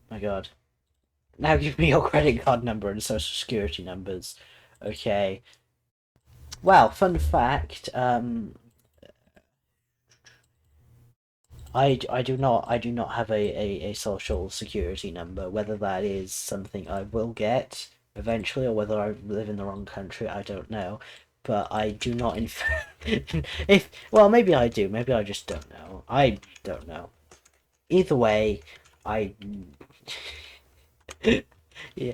My god. Now give me your credit card number and social security numbers. Okay. Well, fun fact, I do not have a social security number. Whether that is something I will get eventually or whether I live in the wrong country, I don't know. But I do not in if well maybe I do, maybe I just don't know. I don't know. Either way, I yeah,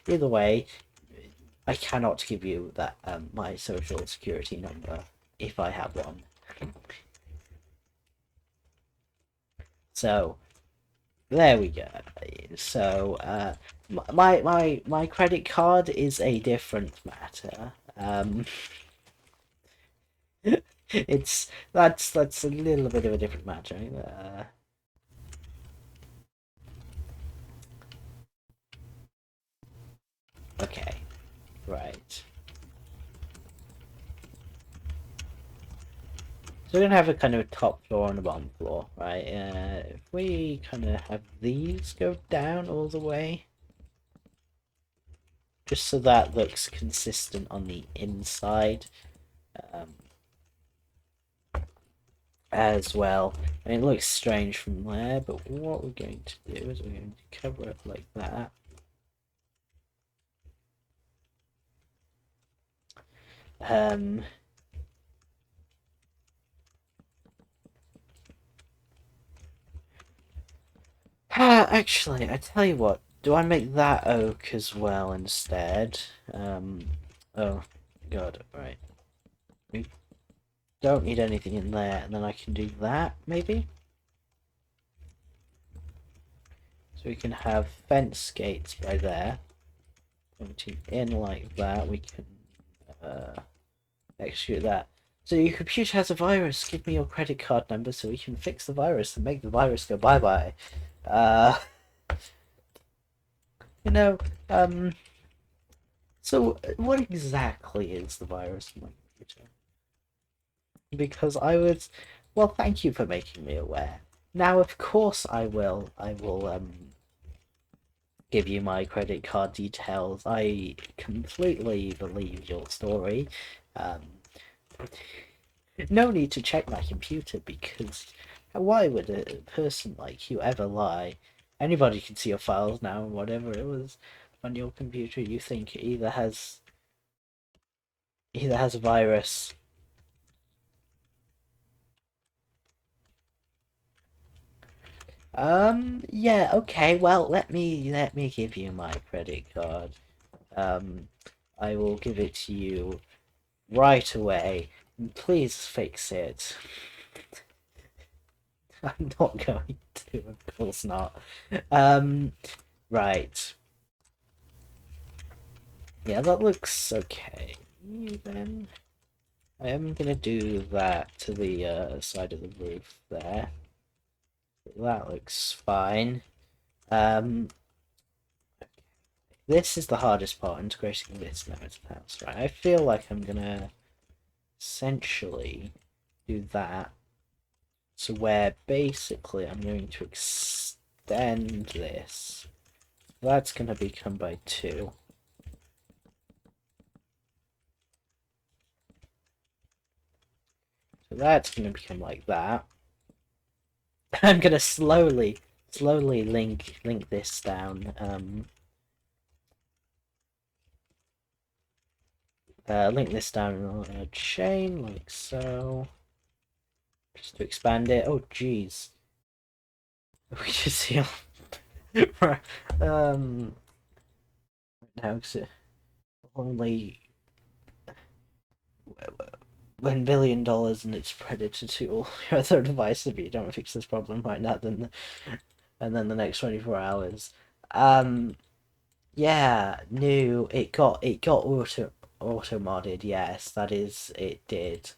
either way, I cannot give you that my social security number if I have one. So there we go. So my credit card is a different matter. That's a little bit of a different matter. Okay, right. So we're gonna have a kind of a top floor and a bottom floor, right? If we kind of have these go down all the way, just so that looks consistent on the inside, as well. I mean, it looks strange from there, but what we're going to do is we're going to cover it like that. Actually, I tell you what, do I make that oak as well instead? Oh, God, right. We don't need anything in there, and then I can do that, maybe? So we can have fence gates by there. Pointing in like that, we can execute that. So your computer has a virus, give me your credit card number so we can fix the virus and make the virus go bye-bye. You know, so what exactly is the virus on my computer? Because well, thank you for making me aware. Now, of course I will, give you my credit card details. I completely believe your story. No need to check my computer because why would a person like you ever lie? Anybody can see your files now, and whatever it was on your computer you think either has a virus. Yeah, okay, well let me give you my credit card. I will give it to you right away. Please fix it. I'm not going to, of course not. Right. Yeah, that looks okay. Then I am gonna do that to the side of the roof there. That looks fine. This is the hardest part, integrating this now into the house, right? I feel like I'm gonna essentially do that. So where basically I'm going to extend this. That's gonna become by 2. So that's gonna become like that. I'm gonna slowly link this down. Link this down on a chain like so. Just to expand it. Oh, jeez. We just see. Now it's only $1 billion and it's predator to all your other devices. If you don't fix this problem right now, then and then the next 24 hours. Yeah, no, it got auto modded. Yes, that is, it did.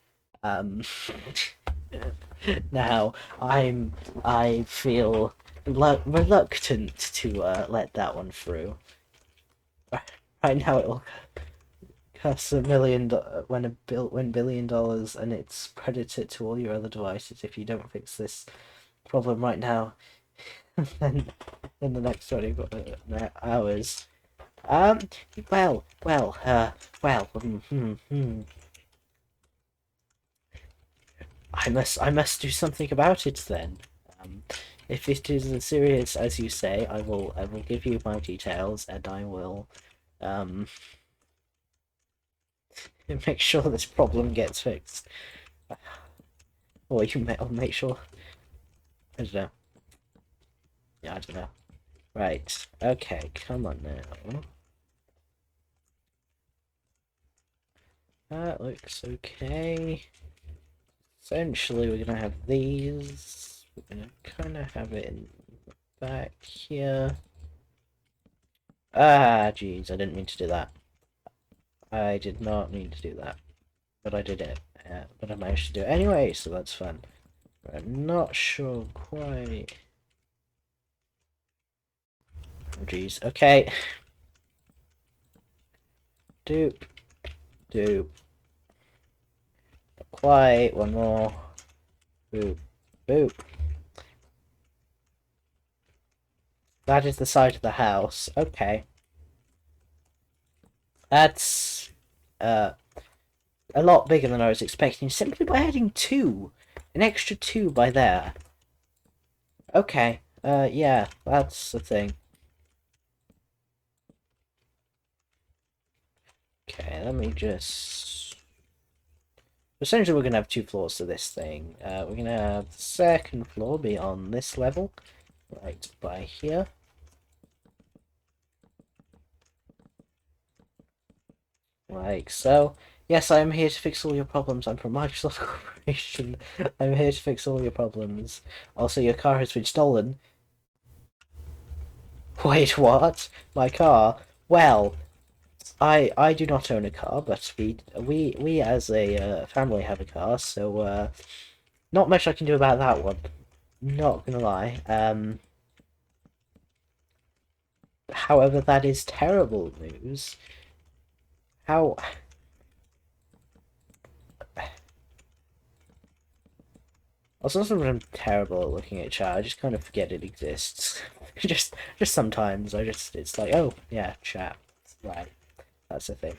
Now I feel reluctant to let that one through. Right now it'll cost $1 billion, and it's predator to all your other devices if you don't fix this problem right now. Then in the next 24 hours. Well. I must do something about it then. If it is as serious as you say, I will give you my details, and I will make sure this problem gets fixed. Or I'll make sure. I don't know. Yeah, I don't know. Right. Okay. Come on now. That looks okay. Essentially, we're gonna have these. We're gonna kind of have it in the back here. Ah, jeez, I didn't mean to do that. I did not mean to do that, but I did it. But I managed to do it anyway, so that's fun. I'm not sure quite. Oh, jeez. Okay. Doop. Doop. Not quite. One more. Boop. Boop. That is the side of the house. Okay. That's a lot bigger than I was expecting, simply by adding 2. An extra 2 by there. Okay. Yeah, that's the thing. Okay, let me just... Essentially, we're going to have 2 floors to this thing. We're going to have the second floor be on this level. Right by here. Like so. Yes, I am here to fix all your problems. I'm from Microsoft Corporation. I'm here to fix all your problems. Also, your car has been stolen. Wait, what? My car? Well, I do not own a car, but we as a family have a car, so not much I can do about that one. Not gonna lie. However, that is terrible news. How? Also, sometimes I'm terrible at looking at chat. I just kind of forget it exists. just sometimes. It's like, oh yeah, chat. Right, that's the thing.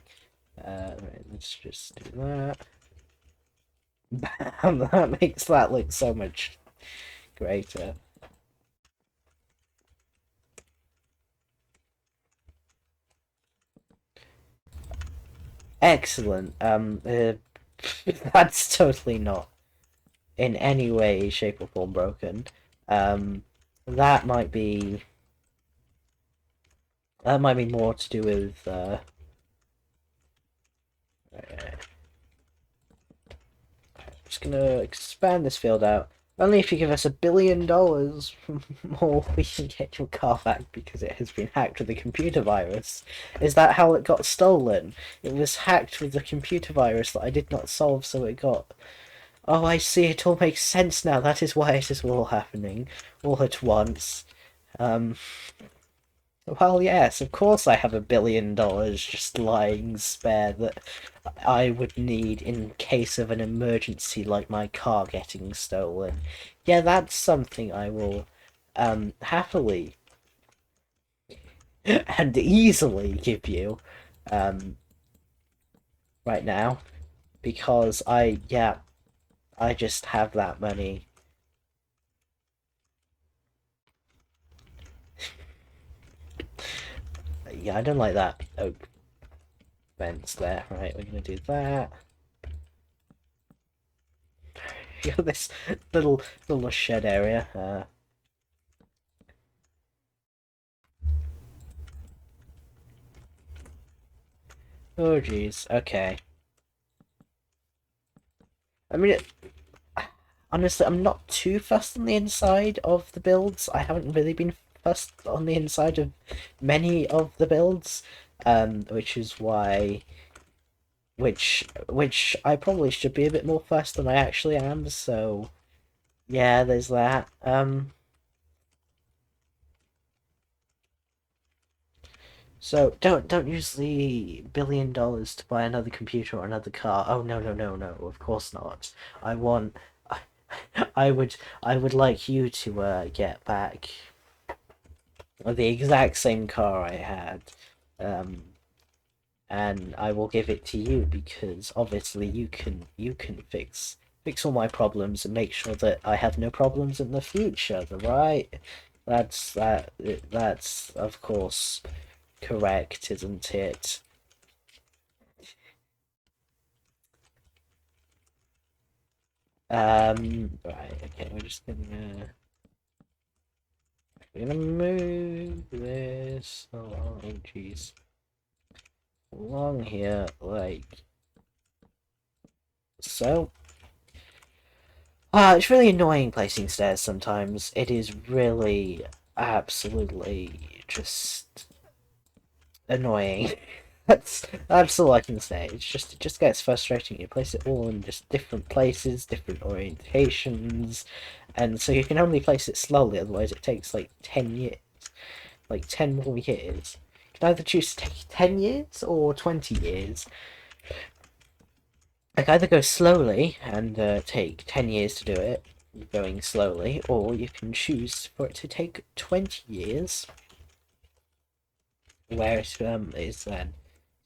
Right, let's just do that. Bam! That makes that look so much greater. Excellent. That's totally not in any way, shape, or form broken. That might be more to do with just gonna expand this field out. Only if you give us $1 billion more, we can get your car back because it has been hacked with a computer virus. Is that how it got stolen? It was hacked with a computer virus that I did not solve, so it got... Oh, I see, it all makes sense now. That is why it is all happening, all at once. Well, yes, of course I have $1 billion just lying spare that I would need in case of an emergency like my car getting stolen. Yeah, that's something I will happily and easily give you right now because I just have that money. Yeah, I don't like that oak fence there. Right, we're gonna do that. You got this little shed area. Oh jeez. Okay. I mean, honestly, I'm not too fussed on the inside of the builds. I haven't really been fussed on the inside of many of the builds, which is why, which I probably should be a bit more fussed than I actually am. So, yeah, there's that. So don't use the $1 billion to buy another computer or another car. Oh no, of course not. I want I would like you to get back the exact same car I had. And I will give it to you because obviously you can fix all my problems and make sure that I have no problems in the future, right? That's of course correct, isn't it? Right, okay, we're gonna move this along, oh jeez. Along here, like so. It's really annoying placing stairs sometimes. It is really absolutely just annoying. That's all I can say. It just gets frustrating. You place it all in just different places, different orientations, and so you can only place it slowly. Otherwise, it takes like 10 years, like 10 more years. You can either choose to take 10 years or 20 years. Like either go slowly and take 10 years to do it, going slowly, or you can choose for it to take 20 years, where it is then.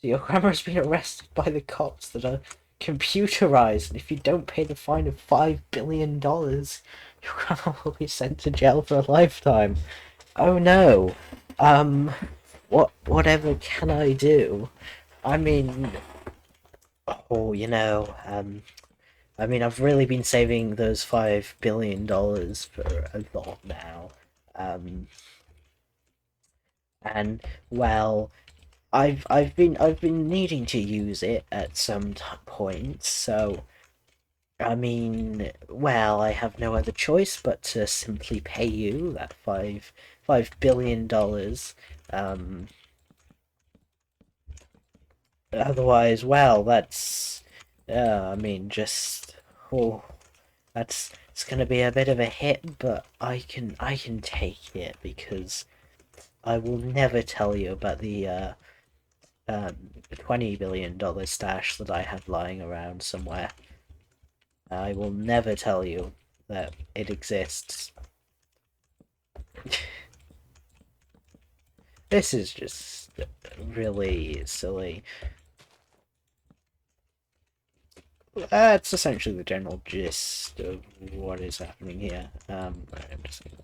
So your grandma's been arrested by the cops that are computerized, and if you don't pay the fine of $5 billion, your grandma will be sent to jail for a lifetime. Oh no. Whatever can I do? I mean, oh, I mean, I've really been saving those $5 billion for a lot now. And well, I've been needing to use it at some point, so I mean, well, I have no other choice but to simply pay you that $5 billion. Otherwise, well, that's I mean, just oh, that's it's gonna be a bit of a hit, but I can take it because I will never tell you about the $20 billion stash that I have lying around somewhere. I will never tell you that it exists. This is just really silly. That's essentially the general gist of what is happening here. I'm just gonna...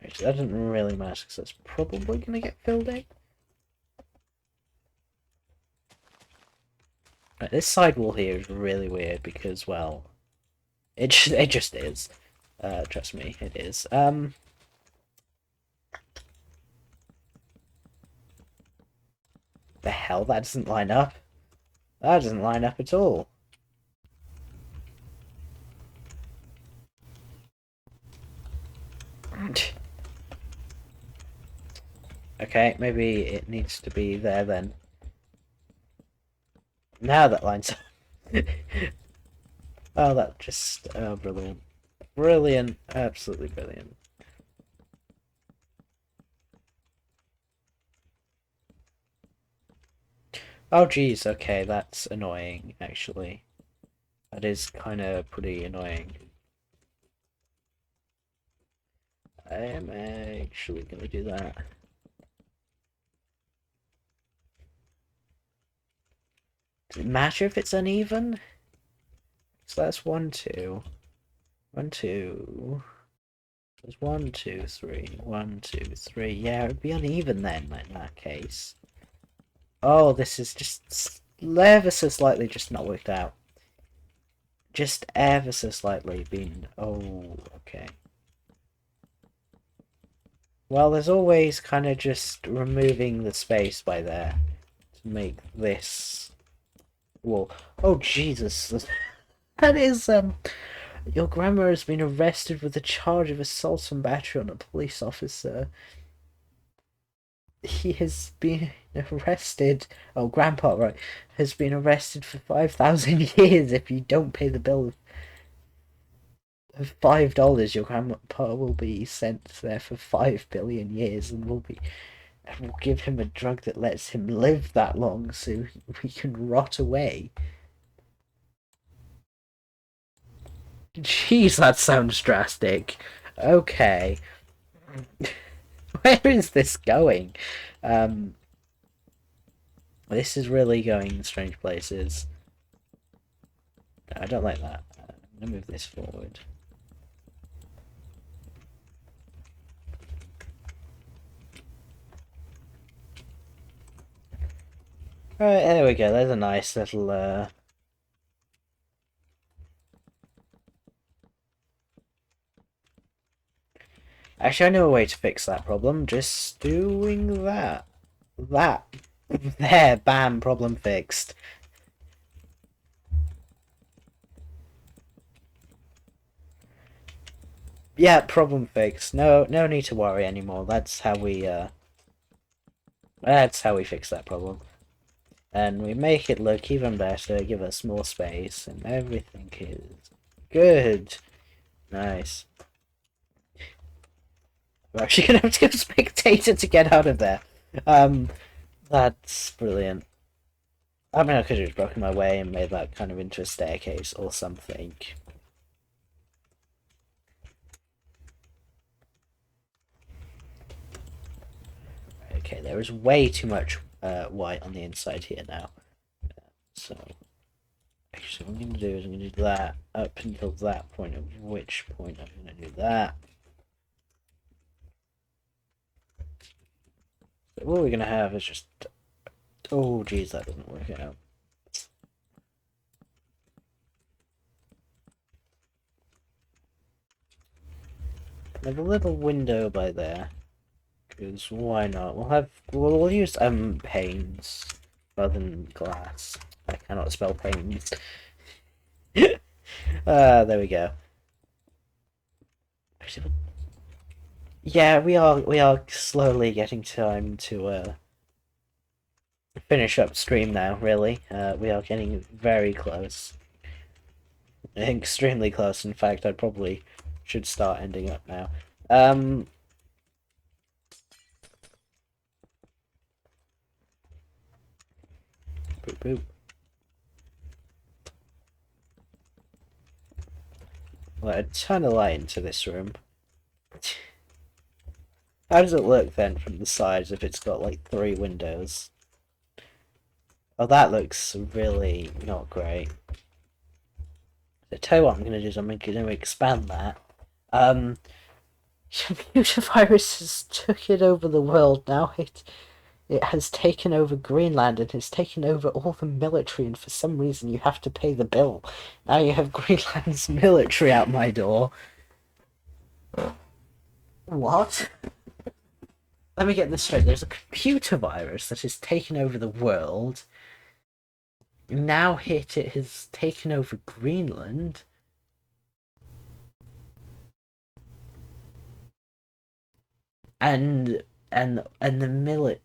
Actually, that doesn't really matter because that's probably gonna get filled in. Right, this sidewall here is really weird because, well, it just is. Trust me, it is. The hell, that doesn't line up. That doesn't line up at all. Okay, maybe it needs to be there then. Now that lines up. Oh, that just... Oh, brilliant. Brilliant. Absolutely brilliant. Oh, geez, okay, that's annoying, actually. That is kind of pretty annoying. I am actually gonna do that. Does it matter if it's uneven? So that's 1, 2. 1, 2. There's 1, 2, 3. 1, 2, 3. Yeah, it'd be uneven then, in that case. Oh, this is just ever so slightly just not worked out. Just ever so slightly been... Oh, okay. Well, there's always kind of just removing the space by there to make this... Well, oh Jesus, that is, your grandma has been arrested with a charge of assault and battery on a police officer. He has been arrested. Oh, Grandpa, right, has been arrested for 5,000 years. If you don't pay the bill of $5, your grandpa will be sent there for 5 billion years, and we'll give him a drug that lets him live that long, so we can rot away. Jeez, that sounds drastic. Okay. Where is this going? This is really going in strange places. No, I don't like that. I'm gonna move this forward. Right, there we go. There's a nice little, Actually, I know a way to fix that problem. Just doing that. There, bam, problem fixed. Yeah, problem fixed. No need to worry anymore. That's how we fix that problem. And we make it look even better, give us more space, and everything is good. Nice. We're actually gonna have to give a spectator to get out of there. That's brilliant. I mean, I could have just broken my way and made that kind of into a staircase or something. Okay, there is way too much white on the inside here now. So, actually, what I'm going to do is I'm going to do that up until that point, at which point I'm going to do that. So what we're going to have is just... Oh, geez, that doesn't work out. I have a little window by there. Because why not? We'll use panes rather than glass. I cannot spell panes. There we go. Yeah, we are slowly getting time to finish up stream now, really. We are getting very close. Extremely close, in fact. I probably should start ending up now. Boop boop. Let a ton of light into this room. How does it look then from the sides if it's got like 3 windows? Oh, that looks really not great. So tell you what I'm going to do is I'm going to expand that. Computer viruses took it over the world. Now it has taken over Greenland and has taken over all the military, and for some reason you have to pay the bill. Now you have Greenland's military out my door. What? Let me get this straight. There's a computer virus that has taken over the world. Now it has taken over Greenland. And the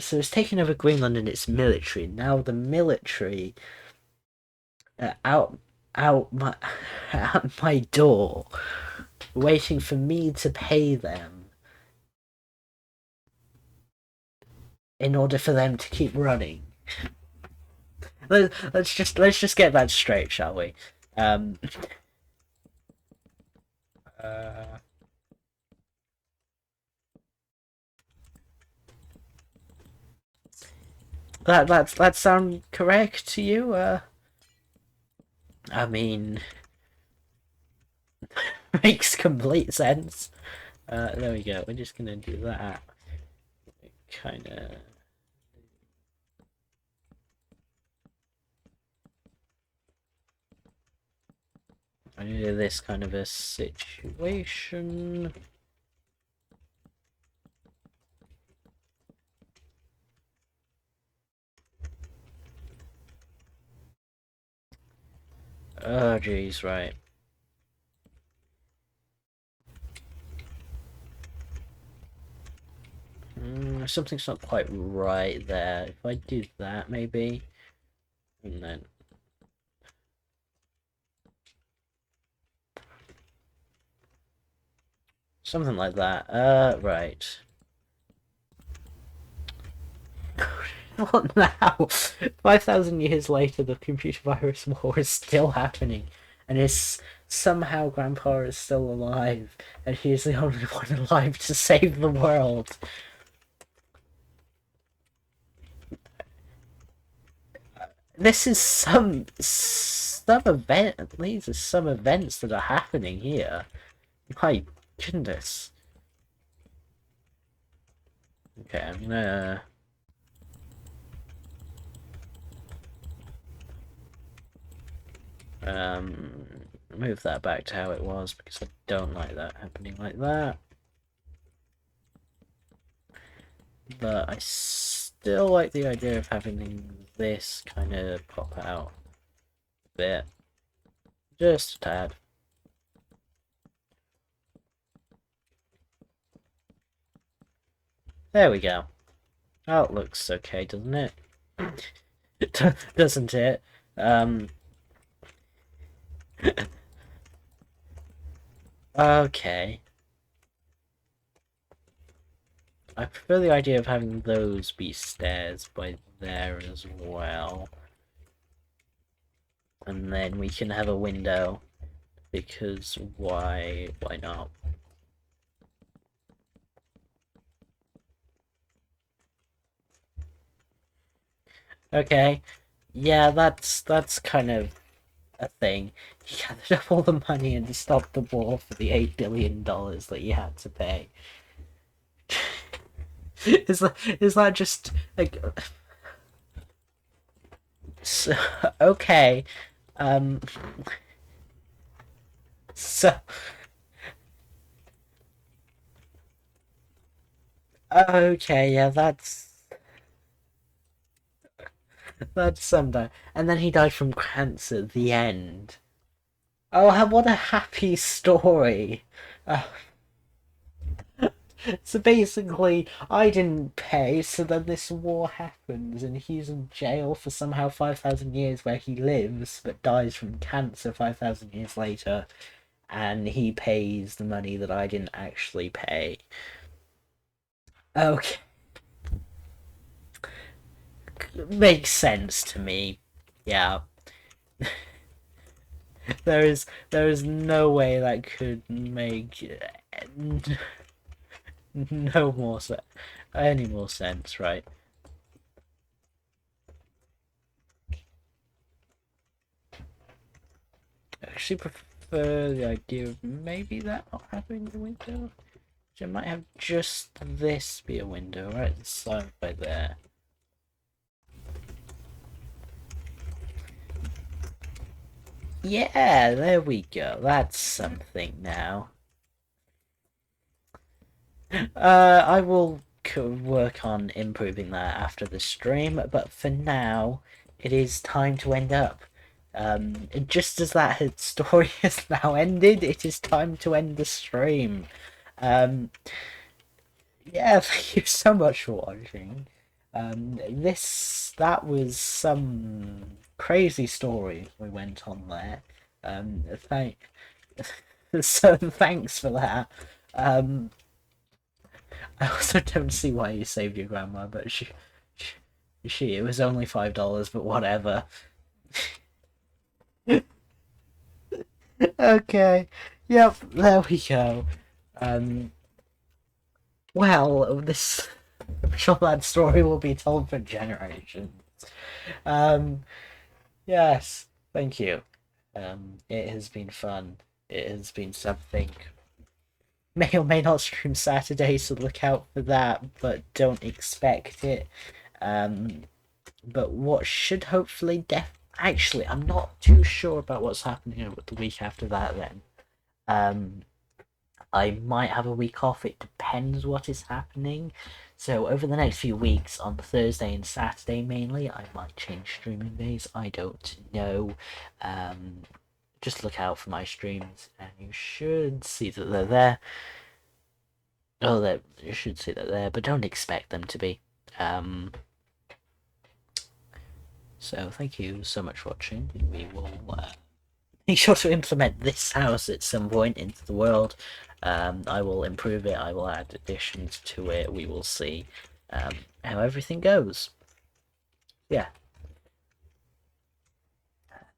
so it's taken over Greenland and its military. Now the military out my at my door, waiting for me to pay them in order for them to keep running. Let's just get that straight, shall we? That sound correct to you? I mean, makes complete sense. There we go. We're just gonna do that. Kinda. I do this kind of a situation. Oh, jeez, right. Something's not quite right there. If I do that, maybe, and then something like that. Right. What now? 5,000 years later, the computer virus war is still happening, and somehow Grandpa is still alive, and he is the only one alive to save the world. This is some event. These are some events that are happening here. My goodness. Okay, I'm gonna. Move that back to how it was because I don't like that happening like that. But I still like the idea of having this kind of pop out a bit. Just a tad. There we go. Oh, it looks okay, doesn't it? Doesn't it? Okay. I prefer the idea of having those be stairs by there as well. And then we can have a window, because why not? Okay. Yeah, that's kind of a thing. He gathered up all the money and stopped the war for the $8 billion that he had to pay. Is that just like so, okay? Um. So okay, yeah, that's sometime. And then he died from cancer at the end. Oh, what a happy story. Uh, so basically, I didn't pay, so then this war happens, and he's in jail for somehow 5,000 years where he lives, but dies from cancer 5,000 years later, and he pays the money that I didn't actually pay. Okay. Makes sense to me. Yeah. there is no way that could make no more any more sense, right? I actually prefer the idea of maybe that not having a window. So I might have just this be a window right at the side right there. Yeah, there we go. That's something now. I will work on improving that after the stream, but for now, it is time to end up. Just as that story has now ended, it is time to end the stream. Yeah, thank you so much for watching. That was some crazy story we went on there. Thank, so thanks for that. I also don't see why you saved your grandma, but it was only $5, but whatever. Okay, yep, there we go. Well, this I'm sure that story will be told for generations. Um, yes, thank you. It has been fun. It has been something. May or may not stream Saturday, so look out for that, but don't expect it. But what should hopefully actually, I'm not too sure about what's happening the week after that then. I might have a week off, it depends what is happening. So over the next few weeks, on Thursday and Saturday mainly, I might change streaming days, I don't know. Just look out for my streams, and you should see that they're there. Oh, you should see that they're there, but don't expect them to be. So thank you so much for watching. We will make sure to implement this house at some point into the world. I will improve it. I will add additions to it. We will see how everything goes. Yeah.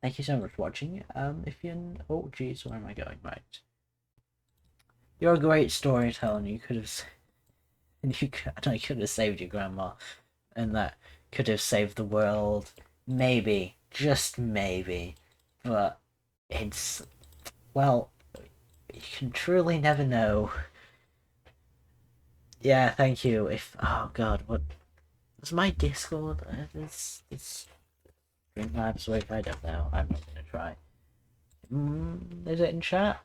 Thank you so much for watching. If you oh geez, where am I going? Right. You're a great storyteller, and you could have you could have saved your grandma, and that could have saved the world. Maybe, just maybe, but it's well, you can truly never know. Yeah, thank you. If oh god, what was my Discord? It's Streamlabs with I don't know. I'm not gonna try. Is it in chat?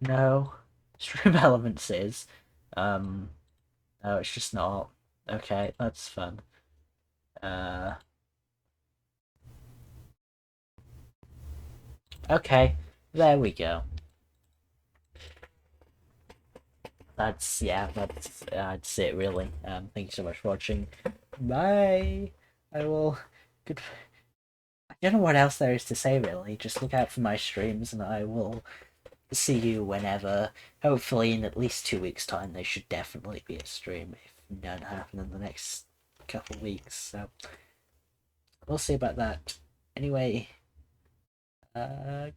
No. Stream Elements is. No, it's just not. Okay, that's fun. Okay, there we go. That's that's it really. Thank you so much for watching. Bye. I will. Good. I don't know what else there is to say really. Just look out for my streams, and I will see you whenever. Hopefully, in at least 2 weeks' time, there should definitely be a stream. If none happen in the next couple of weeks, so we'll see about that. Anyway, goodbye.